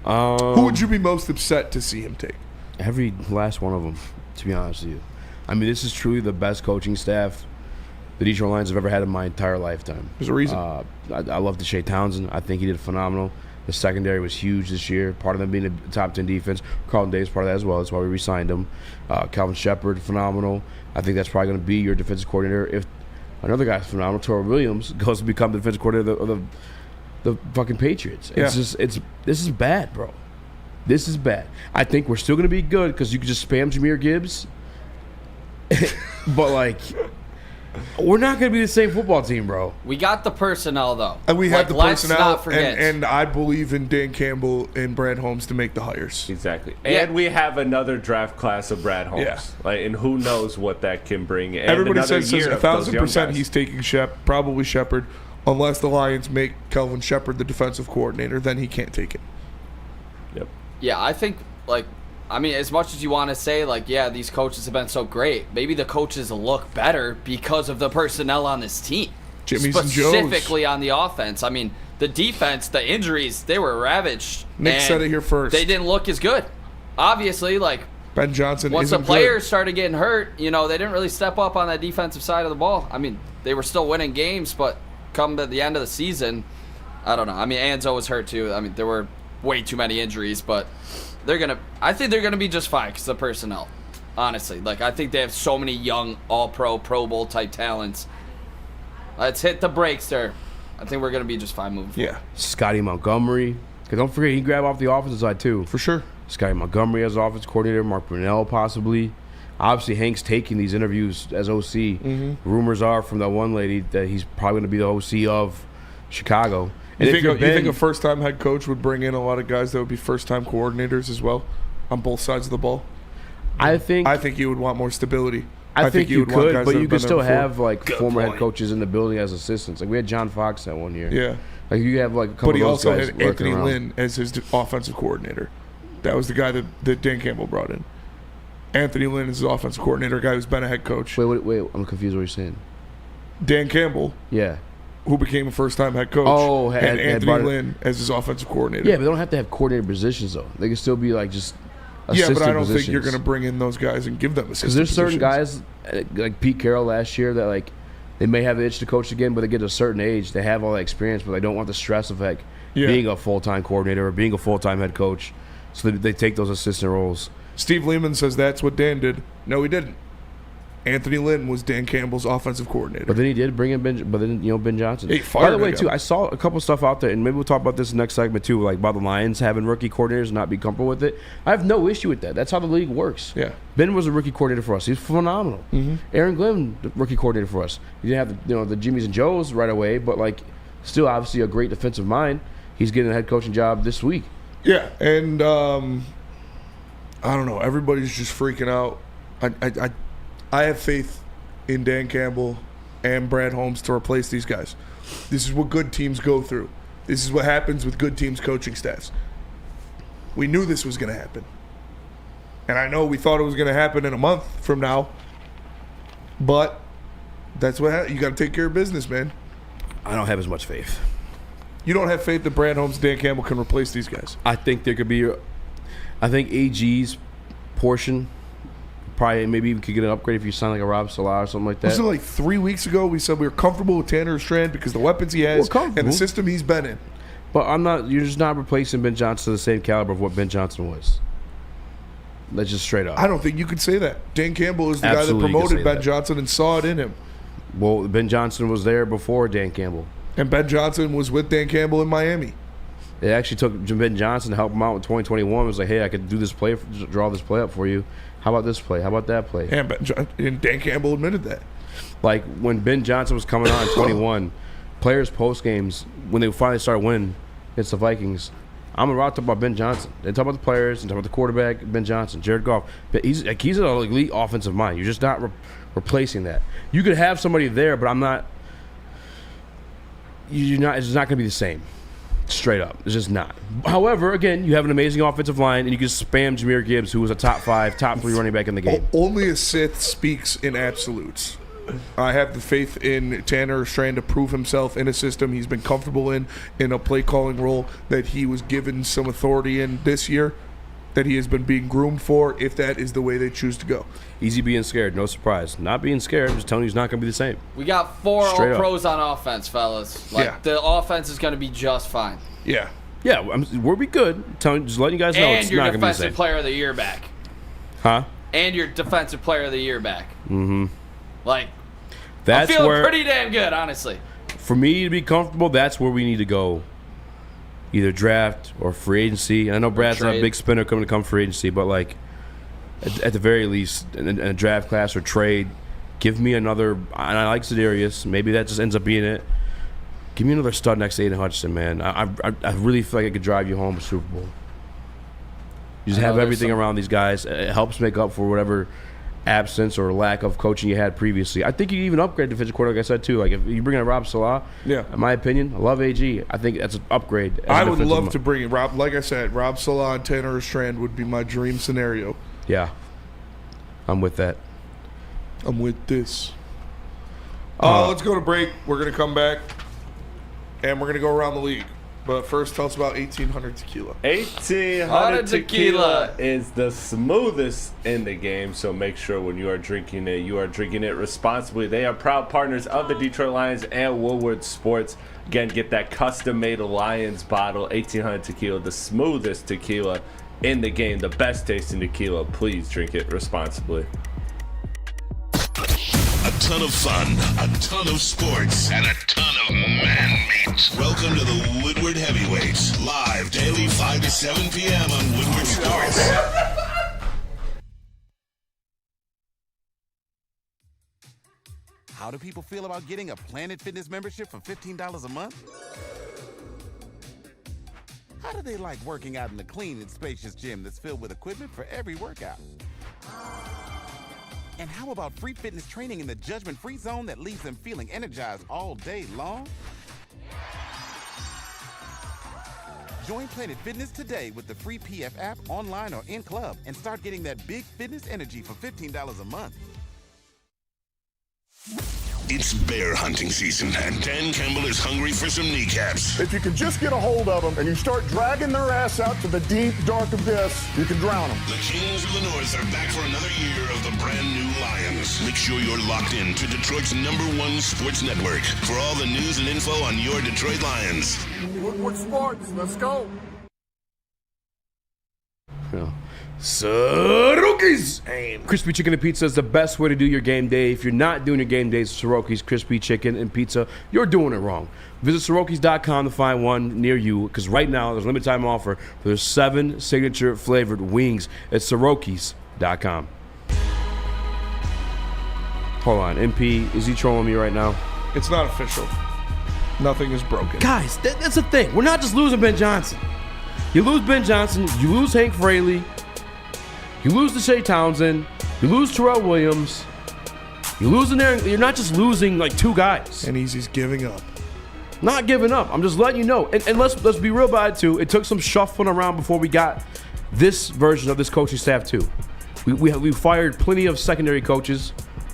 Who would you be most upset to see him take? Every last one of them, to be honest with you. I mean, this is truly the best coaching staff the Detroit Lions have ever had in my entire lifetime. There's a reason. I love Deshae Townsend. I think he did phenomenal. The secondary was huge this year. Part of them being a top 10 defense. Carlton Davis part of that as well. That's why we re-signed him. Calvin Shepard, phenomenal. I think that's probably going to be your defensive coordinator. If another guy's phenomenal, Terrell Williams, goes to become the defensive coordinator of the fucking Patriots. It's just this is bad, bro. This is bad. I think we're still going to be good because you can just spam Jahmyr Gibbs. But like, we're not going to be the same football team, bro. We got the personnel though, and we have the let's personnel. Not forget. And I believe in Dan Campbell and Brad Holmes to make the hires. Exactly. And we have another draft class of Brad Holmes. Yeah. Like, and who knows what that can bring. And everybody says 1,000% he's he's taking probably Shepard, unless the Lions make Kelvin Shepard the defensive coordinator, then he can't take it. Yep. Yeah, I think as much as you want to say, these coaches have been so great, maybe the coaches look better because of the personnel on this team. Jimmy's and Joe's. Specifically on the offense. I mean, the defense, the injuries, they were ravaged. Nick said it here first. They didn't look as good. Obviously, Ben Johnson once the isn't players good. started getting hurt, they didn't really step up on that defensive side of the ball. I mean, they were still winning games, but come to the end of the season, I don't know. I mean, Anzo was hurt too. I mean, there were way too many injuries, but I think they're gonna be just fine because of the personnel. Honestly, I think they have so many young All-Pro, Pro Bowl type talents. Let's hit the brakes there. I think we're gonna be just fine moving forward. Yeah, Scotty Montgomery. Because don't forget, he grabbed off the offensive side too. For sure. Scotty Montgomery as offensive coordinator. Mark Brunell possibly. Obviously, Hank's taking these interviews as OC. Mm-hmm. Rumors are from that one lady that he's probably going to be the OC of Chicago. And you think a first-time head coach would bring in a lot of guys that would be first-time coordinators as well on both sides of the ball? I think you would want more stability. I think you could, but you could still have Good former point. head coaches in the building as assistants. We had John Fox that one year. Yeah. You have a couple but he of those also guys had working Anthony around. Lynn as his offensive coordinator. That was the guy that Dan Campbell brought in. Anthony Lynn is his offensive coordinator, a guy who's been a head coach. Wait, I'm confused what you're saying. Dan Campbell. Yeah. who became a first-time head coach. Oh, and Anthony Lynn as his offensive coordinator. Yeah, but they don't have to have coordinator positions though. They can still be like just assistant but I don't positions. think you're going to bring in those guys and give them assistant because there's certain positions. guys like Pete Carroll last year that like they may have the itch to coach again, but they get to a certain age, they have all that experience, but they don't want the stress of like being a full-time coordinator or being a full-time head coach, so they take those assistant roles. Steve Lehman says that's what Dan did. No, he didn't. Anthony Lynn was Dan Campbell's offensive coordinator. But then he did bring in Ben Johnson. He fired By the way, him. too, I saw a couple stuff out there, and maybe we'll talk about this next segment too, like about the Lions having rookie coordinators and not be comfortable with it. I have no issue with that. That's how the league works. Yeah. Ben was a rookie coordinator for us. He's phenomenal. Mm-hmm. Aaron Glenn, the rookie coordinator for us. He didn't have the Jimmys and Joes right away, but like still obviously a great defensive mind. He's getting a head coaching job this week. Yeah, and I don't know. Everybody's just freaking out. I have faith in Dan Campbell and Brad Holmes to replace these guys. This is what good teams go through. This is what happens with good teams' coaching staffs. We knew this was going to happen. And I know we thought it was going to happen in a month from now. But that's what you got to take care of business, man. I don't have as much faith. You don't have faith that Brad Holmes and Dan Campbell can replace these guys? I think there could be I think AG's portion probably maybe even could get an upgrade if you sign like a Rob Salah or something like that. Wasn't it like 3 weeks ago we said we were comfortable with Tanner Strand because the weapons he has and the system he's been in? But you're just not replacing Ben Johnson to the same caliber of what Ben Johnson was. That's just straight up. I don't think you could say that. Dan Campbell is the Absolutely, guy that promoted Ben that. Johnson and saw it in him. Well, Ben Johnson was there before Dan Campbell. And Ben Johnson was with Dan Campbell in Miami. They actually took Ben Johnson to help him out in 2021. It was like, hey, I could do this play, draw this play up for you. How about this play? How about that play? And Dan Campbell admitted that. Like when Ben Johnson was coming on in 21, players post games when they finally started winning against the Vikings, Amon-Ra talked about Ben Johnson. They talk about the players and talk about the quarterback, Ben Johnson, Jared Goff. But he's an elite offensive mind. You're just not replacing that. You could have somebody there, but It's not going to be the same. Straight up. It's just not. However, again, you have an amazing offensive line, and you can spam Jahmyr Gibbs, who was a top 5, top 3 running back in the game. Only a Sith speaks in absolutes. I have the faith in Tanner Strand to prove himself in a system he's been comfortable in a play-calling role that he was given some authority in this year, that he has been being groomed for, if that is the way they choose to go. Easy being scared, no surprise. Not being scared, just telling you it's not going to be the same. We got 4 Straight All-Pros on offense, fellas. The offense is going to be just fine. Yeah. Yeah, we'll be good. Just letting you guys know it's not going to be the same. And your defensive player of the year back. Huh? And your defensive player of the year back. Mm-hmm. I'm feeling pretty damn good, honestly. For me to be comfortable, that's where we need to go. Either draft or free agency. And I know Brad's not a big spinner coming to come free agency, but at the very least, in a draft class or trade, give me another. And I like Za'Darius. Maybe that just ends up being it. Give me another stud next to Aiden Hutchinson, man. I really feel like I could drive you home to Super Bowl. You just have everything around these guys. It helps make up for whatever absence or lack of coaching you had previously. I think you even upgrade defensive coordinator, like I said, too. Like, if you bring in Rob Salah, in my opinion, I love AG. I think that's an upgrade. I would love to bring in Rob. Like I said, Rob Salah and Tanner Strand would be my dream scenario. Yeah. I'm with that. I'm with this. Let's go to break. We're going to come back, and we're going to go around the league. But first, tell us about 1800 Tequila. 1800 Tequila is the smoothest in the game, so make sure when you are drinking it responsibly. They are proud partners of the Detroit Lions and Woodward Sports. Again, get that custom-made Lions bottle, 1800 Tequila, the smoothest tequila in the game, the best tasting tequila. Please drink it responsibly. A ton of fun, a ton of sports, and a ton of man-meat. Welcome to the Woodward Heavyweights, live daily 5 to 7 p.m. on Woodward Sports. How do people feel about getting a Planet Fitness membership for $15 a month? How do they like working out in a clean and spacious gym that's filled with equipment for every workout? And how about free fitness training in the judgment-free zone that leaves them feeling energized all day long? Join Planet Fitness today with the free PF app, online or in club, and start getting that big fitness energy for $15 a month. It's bear hunting season, and Dan Campbell is hungry for some kneecaps. If you can just get a hold of them and you start dragging their ass out to the deep, dark abyss, you can drown them. The Kings of the North are back for another year of the brand new Lions. Make sure you're locked in to Detroit's #1 sports network for all the news and info on your Detroit Lions. Woodward Sports, let's go. Soroki's Crispy Chicken and Pizza is the best way to do your game day. If you're not doing your game days with Soroki's Crispy Chicken and Pizza, you're doing it wrong. Visit Sorokis.com to find one near you, because right now there's a limited time offer for their 7 signature flavored wings at Sorokis.com. Hold on, MP, is he trolling me right now? It's not official. Nothing is broken. Guys, that's the thing. We're not just losing Ben Johnson. You lose Ben Johnson, you lose Hank Fraley, you lose Deshae Townsend, you lose Terrell Williams, you lose Aaron. You're not just losing like 2 guys. And he's giving up. Not giving up. I'm just letting you know. And let's be real about it too. It took some shuffling around before we got this version of this coaching staff too. We fired plenty of secondary coaches.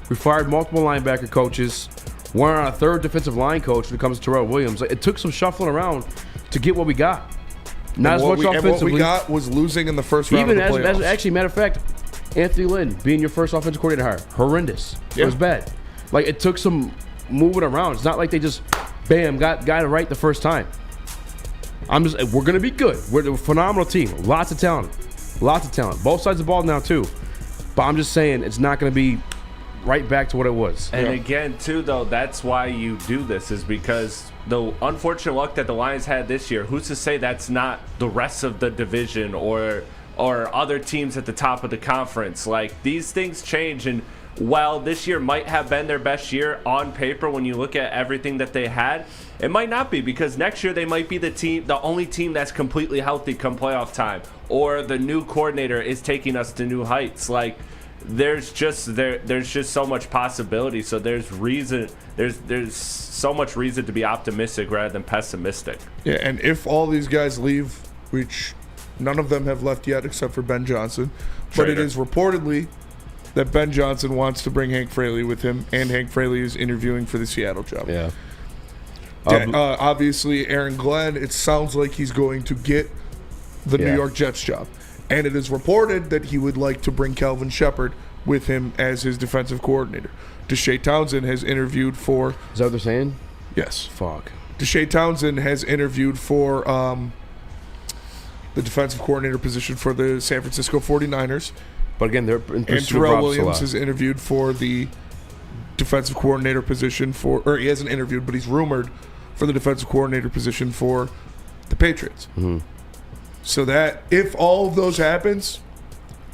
We fired multiple linebacker coaches. We're on a 3rd defensive line coach when it comes to Terrell Williams. It took some shuffling around to get what we got. Not as much offensively. And what we got was losing in the first round Even of the playoffs. actually, matter of fact, Anthony Lynn being your first offensive coordinator hire, horrendous. Yeah. It was bad. Like, it took some moving around. It's not like they just, bam, got it right the first time. We're going to be good. We're a phenomenal team. Lots of talent. Both sides of the ball now, too. But I'm just saying, it's not going to be right back to what it was. And again, too, though, that's why you do this, is because the unfortunate luck that the Lions had this year, who's to say that's not the rest of the division or other teams at the top of the conference? Like, these things change, and while this year might have been their best year on paper when you look at everything that they had, it might not be, because next year they might be the only team that's completely healthy come playoff time, or the new coordinator is taking us to new heights. Like, there's just so much possibility. So there's so much reason to be optimistic rather than pessimistic. Yeah, and if all these guys leave, which none of them have left yet except for Ben Johnson, but it is reportedly that Ben Johnson wants to bring Hank Fraley with him, and Hank Fraley is interviewing for the Seattle job. Yeah. Obviously, Aaron Glenn, it sounds like he's going to get the New York Jets job. And it is reported that he would like to bring Calvin Shepard with him as his defensive coordinator. Deshae Townsend has interviewed for... Is that what they're saying? Yes. Fuck. Deshae Townsend has interviewed for the defensive coordinator position for the San Francisco 49ers. But again, they're in and Terrell Williams has interviewed for the defensive coordinator position or he hasn't interviewed, but he's rumored for the defensive coordinator position for the Patriots. Mm-hmm. So that if all of those happens,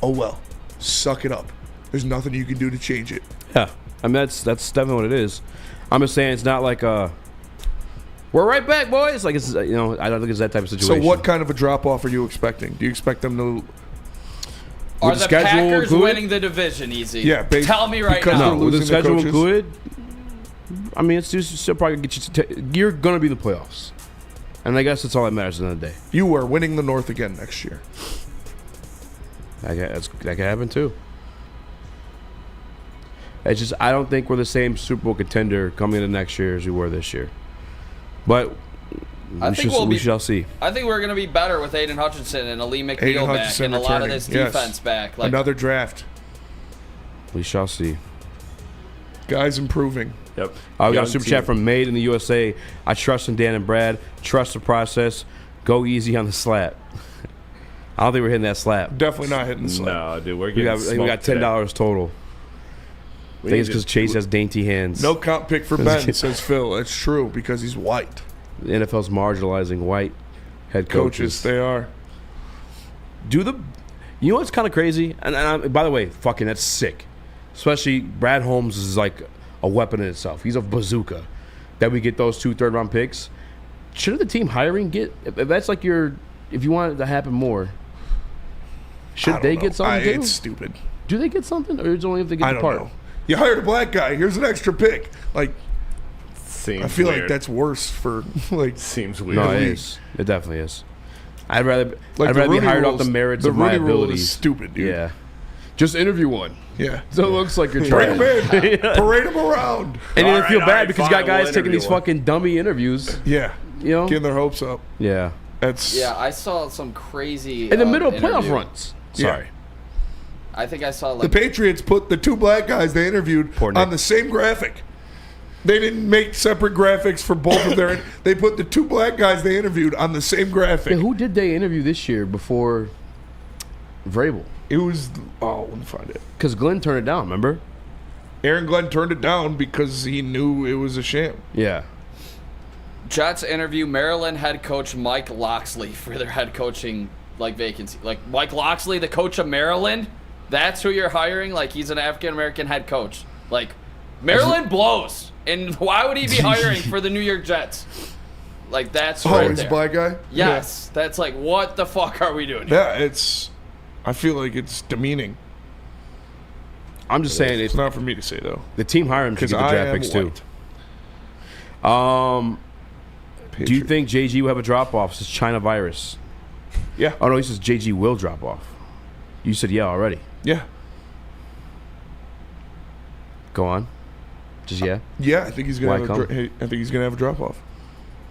oh well, suck it up. There's nothing you can do to change it. Yeah, I mean that's definitely what it is. I'm just saying it's not like we're right back, boys. Like it's I don't think it's that type of situation. So what kind of a drop off are you expecting? Do you expect them to? Are the Packers winning the division easy? Yeah, tell me right now. With the schedule included, I mean it's just still probably gonna get you. You're gonna be in the playoffs. And I guess that's all that matters at the end of the day. You are winning the North again next year. That could happen too. It's just I don't think we're the same Super Bowl contender coming into next year as we were this year. But we shall see. I think we're going to be better with Aiden Hutchinson and Ali McNeil back and a lot of this defense back. Like, another draft. We shall see. Guys improving. Yep. We got a super chat from Made in the USA. I trust in Dan and Brad. Trust the process. Go easy on the slap. I don't think we're hitting that slap. Definitely not hitting the slap. No, dude, we got $10 total. I think it's because Chase has dainty hands. No comp pick for Ben, says Phil. It's true because he's white. The NFL's marginalizing white head coaches. They are. You know what's kind of crazy? And by the way, fucking that's sick. Especially Brad Holmes is like a weapon in itself. He's a bazooka. That we get those 2 third-round picks. Shouldn't the team hiring get? If that's like if you want it to happen more, should they get something too? It's stupid. Do they get something, or is it only if they get the part? I don't know. You hired a black guy. Here's an extra pick. Like, seems I feel weird. like that's worse for like. Seems weird. No, it is. It definitely is. I'd rather be hired off the merits of my abilities. Is stupid, dude. Yeah. Just interview one. Yeah. So it looks like you're trying. Bring him in. Parade him around. And then feel bad because you got guys taking these fucking dummy interviews. Yeah. You know? Getting their hopes up. Yeah. Yeah, I saw some crazy in the middle of playoff interview. runs. Sorry. I think I saw The Patriots put the 2 black guys they interviewed on the same graphic. They didn't make separate graphics for both of their. They put the 2 black guys they interviewed on the same graphic. Yeah, who did they interview this year before Vrabel? It was let me find it. Because Glenn turned it down. Remember? Aaron Glenn turned it down because he knew it was a sham. Yeah. Jets interview Maryland head coach Mike Loxley for their head coaching vacancy. Like Mike Loxley, the coach of Maryland, that's who you're hiring. Like he's an African American head coach. Like Maryland blows, and why would he be hiring for the New York Jets? Like that's right he's there. a black guy. Yes, that's like what the fuck are we doing here? Yeah, I feel like it's demeaning. I'm just saying it's not for me to say though. The team hiring should get the draft picks too. Do you think JG will have a drop off? This is China virus. Yeah. Oh no, he says JG will drop off. You said yeah already. Yeah. Go on. Just yeah. Yeah, I think he's gonna. Why I think he's gonna have a drop off.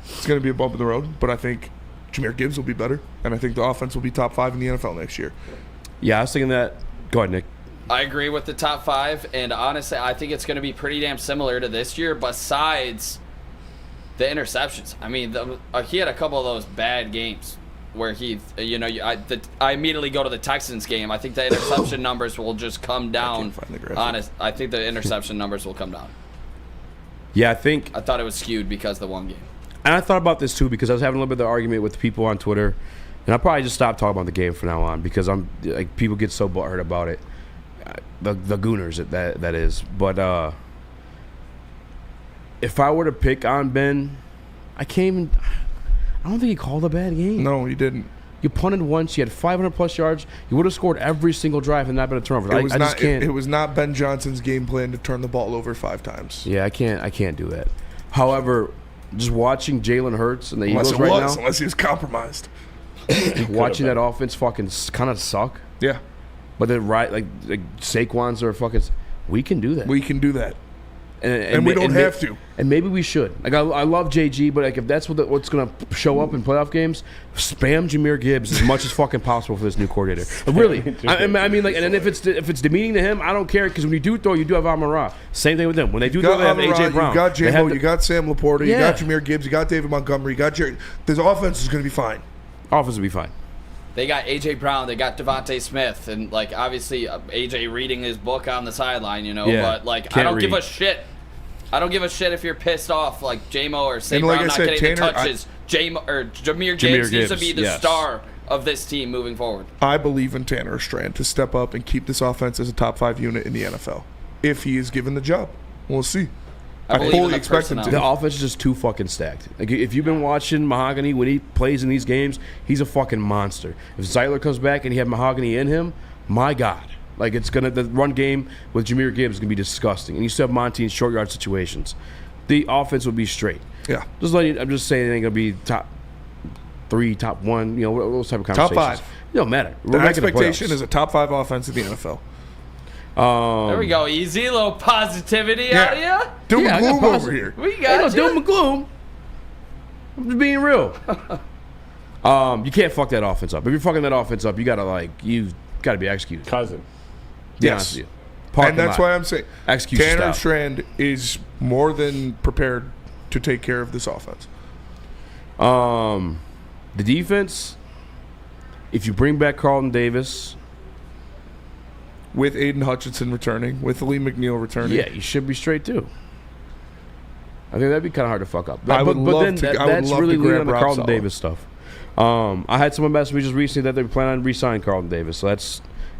It's gonna be a bump in the road, but I think Jahmyr Gibbs will be better, and I think the offense will be top 5 in the NFL next year. Yeah, I was thinking that. Go ahead, Nick. I agree with the top 5, and honestly, I think it's going to be pretty damn similar to this year. Besides the interceptions, I mean, he had a couple of those bad games where I immediately go to the Texans game. I think the interception numbers will just come down. I think the interception numbers will come down. Yeah, I thought it was skewed because of the one game. And I thought about this too because I was having a little bit of the argument with people on Twitter, and I'll probably just stop talking about the game from now on because people get so butthurt about it. The Gooners that is, but if I were to pick on Ben, I don't think he called a bad game. No, he didn't. You punted once. You had 500+ yards. You would have scored every single drive and not been a turnover. I just can't. It was not Ben Johnson's game plan to turn the ball over 5 times. Yeah, I can't do that. However, just watching Jalen Hurts and the Eagles now, unless he was compromised. watching that offense fucking kind of suck. Yeah. But then like Saquon's are fucking. We can do that. We can do that. And we don't have to. And maybe we should. Like I love JG, but like if that's what's going to show up in playoff games, spam Jahmyr Gibbs as much as fucking possible for this new coordinator. Really, I mean, like, and then if it's demeaning to him, I don't care because when you do throw, you do have Amon-Ra. Same thing with them. When they do throw, they have AJ Brown. You got J-Mo, you got Sam Laporta, Yeah. you got Jahmyr Gibbs, you got David Montgomery, you got Jerry. This offense is going to be fine. Offense will be fine. They got AJ Brown, they got Devontae Smith, and like obviously AJ reading his book on the sideline, but like I don't give a shit. I don't give a shit if you're pissed off like J-Mo or St. Brown not getting the touches. Jahmyr Gibbs needs to be the star of this team moving forward. I believe in Tanner Strand to step up and keep this offense as a top 5 unit in the NFL. If he is given the job. We'll see. I fully expect him to. The offense is just too fucking stacked. Like if you've been watching Mahogany when he plays in these games, he's a fucking monster. If Zeitler comes back and he had Mahogany in him, my God. Like the run game with Jahmyr Gibbs is gonna be disgusting, and you still have Monty in short yard situations. The offense will be straight. Yeah, I'm just saying it ain't gonna be top 3, top 1. Those type of conversations. Top 5. It don't matter. The expectation is a top 5 offense in the NFL. There we go. Easy little positivity out of you. Doom and gloom over here. We got you. Doom and gloom. I'm just being real. You can't fuck that offense up. If you're fucking that offense up, you gotta be executed. Cousin. Yes. And that's why I'm saying Tanner Strand is more than prepared to take care of this offense. The defense, if you bring back Carlton Davis, with Aiden Hutchinson returning, with Lee McNeil returning, yeah, you should be straight too. I think that'd be kind of hard to fuck up. I would love that's really to leaning on the grab Carlton Rob Davis stuff. I had someone message me just recently that they plan on re-signing Carlton Davis. So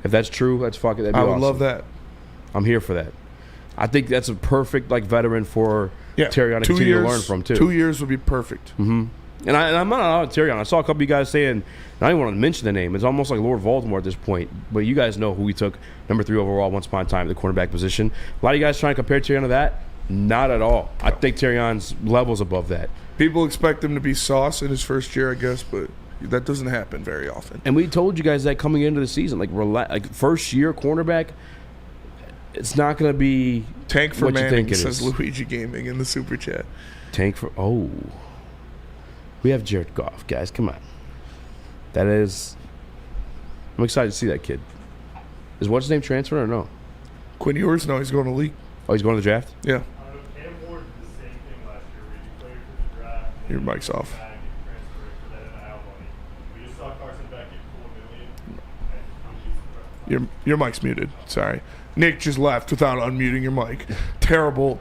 if that's true, that's fucking. That'd be awesome. I would love that. I'm here for that. I think that's a perfect veteran for Terrion to continue to learn from too. 2 years would be perfect. Mm-hmm. And I'm not out of Terrion. I saw a couple of you guys saying, and I don't even want to mention the name. It's almost like Lord Voldemort at this point. But you guys know who we took number 3 overall once upon a time at the cornerback position. A lot of you guys trying to compare Terrion to that. Not at all. I think Terrion's levels above that. People expect him to be Sauce in his first year, I guess, but That doesn't happen very often. And we told you guys that coming into the season, like first year cornerback, it's not going to be tank for what Manning, you think it says is. Luigi Gaming in the super chat. Tank for we have Jared Goff, guys. Come on, I'm excited to see that kid. Is what's his name transferring or no? Quinn Ewers? No, he's going to league. Oh, he's going to the draft. Yeah. Cam Ward did the same thing last year, where you played for the draft. Your mic's off. We just saw Carson Beck get $4 million. Your mic's muted. Sorry. Nick just left without unmuting your mic. Terrible.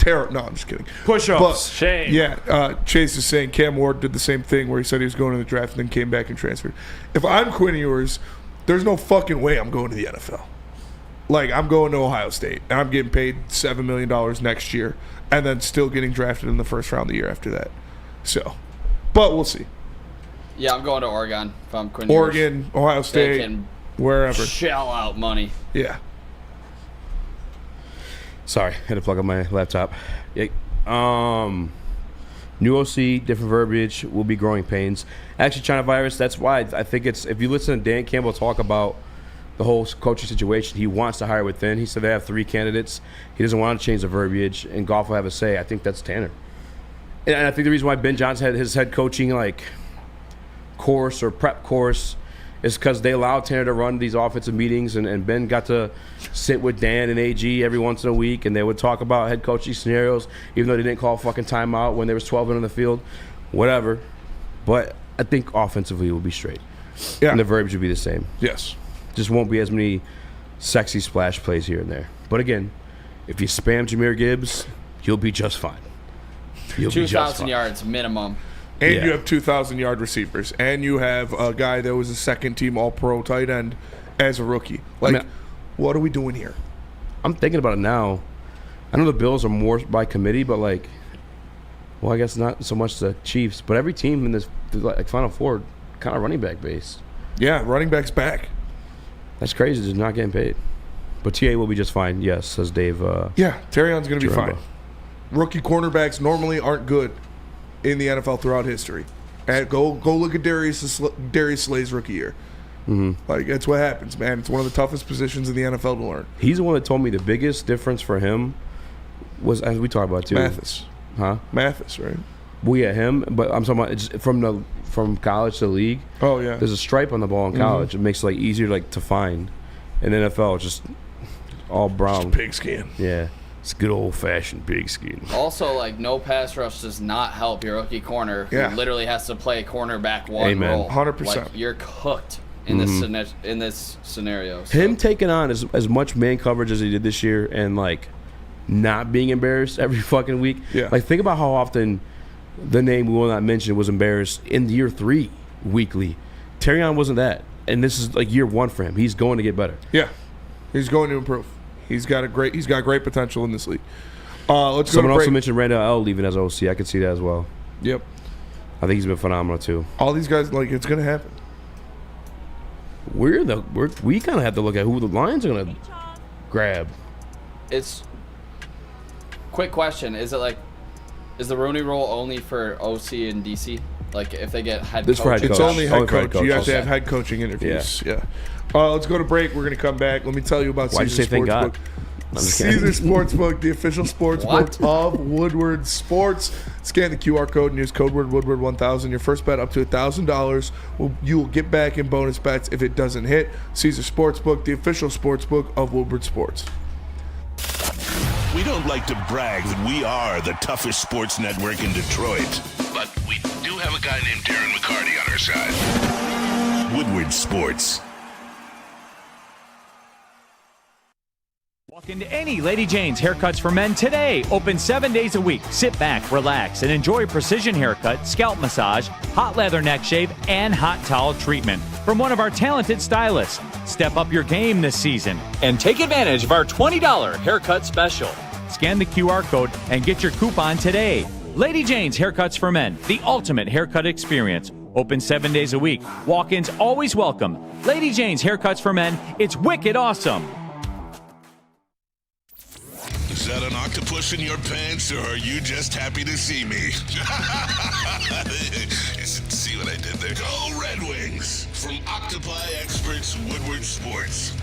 No, I'm just kidding. Push-ups. Shame. Yeah. Chase is saying Cam Ward did the same thing where he said he was going to the draft and then came back and transferred. If I'm Quinn Ewers, there's no fucking way I'm going to the NFL. Like, I'm going to Ohio State, and I'm getting paid $7 million next year, and then still getting drafted in the first round the year after that. So, but we'll see. Yeah, I'm going to Oregon if I'm Quinn Oregon, Ewers. Ohio State, They can wherever. shell out money. Yeah. Sorry, had to plug up my laptop. Yeah. New OC, different verbiage, will be growing pains. Actually, China virus, that's why I think it's, if you listen to Dan Campbell talk about the whole coaching situation, he wants to hire within. He said they have 3 candidates. He doesn't want to change the verbiage, and Goff will have a say. I think that's Tanner. And I think the reason why Ben Johnson had his head coaching course or prep course is because they allowed Tanner to run these offensive meetings, and Ben got to sit with Dan and AG every once in a week, and they would talk about head coaching scenarios, even though they didn't call fucking timeout when there was 12 in on the field, whatever. But I think offensively it will be straight. Yeah. And the verbiage will be the same. Yes. Just won't be as many sexy splash plays here and there. But again, if you spam Jahmyr Gibbs, you'll be just fine. You'll be just 2,000 fine. yards minimum. And Yeah. you have 2,000-yard receivers. And you have a guy that was a second-team All-Pro tight end as a rookie. What are we doing here? I'm thinking about it now. I know the Bills are more by committee, but I guess not so much the Chiefs. But every team in this Final Four kind of running back based. Yeah, running back's back. That's crazy. Just not getting paid. But TA will be just fine. Yes, says Dave. Yeah, Terrion's going to be Jerome. fine. Rookie cornerbacks normally aren't good in the NFL throughout history. And go look at Darius Slay's rookie year. Mm-hmm. That's what happens, man. It's one of the toughest positions in the NFL to learn. He's the one that told me the biggest difference for him was, as we talked about too, Mathis. Huh? Mathis, right? Well, yeah, him. But I'm talking about it's from college to the league. Oh yeah. There's a stripe on the ball in college. It makes it easier to find. In NFL, it's just all brown. Just pigskin. Yeah. It's good old-fashioned pigskin. Also, no pass rush does not help your rookie corner who literally has to play cornerback one Amen. role. 100%. You're cooked in this scenario. So. Him taking on as much man coverage as he did this year and not being embarrassed every fucking week. Yeah. Think about how often the name we will not mention was embarrassed in year 3 weekly. Terrion wasn't that. And this is year 1 for him. He's going to get better. Yeah. He's going to improve. He's got great potential in this league. Let's Someone go to also break. mentioned Randall L leaving as OC. I could see that as well. Yep. I think he's been phenomenal too. All these guys, it's going to happen. We kind of have to look at who the Lions are going to grab. It's quick question. Is it is the Rooney rule only for OC and DC? If they get head This for coach? head It's coach. only Only head for head coach. coach. You have to Okay. have head coaching interviews. Yeah. Let's go to break. We're going to come back. Let me tell you about Why'd you Caesar say thank God? Sportsbook. I'm just kidding. Caesar Sportsbook, the official sportsbook of Woodward Sports. Scan the QR code and use code word Woodward 1000. Your first bet up to $1,000 you will get back in bonus bets if it doesn't hit. Caesar Sportsbook, the official sportsbook of Woodward Sports. We don't like to brag that we are the toughest sports network in Detroit, but we do have a guy named Darren McCarty on our side. Woodward Sports. Walk into any Lady Jane's Haircuts for Men today. Open 7 days a week. Sit back, relax, and enjoy precision haircut, scalp massage, hot leather neck shave, and hot towel treatment from one of our talented stylists. Step up your game this season and take advantage of our $20 haircut special. Scan the QR code and get your coupon today. Lady Jane's Haircuts for Men, the ultimate haircut experience. Open 7 days a week. Walk-ins always welcome. Lady Jane's Haircuts for Men. It's wicked awesome. Is that an octopus in your pants, or are you just happy to see me? See See what I did there? Go Red Wings! From Octopi Experts Woodward Sports.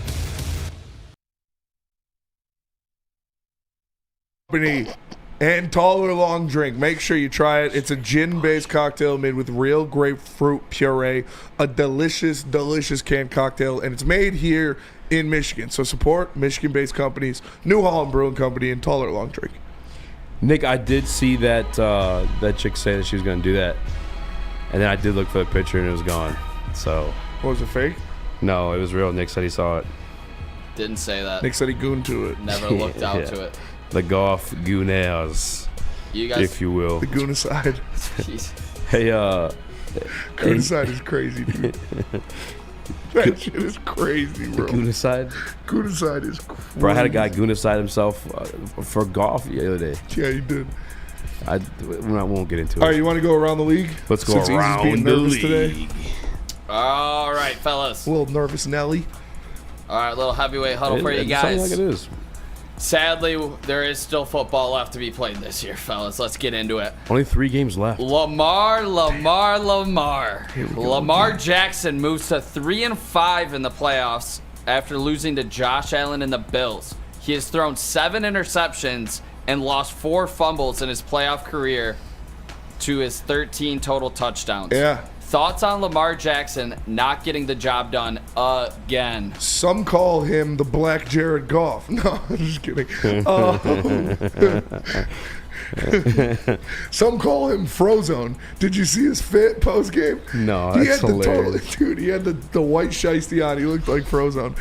And Taller Long Drink. Make sure you try it. It's a gin-based cocktail made with real grapefruit puree. A delicious, delicious canned cocktail. And it's made here in Michigan. So support Michigan-based companies, New Holland Brewing Company, and Taller Long Drink. Nick, I did see that that chick say that she was going to do that. And then I did look for the picture and it was gone. So. What, was it fake? No, it was real. Nick said he saw it. Didn't say that. Nick said he gooned to it. Never looked out to it. The golf gooners, you guys, if you will. The goonicide. Hey, goonicide is crazy, dude. That shit is crazy, bro. Goonicide? Goonicide is crazy. Bro, I had a guy goonicide himself for golf the other day. Yeah, he did. I won't get into it. All right, you want to go around the league? Let's go around the league. Today? All right, fellas. A little nervous, Nelly. All right, little heavyweight huddle for you guys. Sounds like it is. Sadly, there is still football left to be played this year, fellas. Let's get into it. Only 3 games left. Lamar. Lamar Jackson moves to 3-5 in the playoffs after losing to Josh Allen and the Bills. He has thrown 7 interceptions and lost 4 fumbles in his playoff career to his 13 total touchdowns. Yeah. Thoughts on Lamar Jackson not getting the job done again? Some call him the Black Jared Goff. No, I'm just kidding. Some call him Frozone. Did you see his fit post game? No, that's hilarious. Dude, he had the white shiesty on. He looked like Frozone.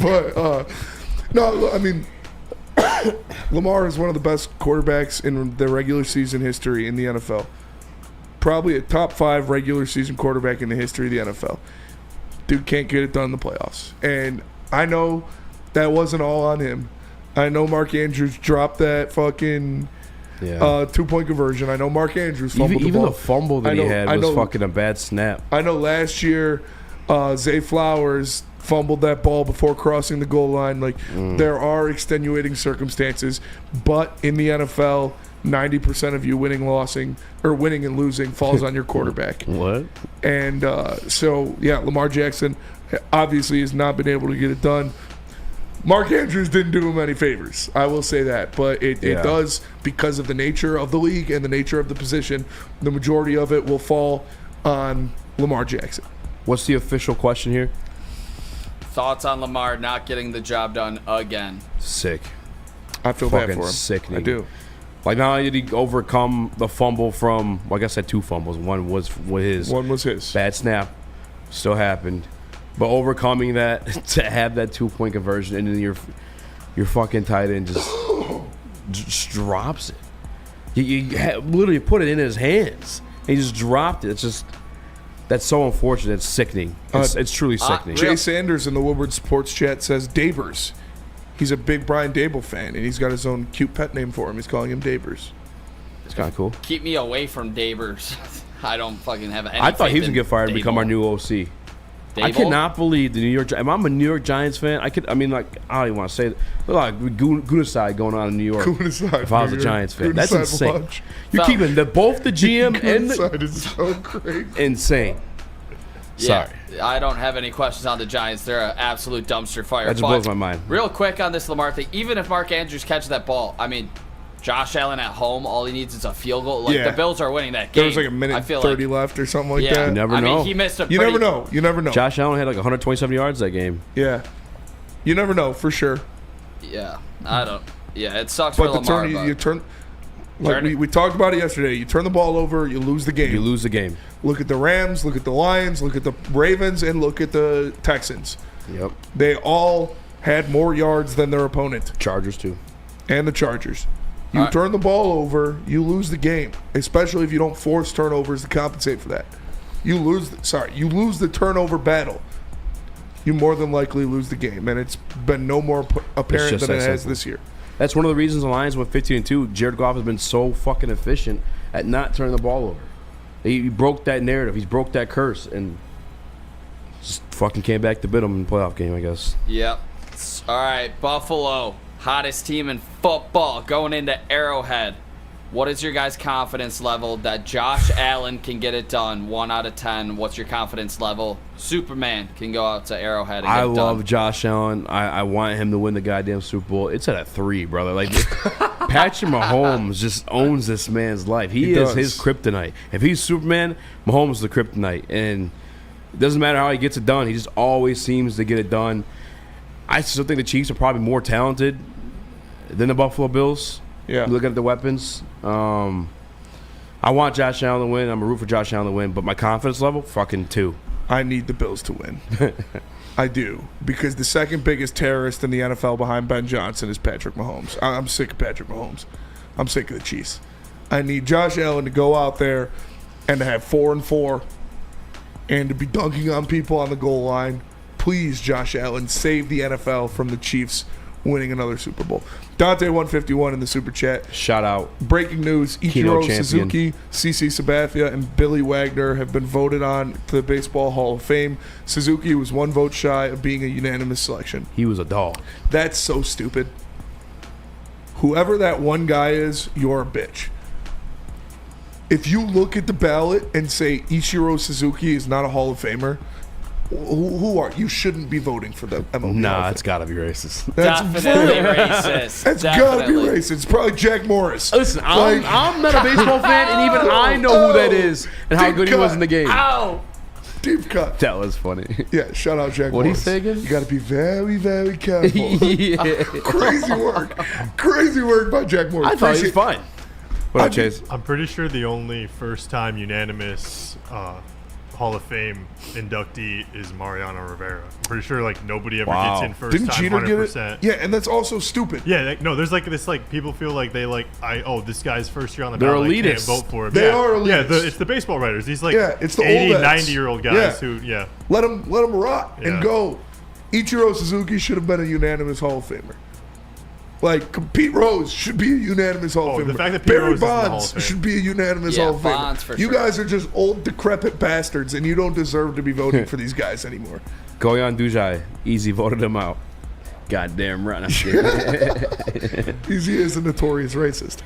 But no, I mean, Lamar is one of the best quarterbacks in the regular season history in the NFL. Probably a top 5 regular season quarterback in the history of the NFL. Dude can't get it done in the playoffs. And I know that wasn't all on him. I know Mark Andrews dropped that fucking 2-point conversion. I know Mark Andrews fumbled the ball. Even the fumble that he had was fucking a bad snap. I know last year Zay Flowers fumbled that ball before crossing the goal line. Like, there are extenuating circumstances. But in the NFL, 90% of you winning and losing falls on your quarterback. What? And so, yeah, Lamar Jackson obviously has not been able to get it done. Mark Andrews didn't do him any favors. I will say that. But it does, because of the nature of the league and the nature of the position, the majority of it will fall on Lamar Jackson. What's the official question here? Thoughts on Lamar not getting the job done again? Sick. I feel bad for him. Sickening. I do. Like, not only did he overcome the fumble from, like I said, 2 fumbles. One was his. Bad snap. Still happened. But overcoming that to have that 2-point conversion, and then your fucking tight end just drops it. He literally put it in his hands. He just dropped it. It's just, that's so unfortunate. It's sickening. It's truly sickening. Jay Sanders in the Woodward Sports Chat says Dabers. He's a big Brian Dable fan, and he's got his own cute pet name for him. He's calling him Dabers. It's kind of cool. Keep me away from Dabers. I don't fucking have any I thought he was faith going to get fired and Dable. become our new OC. Dable? I cannot believe the New York Giants. I'm a New York Giants fan. I don't even want to say it. There's a lot of Goonicide going on in New York. Goonicide, if I was a Giants fan. That's insane. Lunch. You're keeping both the GM and the... Goonicide is so crazy. Insane. Yeah, Sorry. I don't have any questions on the Giants. They're an absolute dumpster fire. That just blows my mind. Real quick on this Lamar thing, even if Mark Andrews catches that ball, I mean, Josh Allen at home, all he needs is a field goal. Like, the Bills are winning that game. There was like a minute 30 left or something like that. You never know. I mean, he missed a You never know. You never know. Josh Allen had like 127 yards that game. Yeah. You never know, for sure. Yeah. I don't. Yeah, it sucks But for Lamar. you turn... Like we talked about it yesterday. You turn the ball over, you lose the game. You lose the game. Look at the Rams, look at the Lions, look at the Ravens, and look at the Texans. Yep. They all had more yards than their opponent. Chargers, too. And the Chargers. You turn the ball over, you lose the game, especially if you don't force turnovers to compensate for that. You lose the turnover battle. You more than likely lose the game, and it's been no more apparent than it has this year. That's one of the reasons the Lions went 15-2. Jared Goff has been so fucking efficient at not turning the ball over. He broke that narrative. He's broke that curse, and just fucking came back to bit him in the playoff game, I guess. Yep. All right, Buffalo, hottest team in football, going into Arrowhead. What is your guys' confidence level that Josh Allen can get it done? 1 out of 10. What's your confidence level? Superman can go out to Arrowhead and get it done. I love Josh Allen. I want him to win the goddamn Super Bowl. It's at a 3, brother. Like Patrick Mahomes just owns this man's life. He is his kryptonite. If he's Superman, Mahomes is the kryptonite. And it doesn't matter how he gets it done. He just always seems to get it done. I still think the Chiefs are probably more talented than the Buffalo Bills. Yeah. Looking at the weapons. I want Josh Allen to win. I'm a root for Josh Allen to win. But my confidence level, fucking 2. I need the Bills to win. I do. Because the second biggest terrorist in the NFL behind Ben Johnson is Patrick Mahomes. I'm sick of Patrick Mahomes. I'm sick of the Chiefs. I need Josh Allen to go out there and to have 4-4 and to be dunking on people on the goal line. Please, Josh Allen, save the NFL from the Chiefs winning another Super Bowl. Dante 151 in the super chat. Shout out. Breaking news: Ichiro Suzuki, CC Sabathia, and Billy Wagner have been voted on to the Baseball Hall of Fame. Suzuki was 1 vote shy of being a unanimous selection. He was a dog. That's so stupid. Whoever that one guy is, you're a bitch. If you look at the ballot and say Ichiro Suzuki is not a Hall of Famer, who are you? Shouldn't be voting for the MLB. Nah, it's got to be racist. That's Definitely racist. That's got to be racist. It's probably Jack Morris. Listen, I'm not a baseball fan, and even I know who that is and how good he was in the game. Ow! Deep cut. That was funny. Yeah, shout out Jack Morris. What did he say again? You got to be very, very careful. Yeah. Crazy work by Jack Morris. I thought he was fine. What up, Chase? I'm pretty sure the only first-time unanimous Hall of Fame inductee is Mariano Rivera. I'm pretty sure nobody ever gets in first Didn't time. Jeter 100%. get it? Yeah, and that's also stupid. Yeah, no, there's this people feel like they this guy's first year on the They're ballot. elitist. I can't vote for him. They are elitist. Yeah, it's the baseball writers. These it's the 80, old 90-year-old guys who let them rot Yeah. and go. Ichiro Suzuki should have been a unanimous Hall of Famer. Pete Rose should be a unanimous Hall of Famer. The fact that Pete Barry Rose is in the Hall of Bonds Fame. should be a unanimous Yeah, Hall of Bonds Famer. for You sure. guys are just old, decrepit bastards, and you don't deserve to be voting for these guys anymore. Goyan Dujai, easy voted him out. Goddamn right. Easy is a notorious racist.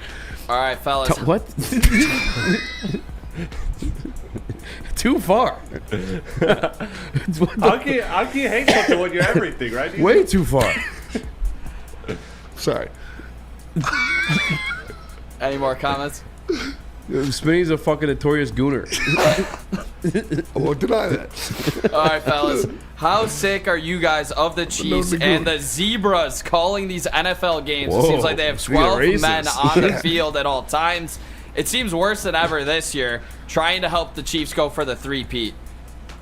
All right, fellas. What? Too far. How can you hate something when you're everything, right? Way too far. Sorry. Any more comments? Spinny's a fucking notorious gooner. I won't deny that. All right, fellas. How sick are you guys of the Chiefs and the Zebras calling these NFL games? It seems like they have 12 men on the field at all times. It seems worse than ever this year, trying to help the Chiefs go for the 3-peat.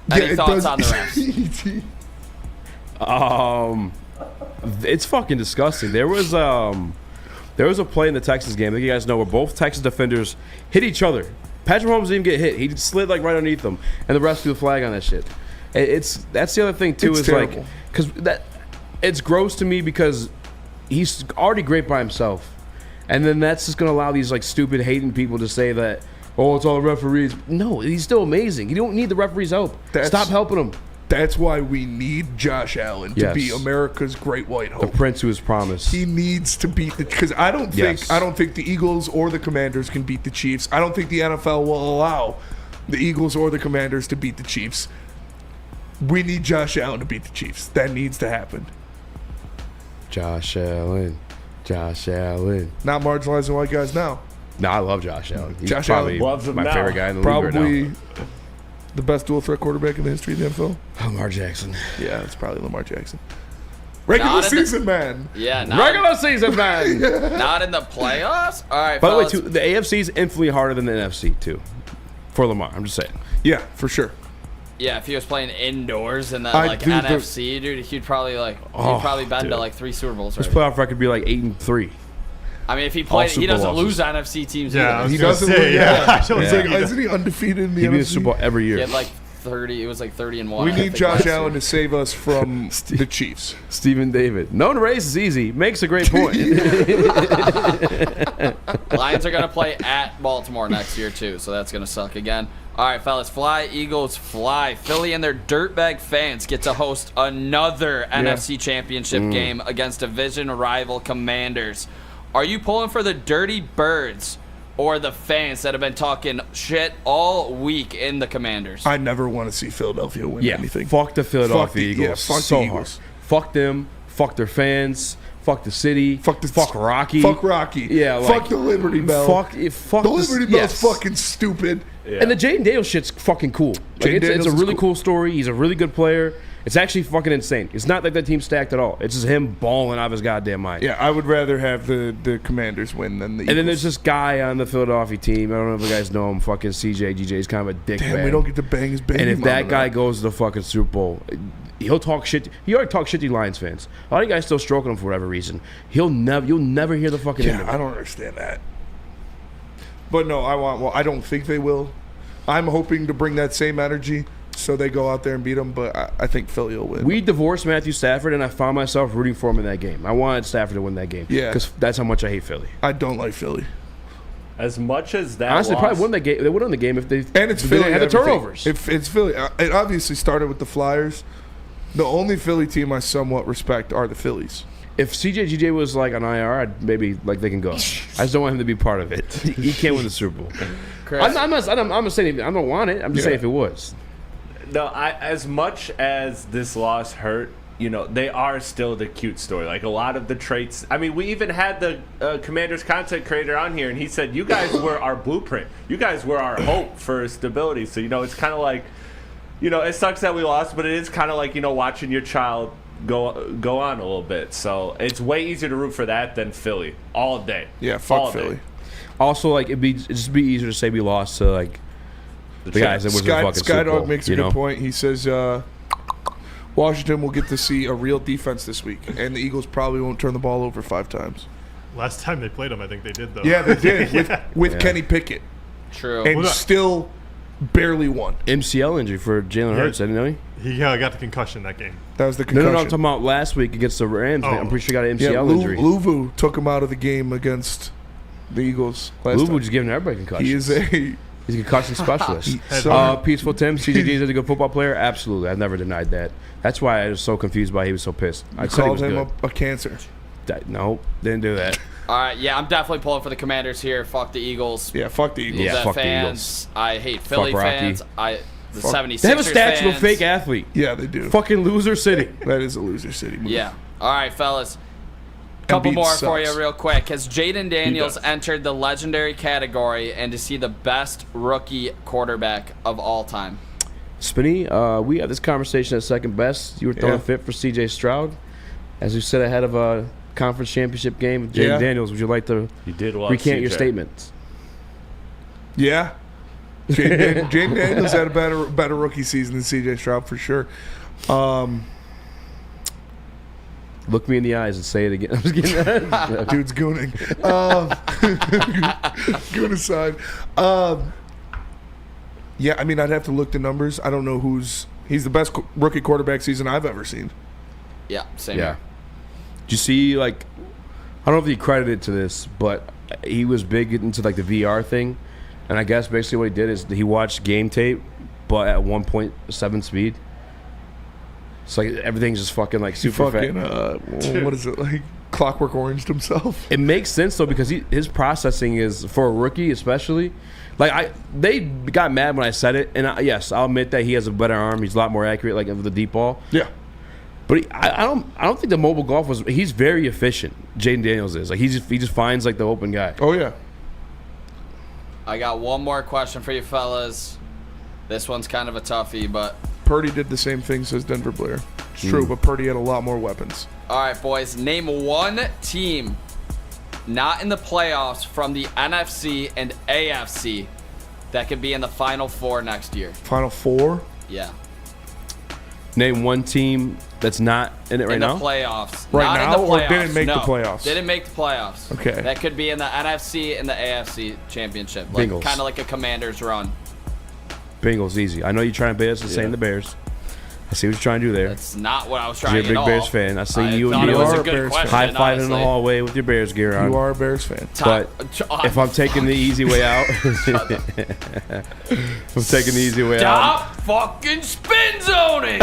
Any thoughts on the refs? It's fucking disgusting. There was a play in the Texas game, I think you guys know, where both Texas defenders hit each other. Patrick Mahomes didn't even get hit. He slid right underneath them, and the refs threw the flag on that shit. That's the other thing too. It's is terrible. because it's gross to me because he's already great by himself, and then that's just gonna allow these stupid hating people to say that it's all the referees. No, he's still amazing. You don't need the referees' help. Stop helping him. That's why we need Josh Allen to be America's great white hope. The prince who was promised. He needs to beat because I don't think the Eagles or the Commanders can beat the Chiefs. I don't think the NFL will allow the Eagles or the Commanders to beat the Chiefs. We need Josh Allen to beat the Chiefs. That needs to happen. Josh Allen. Not marginalizing white guys now. No, I love Josh Allen. He's Josh probably Allen my favorite guy in the league probably right now. The best dual threat quarterback in the history of the NFL. Lamar Jackson. Yeah, it's probably Lamar Jackson. Regular season man. Yeah, regular season man. Not in the playoffs. All right. By the way, fellas. too, the AFC is infinitely harder than the NFC too, for Lamar. I'm just saying. Yeah, for sure. Yeah, if he was playing indoors in the dude, NFC, dude, he'd probably been to 3 Super Bowls. His Right? playoff record would be 8-3. I mean, if he played, he Super doesn't losses. lose NFC teams. Yeah, either. He doesn't. Isn't he undefeated in the He'd NFC? be in the Super Bowl every year. He had 30. It was 30-1. We I need think, Josh last year. Allen to save us from the Chiefs. Stephen David. Known race is easy. Makes a great point. Lions are going to play at Baltimore next year, too, so that's going to suck again. All right, fellas, fly, Eagles, fly. Philly and their dirtbag fans get to host another NFC Championship game against division rival Commanders. Are you pulling for the Dirty Birds, or the fans that have been talking shit all week in the Commanders? I never want to see Philadelphia win anything. Fuck the Philadelphia Eagles. Yeah, fuck so the Eagles. Hard. Fuck them. Fuck their fans. Fuck the city. Fuck Rocky. Fuck Rocky. Yeah. Fuck the Liberty Bell. Fuck the Liberty Bell's fucking stupid. Yeah. And the Jaden Daniels shit's fucking cool. Like, it's a really cool story. He's a really good player. It's actually fucking insane. It's not like that team's stacked at all. It's just him balling out of his goddamn mind. Yeah, I would rather have the Commanders win than the Eagles. And then there's this guy on the Philadelphia team. I don't know if you guys know him. Fucking CJ. GJ's kind of a dick. Damn, we don't get to bang his baby. And if that mama guy now. goes to the fucking Super Bowl, he'll talk shit. He already talked shit to Lions fans. A lot of you guys still stroking him for whatever reason. You'll never hear the fucking end of it. I don't understand that. But no, I don't think they will. I'm hoping to bring that same energy so they go out there and beat them, but I think Philly will win. We divorced Matthew Stafford, and I found myself rooting for him in that game. I wanted Stafford to win that game. Yeah. Because that's how much I hate Philly. I don't like Philly. As much as that honestly, loss, probably won that game. They would have won the game if they Philly had the turnovers. If it's Philly, it obviously started with the Flyers. The only Philly team I somewhat respect are the Phillies. If CJGJ was like on IR, I'd maybe like they can go. I just don't want him to be part of it. He can't win the Super Bowl. I'm not saying I don't want it. I'm just saying if it was. No, as much as this loss hurt, they are still the cute story. Like a lot of the traits. I mean, we even had the Commanders content creator on here, and he said, "You guys were our blueprint. You guys were our hope for stability." So it's kind of like, it sucks that we lost, but it is kind of like watching your child go on a little bit. So it's way easier to root for that than Philly all day. Yeah, fuck Philly. Day. Also, like it'd just be easier to say we lost to like the guys that was in the fucking Super Bowl. Skydog makes a good point. He says Washington will get to see a real defense this week, and the Eagles probably won't turn the ball over 5 times. Last time they played them, I think they did, though. Yeah, they did with Kenny Pickett. True. And still barely won. MCL injury for Jalen Hurts, I didn't know he got the concussion that game. That was the concussion. No, I'm talking about last week against the Rams. I'm pretty sure he got an MCL injury. Luvu took him out of the game against the Eagles last time. Luvu just giving everybody concussions. He's a concussion specialist. Peaceful Tim, CJG is a good football player? Absolutely. I've never denied that. That's why I was so confused why he was so pissed. I called him a cancer. No, didn't do that. All right, yeah, I'm definitely pulling for the Commanders here. Fuck the Eagles. Yeah, fuck the Eagles. Yeah, fuck fans. the Eagles. I hate Philly fans. The 76ers They have a statue fans. of a fake athlete. Yeah, they do. Fucking loser city. That is a loser city move. Yeah. All right, fellas. Couple more for you real quick. Has Jaden Daniels entered the legendary category and to see the best rookie quarterback of all time? Spinny, we had this conversation at second best. You were throwing fit for C.J. Stroud. As you said ahead of a conference championship game with Jaden Daniels, would you like to recant your statements? Yeah. Jaden Daniels had a better rookie season than C.J. Stroud for sure. Look me in the eyes and say it again. I'm just kidding. Dude's gooning. Goon aside. Yeah, I mean, I'd have to look the numbers. I don't know he's the best rookie quarterback season I've ever seen. Yeah, same here. Did you see, like, I don't know if he credited to this, but he was big into, like, the VR thing. And I guess basically what he did is he watched game tape, but at 1.7 speed. It's like everything's just fucking like super fast. What is it, like Clockwork Oranged himself? It makes sense though because his processing is for a rookie especially. Like they got mad when I said it, and yes, I'll admit that he has a better arm. He's a lot more accurate, like with the deep ball. Yeah, but I don't think the mobile golf was. He's very efficient. Jaden Daniels is like he just finds like the open guy. Oh yeah. I got one more question for you fellas. This one's kind of a toughie, but Purdy did the same thing, says Denver Blair. It's true, but Purdy had a lot more weapons. All right, boys. Name one team not in the playoffs from the NFC and AFC that could be in the Final Four next year. Final Four? Yeah. Name one team that's not in it right now? In the playoffs. Right not now, in the playoffs. or didn't make the playoffs? Didn't make the playoffs. Okay. That could be in the NFC and the AFC championship. Bengals. Like, kind of like a Commanders run. Bengals, easy. I know you're trying to bait us to saying the Bears. I see what you're trying to do there. That's not what I was trying You're a at big all. Bears fan. I see you and you Neil are high-fiving in the hallway with your Bears gear on. You are a Bears fan. But if I'm taking the easy way out, if I'm taking the easy way out. Stop fucking spin zoning!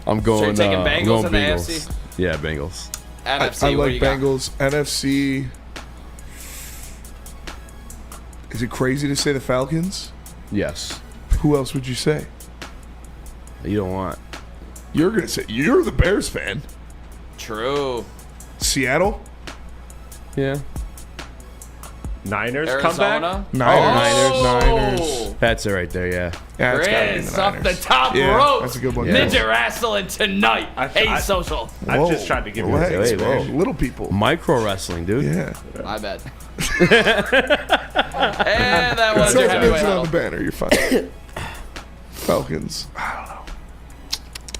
I'm going. So you're taking Bengals I'm going in the Bengals. AFC? Yeah, Bengals. NFC, I what like you got? Bengals. NFC. Is it crazy to say the Falcons? Yes. Who else would you say? You don't want. You're going to say, you're the Bears fan. True. Seattle? Yeah. Niners come back? Arizona? Niners. That's it right there, yeah. Yeah, it's gotta be Chris, the off Niners. the top Yeah, rope. that's a good one. Midget wrestling tonight. Hey, social. I just tried to give you Relax, Hey, man. whoa. Little people. Micro wrestling, dude. Yeah. My bad. And that It was your says heavyweight mention on huddle. the banner. You're fine. Falcons. I don't know.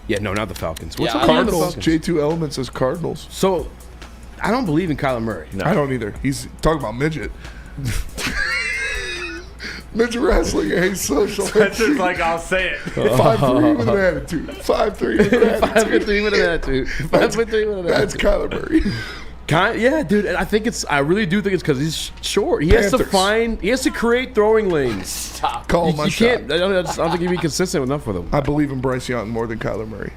Yeah, no, not the Falcons. What's Yeah, up with the Cardinals. Falcons? J2 Element says Cardinals. So, I don't believe in Kyler Murray. I don't either. He's talking about midget. Midget wrestling. Hey, social. That's just like I'll say it. 5'3" with an attitude. 5'3" with an attitude. 5'3" with an attitude. 5'3" with an That's attitude. Kyler Murray. Yeah, dude. And I really do think it's because he's short. He has to create throwing lanes. Stop. Call my You shot. can't. I don't think he'd be consistent enough with him. I believe in Bryce Young more than Kyler Murray.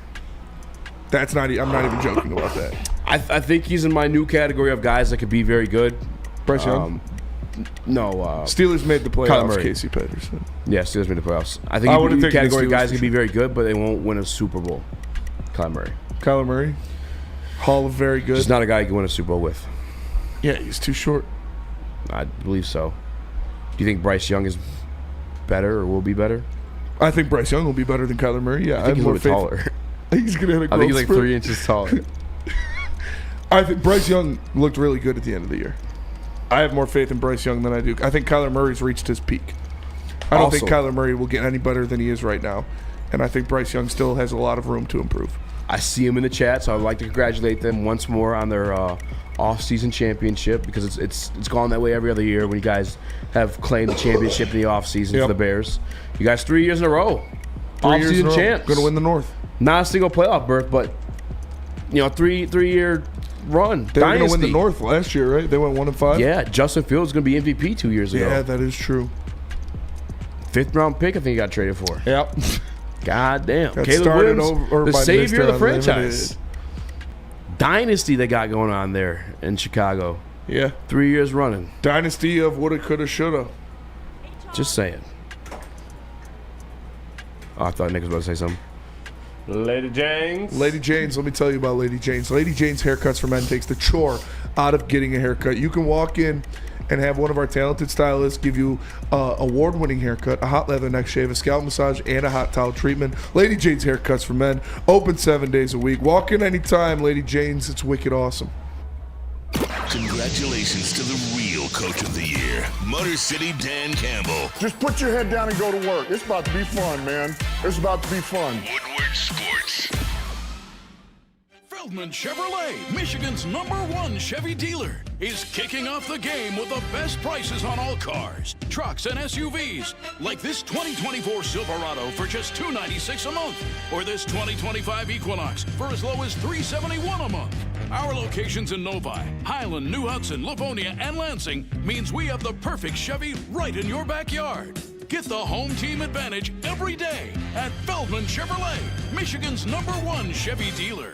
I'm not even joking about that. I think he's in my new category of guys that could be very good. Bryce Young. No. Steelers made the Kyler playoffs. Murray. Casey Patterson. Yeah, Steelers made the playoffs. I think I he's would've in the taken the category of Steelers guys for can be very good, but they won't win a Super Bowl. Kyler Murray. Kyler Murray. Hall of very good. He's not a guy you can win a Super Bowl with. Yeah, he's too short. I believe so. Do you think Bryce Young is better or will be better? I think Bryce Young will be better than Kyler Murray. Yeah, I think he's a little bit taller. He's gonna hit a I think he's growth like spurt. 3 inches taller. I think Bryce Young looked really good at the end of the year. I have more faith in Bryce Young than I do. I think Kyler Murray's reached his peak. I don't think Also- Kyler Murray will get any better than he is right now. And I think Bryce Young still has a lot of room to improve. I see him in the chat, so I'd like to congratulate them once more on their off-season championship because it's gone that way every other year when you guys have claimed the championship in the off-season for the Bears. You guys 3 years in a row. 3 years in a Off-season row. champs. Going to win the North. Not a single playoff berth, but 3-year run. They were going to win Dynasty. the North last year, right? They went 1-5. Yeah, Justin Fields is going to be MVP 2 years ago. Yeah, that is true. 5th round pick, I think he got traded for. Yep. God damn. Got Caleb started Williams, over the by savior of the Mr. franchise. Unlimited. Dynasty they got going on there in Chicago. Yeah. 3 years running. Dynasty of woulda, coulda, shoulda. Just saying. Oh, I thought Nick was about to say something. Lady Janes. Lady Jane's, let me tell you about Lady Jane's. Lady Jane's Haircuts for Men takes the chore out of getting a haircut. You can walk in and have one of our talented stylists give you award-winning haircut, a hot leather neck shave, a scalp massage, and a hot towel treatment. Lady Jane's Haircuts for Men, open 7 days a week. Walk in anytime, Lady Jane's. It's wicked awesome. Congratulations to the real coach of the year, Motor City Dan Campbell. Just put your head down and go to work. It's about to be fun, man. It's about to be fun. Woodward Sports. Feldman Chevrolet, Michigan's #1 Chevy dealer, is kicking off the game with the best prices on all cars, trucks, and SUVs, like this 2024 Silverado for just $296 a month, or this 2025 Equinox for as low as $371 a month. Our locations in Novi, Highland, New Hudson, Livonia, and Lansing means we have the perfect Chevy right in your backyard. Get the home team advantage every day at Feldman Chevrolet, Michigan's #1 Chevy dealer.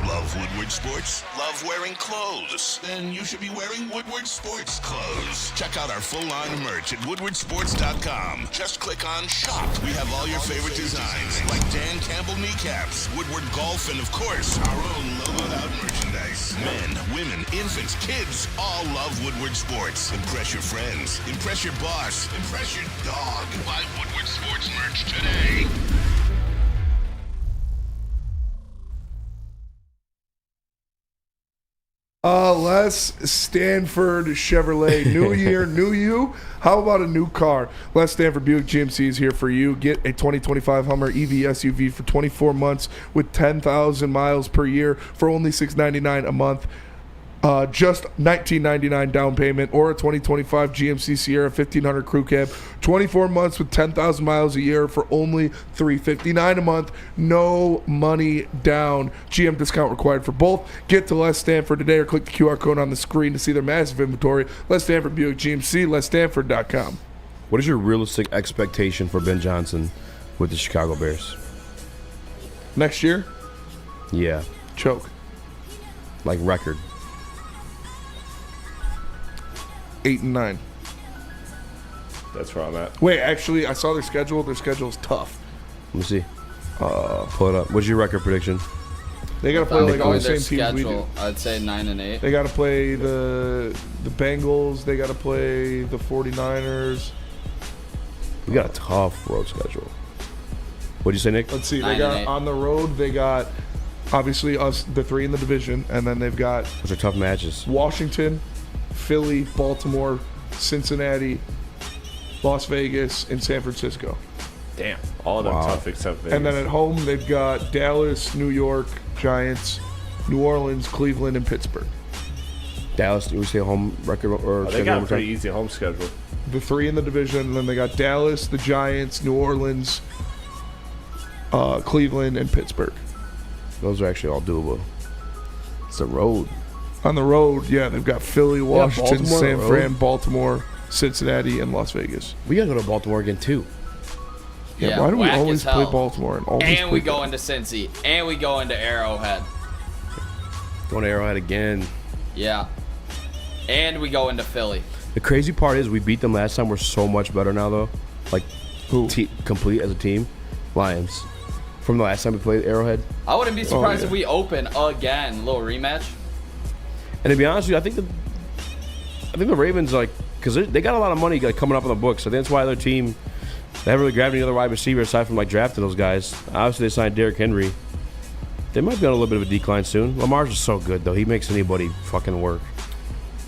Love Woodward Sports? Love wearing clothes? Then you should be wearing Woodward Sports clothes. Check out our full line of merch at woodwardsports.com. Just click on shop. We have all your favorite designs, like Dan Campbell kneecaps, Woodward golf, and of course, our own logoed out merchandise. Men, women, infants, kids all love Woodward Sports. Impress your friends. Impress your boss. Impress your dog. Buy Woodward Sports merch today. Les Stanford Chevrolet. New year, new you. How about a new car? Les Stanford Buick GMC is here for you. Get a 2025 Hummer EV SUV for 24 months with 10,000 miles per year for only $699 a month. Just $19.99 down payment, or a 2025 GMC Sierra 1500 Crew Cab, 24 months with 10,000 miles a year for only $359 a month. No money down. GM discount required for both. Get to Les Stanford today or click the QR code on the screen to see their massive inventory. Les Stanford Buick GMC, LesStanford.com. What is your realistic expectation for Ben Johnson with the Chicago Bears? Next year? Yeah. Choke. Like record. 8-9. That's where I'm at. Wait, actually, I saw their schedule. Their schedule is tough. Let me see. Pull it up. What's your record prediction? They got to play like all the their same teams we do. schedule, I'd say 9-8. They got to play the Bengals. They got to play the 49ers. We got a tough road schedule. What'd you say, Nick? Let's see. They got on the road. They got obviously us, the 3 in the division, and then they've got Those are tough matches. Washington, Philly, Baltimore, Cincinnati, Las Vegas, and San Francisco. Damn. All of them tough except Vegas. And then at home, they've got Dallas, New York, Giants, New Orleans, Cleveland, and Pittsburgh. Dallas, do we say home record or they got a pretty easy home schedule. The 3 in the division, and then they got Dallas, the Giants, New Orleans, Cleveland, and Pittsburgh. Those are actually all doable. It's the road. On the road, yeah, they've got Philly, Washington, Baltimore San on the Fran, road. Baltimore, Cincinnati, and Las Vegas. We gotta go to Baltimore again too. Yeah, why do we whack always as play hell. Baltimore and always And we play go into Cincy. And we go into Arrowhead. Going to Arrowhead again. Yeah. And we go into Philly. The crazy part is we beat them last time. We're so much better now, though. Like, complete as a team. Lions. From the last time we played Arrowhead. I wouldn't be surprised if we open again. A little rematch. And to be honest with you, I think the Ravens, like, because they got a lot of money like, coming up on the books. So that's why their team, they haven't really grabbed any other wide receiver aside from like drafting those guys. Obviously, they signed Derrick Henry. They might be on a little bit of a decline soon. Lamar's just so good, though. He makes anybody fucking work.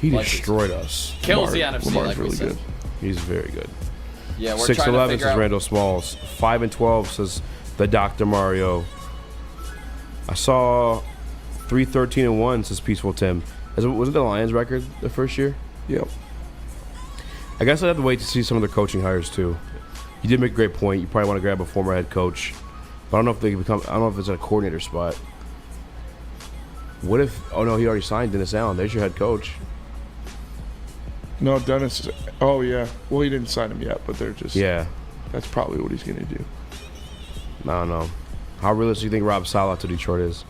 He destroyed us. Kills the NFC, Lamar's like we really said. good. He's very good. Yeah, we're trying to 6'11" figure says out. Randall Smalls. 5-12 says the Dr. Mario. I saw 3-13-1 says Peaceful Tim. Was it the Lions record the first year? Yep. I guess I'd have to wait to see some of their coaching hires too. You did make a great point. You probably want to grab a former head coach, but I don't know if they can become. I don't know if it's a coordinator spot. What if? Oh no, he already signed Dennis Allen. There's your head coach. No, Dennis. Oh yeah. Well, he didn't sign him yet, but they're just. Yeah. That's probably what he's gonna do. I don't know. How realistic do you think Rob Saleh to Detroit is?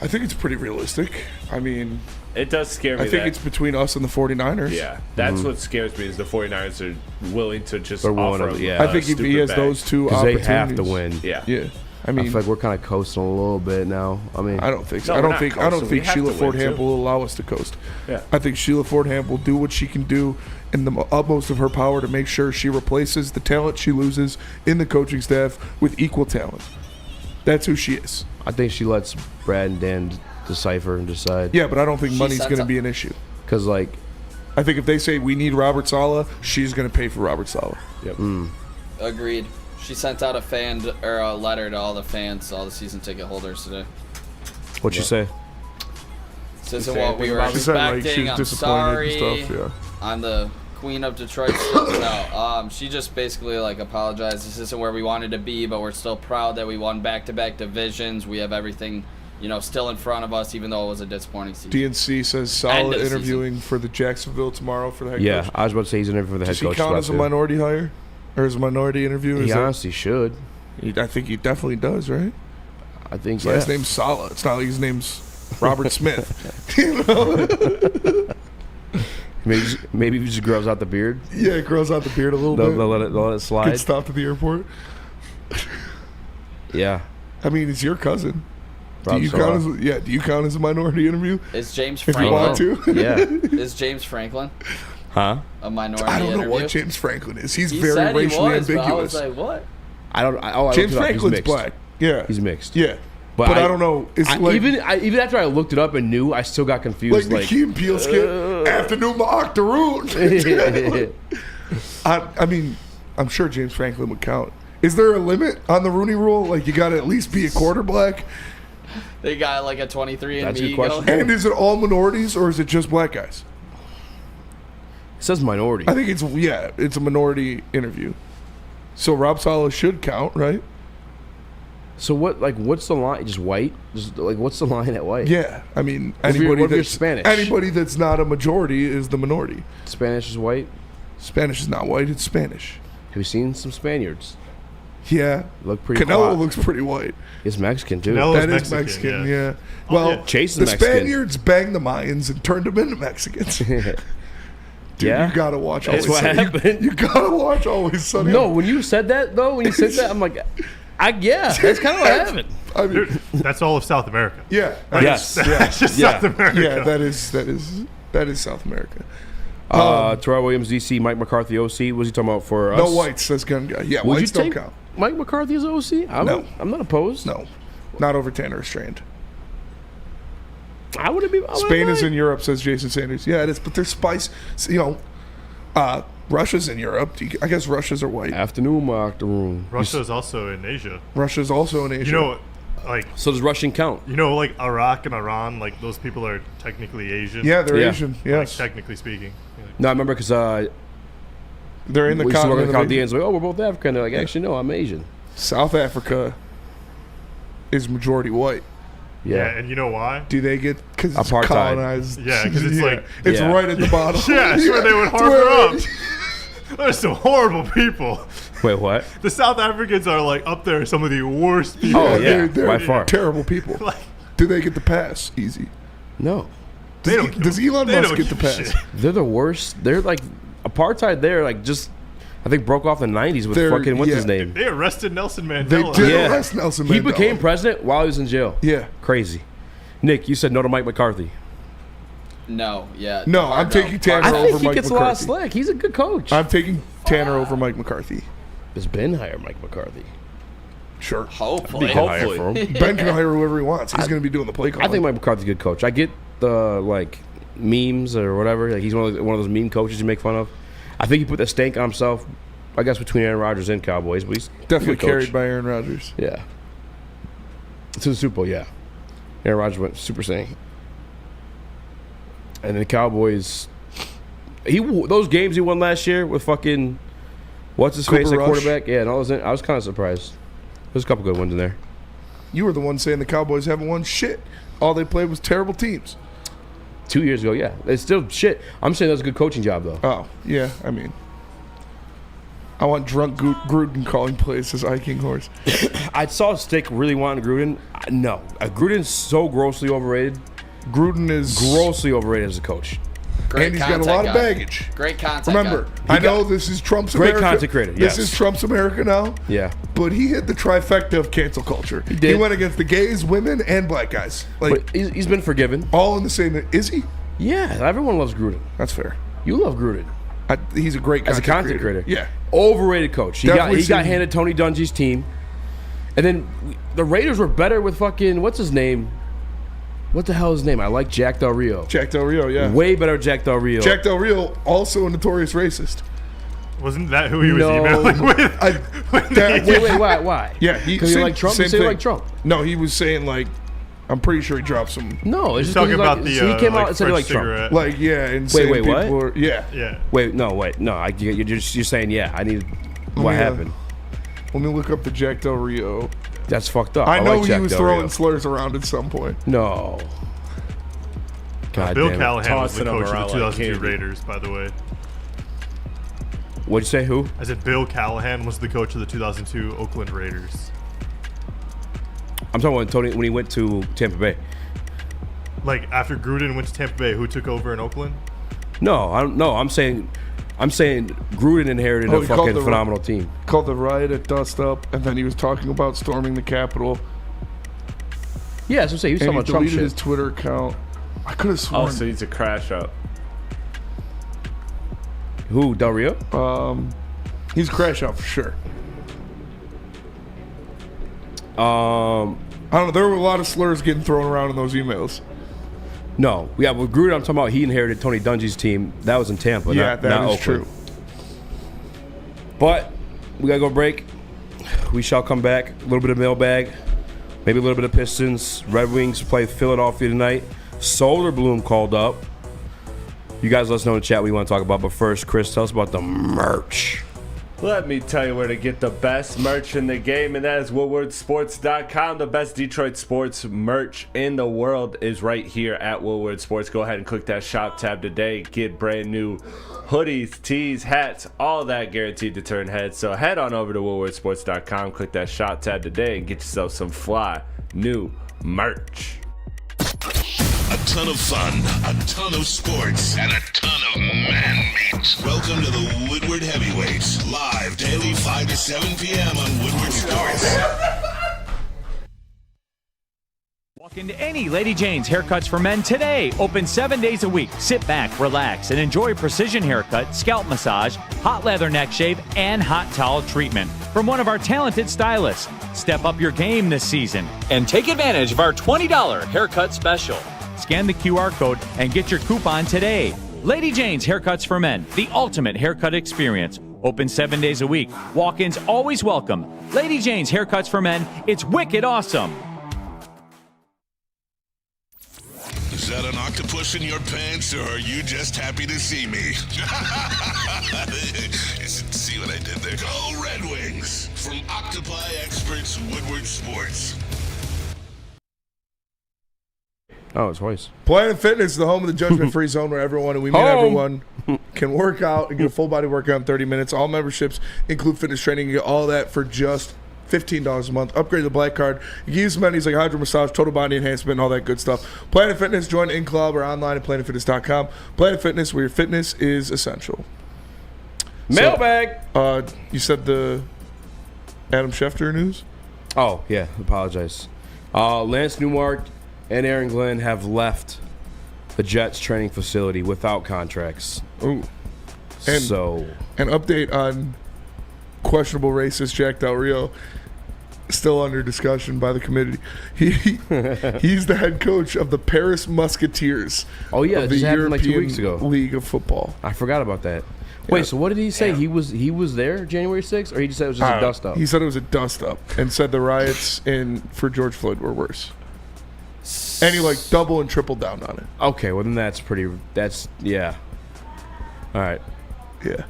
I think it's pretty realistic. I mean, it does scare me. I think it's between us and the 49ers. Yeah, that's what scares me is the 49ers are willing to just They're willing offer to- him yeah. I think if he has those two Because they opportunities, have to win. Yeah. Yeah. I mean, feel like we're kind of coasting a little bit now. I mean, I don't think so. No, I we're don't not think coasting. We have Sheila to Ford win, Hamp too. will allow us to coast. Yeah. I think Sheila Ford Hamp will do what she can do in the utmost of her power to make sure she replaces the talent she loses in the coaching staff with equal talent. That's who she is. I think she lets Brad and Dan decipher and decide. Yeah, but I don't think She money's sets going to up- be an issue. Because, like, I think if they say we need Robert Saleh, she's going to pay for Robert Saleh. Yep. Agreed. She sent out a letter to all the fans, all the season ticket holders today. what'd you say? This isn't what we were She said, like, expecting. she's I'm disappointed sorry. and stuff. Yeah. I'm the queen of Detroit. No, she just basically like apologized. This isn't where we wanted to be, but we're still proud that we won back-to-back divisions. We have everything, still in front of us, even though it was a disappointing season. DNC says End Saleh of interviewing for the Jacksonville tomorrow for the head Yeah, coach. I was about to say he's interviewing for the head Does he coach count spot, as a too. minority hire? Or as a minority interview? He Is that- honestly should. I think he definitely does, right? I think His last name's Saleh. It's not like his name's Robert Smith. You know? Maybe he just grows out the beard. Yeah, it grows out the beard a little They'll bit. let it Get slide. stopped at the airport. Yeah. I mean, it's your cousin. Rob Do you count as a minority interview? Is James If you Franklin? want to. Yeah. Is James Franklin Huh? a minority I don't know interview? what James Franklin is. He's He very said racially he was, but I ambiguous. was like, what? I don't. I James looked it up. He's Franklin's mixed. black. Yeah. He's mixed. Yeah. But I don't know. It's like, even after I looked it up and knew, I still got confused. like the Key and Peele skit, Afternoon Octoroon. I mean, I'm sure James Franklin would count. Is there a limit on the Rooney Rule? Like, you got to at least be a quarter black? They got like a 23 and That's a me good question. going. And is it all minorities or is it just black guys? It says minority. I think it's a minority interview. So Rob Saleh should count, right? So what's the line? Just white? Just like what's the line at white? Yeah, I mean, What if you're that's Spanish? Anybody that's not a majority is the minority. Spanish is white. Spanish is not white; it's Spanish. Have you seen some Spaniards? Yeah. Look pretty Canelo quiet. looks pretty white. He's Mexican, too. Canelo's That is Mexican, yeah. Oh, Well, yeah. Chase is the Mexican. Spaniards banged the Mayans and turned them into Mexicans. Dude, Yeah. you gotta watch That's Always what Sunny. happened. You gotta watch Always Sunny. No, when you said that, though, I'm like, yeah, that's kind of what happened. I mean, Dude, that's all of South America. yeah. Yes. That's just Yeah. South America. Yeah, that is South America. Terrell Williams, DC, Mike McCarthy, OC. What's he talking about for us? No whites, says gun guy. Yeah, Would whites you don't take count. Mike McCarthy as OC? I'm not opposed. No, not over Tanner Strand. I wouldn't be. Spain is in Europe, says Jason Sanders. Yeah, it is, but there's spice. Russia's in Europe. I guess Russia's are white. Afternoon, afternoon. Russia is also in Asia. Russia's also in Asia. You know, like, So does Russian count? you know, like Iraq and Iran, like those people are technically Asian. Yeah, they're Yeah. Asian. Like, Yes, technically speaking. No, I remember because they're in the we used to work continent with of Chaldeans. Like, oh, we're both African. They're like, actually, no, I'm Asian. South Africa is majority white. Yeah, and you know why? Do they get because it's Apartheid. colonized? Yeah, 'cause it's like- it's Yeah. right at the bottom. Yeah, it's where they would it's where harbor it up. is. There's some horrible people. Wait, what? The South Africans are like up there, some of the worst people. Oh, yeah, they're by far. terrible people. Like, Do they get the pass? Easy. No, they don't give Does a- Elon they Musk don't get the give a pass? shit. they're the worst. They're like apartheid. They're like just, I think broke off in the '90s with They're- what's yeah. his name? They arrested Nelson They Mandela. did Yeah. arrest Nelson Mandela. He became president while he was in jail. Yeah. Crazy. Nick, you said no to Mike McCarthy. No, yeah. No, hard I'm no. taking Tanner I over think he Mike gets a lot of McCarthy. slack. He's a good coach. I'm taking Tanner over Mike McCarthy. Does Ben hire Mike McCarthy? Sure. Hopefully. Hire for him. Ben can hire whoever he wants. He's going to be doing the play calling. I think Mike McCarthy's a good coach. I get the like memes or whatever. Like he's one of those meme coaches you make fun of. I think he put the stank on himself. I guess between Aaron Rodgers and Cowboys, but he's definitely a good coach. carried by Aaron Rodgers. Yeah. To the Super Bowl, yeah. Aaron Rodgers went Super Saiyan. And then the Cowboys, those games he won last year with fucking what's his face at Rush. quarterback, yeah, and all those. I was kind of surprised. There's a couple good ones in there. You were the one saying the Cowboys haven't won shit. All they played was terrible teams. 2 years ago, yeah, it's still shit. I'm saying that's a good coaching job though. Oh, yeah, I mean. I want drunk Gruden calling plays as King Horse. I saw Stick really wanting Gruden. No, Gruden's so grossly overrated. Gruden is Grossly overrated as a coach. Great and he's got a content lot of guy. baggage. Great content. Remember, guy. I know this is Trump's great America. content creator, This yes. is Trump's America now. Yeah. But he hit the trifecta of cancel culture. He did. went against the gays, women, and black guys. Like But he's been forgiven. all in the same. Is he? Yeah, everyone loves Gruden. That's fair. You love Gruden. He's a great As a content creator. Yeah. Overrated coach. He got Definitely seen- handed Tony Dungy's team. And then the Raiders were better with fucking, what's his name? What the hell is his name? I like Jack Del Rio. Jack Del Rio, yeah. Way better Jack Del Rio. Jack Del Rio, also a notorious racist. Wasn't that who he was No. emailing with? Wait, why? Yeah, Because you like Trump? Same You say you thing. like Trump. No, he was saying like, I'm pretty sure he dropped some. No, it's He's just 'cause talking about the so he came out like and said he French liked Trump. cigarette. Like yeah, and saying wait, what? people are, yeah. Yeah. Wait, no. You're saying yeah. I need. What me, happened? Let me look up the Jack Del Rio. That's fucked up. I know like he Jack was Del throwing Rio. slurs around at some point. No. God Bill damn it. Callahan was the Tossing 'em coach of around the like 2002 candy. Raiders, by the way. What'd you say? Who? I said Bill Callahan was the coach of the 2002 Oakland Raiders. I'm talking about Tony when he went to Tampa Bay. Like after Gruden went to Tampa Bay, who took over in Oakland? No, I'm saying Gruden inherited Oh, a he called fucking the- phenomenal team. Called the riot at Dust Up, and then he was talking about storming the Capitol. Yeah, that's what I'm saying. He was And talking he about Trump deleted shit. his Twitter account. I could have sworn. Oh, so he's a crash out. Who? Del Rio? He's a crash out for sure. Um, I don't know. There were a lot of slurs getting thrown around in those emails. no. Yeah, with Gruden, I'm talking about he inherited Tony Dungy's team. That was in Tampa. Yeah, not, that not is Oakland. true. But we gotta go break. We shall come back. A little bit of mailbag, maybe a little bit of Pistons. Red Wings play Philadelphia tonight. Solar Bloom called up. You guys let us know in the chat what you want to talk about. But first, Chris, tell us about the merch. Let me tell you where to get the best merch in the game, and that is woodwardsports.com. The best Detroit sports merch in the world is right here at Woodward Sports. Go ahead and click that shop tab today. Get brand new hoodies, tees, hats, all that guaranteed to turn heads. So head on over to woodwardsports.com, click that shop tab today, and get yourself some fly new merch. A ton of fun, a ton of sports, and a ton of man meat. Welcome to the Woodward Heavyweights, live daily 5 to 7 p.m. on Woodward Sports. Walk into any Lady Jane's Haircuts for Men today. Open 7 days a week. Sit back, relax, and enjoy precision haircut, scalp massage, hot leather neck shave, and hot towel treatment from one of our talented stylists. Step up your game this season and take advantage of our $20 haircut special. Scan the QR code and get your coupon today. Lady Jane's Haircuts for Men, the ultimate haircut experience. Open 7 days a week. Walk-ins always welcome. Lady Jane's Haircuts for Men, it's wicked awesome. Is that an octopus in your pants, or are you just happy to see me? See what I did there? Go Red Wings! From Octopi Experts, Woodward Sports. Oh, it's twice. Planet Fitness is the home of the judgment-free zone where everyone, and we mean everyone, can work out and get a full-body workout in 30 minutes. All memberships include fitness training. You get all that for just $15 a month. Upgrade the Black Card. You can use amenities like hydro massage, total body enhancement, and all that good stuff. Planet Fitness, join in club or online at planetfitness.com. Planet Fitness, where your fitness is essential. Mailbag. So, you said the Adam Schefter news? Oh, yeah. Apologize. Lance Newmark and Aaron Glenn have left the Jets training facility without contracts. Ooh. An update on questionable racist Jack Del Rio, still under discussion by the committee. He's the head coach of the Paris Musketeers. Oh yeah, of this the happened like 2 European weeks ago. League of Football. I forgot about that. Wait, so what did he say? He was there January 6th, or he just said it was just a dust up? He said it was a dust up, and said the riots for George Floyd were worse. And he double and tripled down on it. Okay, well then yeah. All right. Yeah.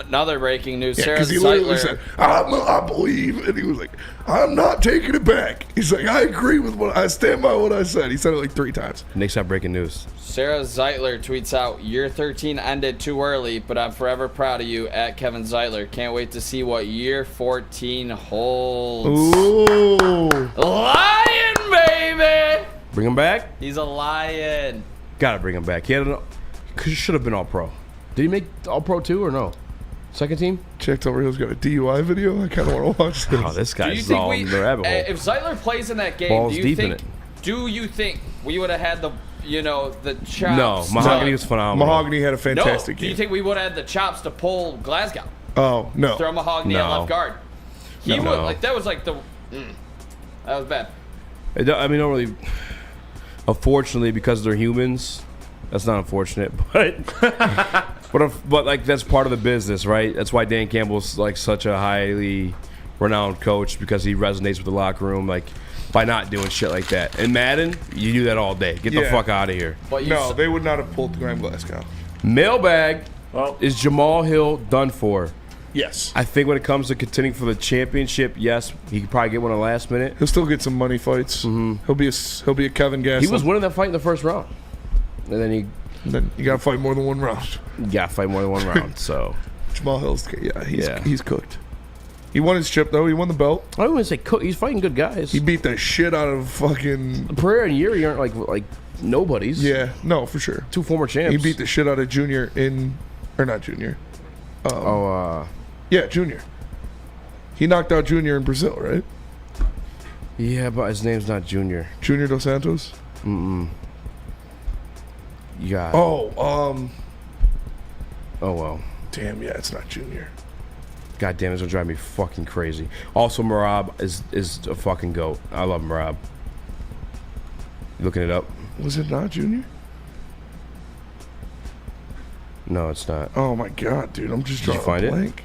Another breaking news. Yeah, Sarah because he literally Zeitler. said, I believe, and he was like, I'm not taking it back. He's like, I agree with I stand by what I said. He said it 3 times. Next up, breaking news. Sarah Zeitler tweets out, year 13 ended too early, but I'm forever proud of you, at Kevin Zeitler. Can't wait to see what year 14 holds. Ooh. Lion, baby! Bring him back? He's a lion. Gotta bring him back. He should have been All-Pro. Did he make All-Pro too or no? Second team? Jack Del Rio's got a DUI video. I kind of want to watch this. Oh, this guy's all in the rabbit hole. If Zeitler plays in that game, Balls do you think we would have had the chops? No, Mahogany was phenomenal. Mahogany had a fantastic game. game. Do you think we would have had the chops to pull Glasgow? Oh, no. Throw Mahogany at left guard. That was bad. I mean, don't really. Unfortunately, because they're humans, that's not unfortunate, but that's part of the business, right? That's why Dan Campbell's such a highly renowned coach, because he resonates with the locker room, by not doing shit like that. In Madden, you do that all day. Get the fuck out of here. They would not have pulled Graham Glasgow. Mailbag. Is Jamal Hill done for? Yes. I think when it comes to contending for the championship, yes, he could probably get one at the last minute. He'll still get some money fights. Mm-hmm. He'll be a Kevin Gastelum. He was winning that fight in the first round, and then you gotta fight more than one round. You gotta fight more than one round. So Jamal Hill's he's cooked. He won his chip though. He won the belt. I don't want to say cook. He's fighting good guys. He beat the shit out of fucking Pereira and Yuri aren't like nobodies. Yeah, no, for sure. 2 former champs. He beat the shit out of Junior not Junior. Yeah, Junior. He knocked out Junior in Brazil, right? Yeah, but his name's not Junior. Junior Dos Santos? Mm-mm. Yeah. Oh, well. Damn, yeah, it's not Junior. God damn, it's gonna drive me fucking crazy. Also, Merab is a fucking goat. I love Merab. You looking it up? Was it not Junior? No, it's not. Oh my god, dude, I'm just drawing a blank.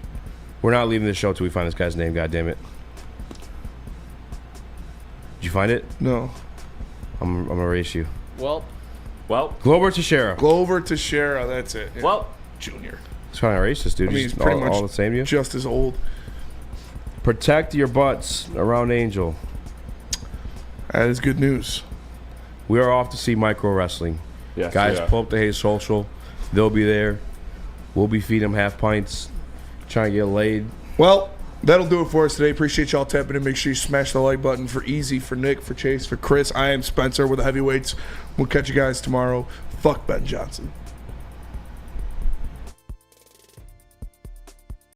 We're not leaving the show till we find this guy's name. God damn it! Did you find it? No. I'm gonna erase you. Well, Glover Teixeira. Glover Teixeira, that's it. Yeah. Well, Junior. It's kind of racist, dude. I mean, He's he's pretty much all the same. You just as old. protect your butts around Angel. That is good news. We are off to see micro wrestling. Yes, Guys, yeah. pull up the Hayes Social. They'll be there. We'll be feeding them half pints, trying to get laid. Well, that'll do it for us today. Appreciate y'all tapping in. Make sure you smash the like button for Easy, for Nick, for Chase, for Chris. I am Spencer with the heavyweights. We'll catch you guys tomorrow. Fuck Ben Johnson.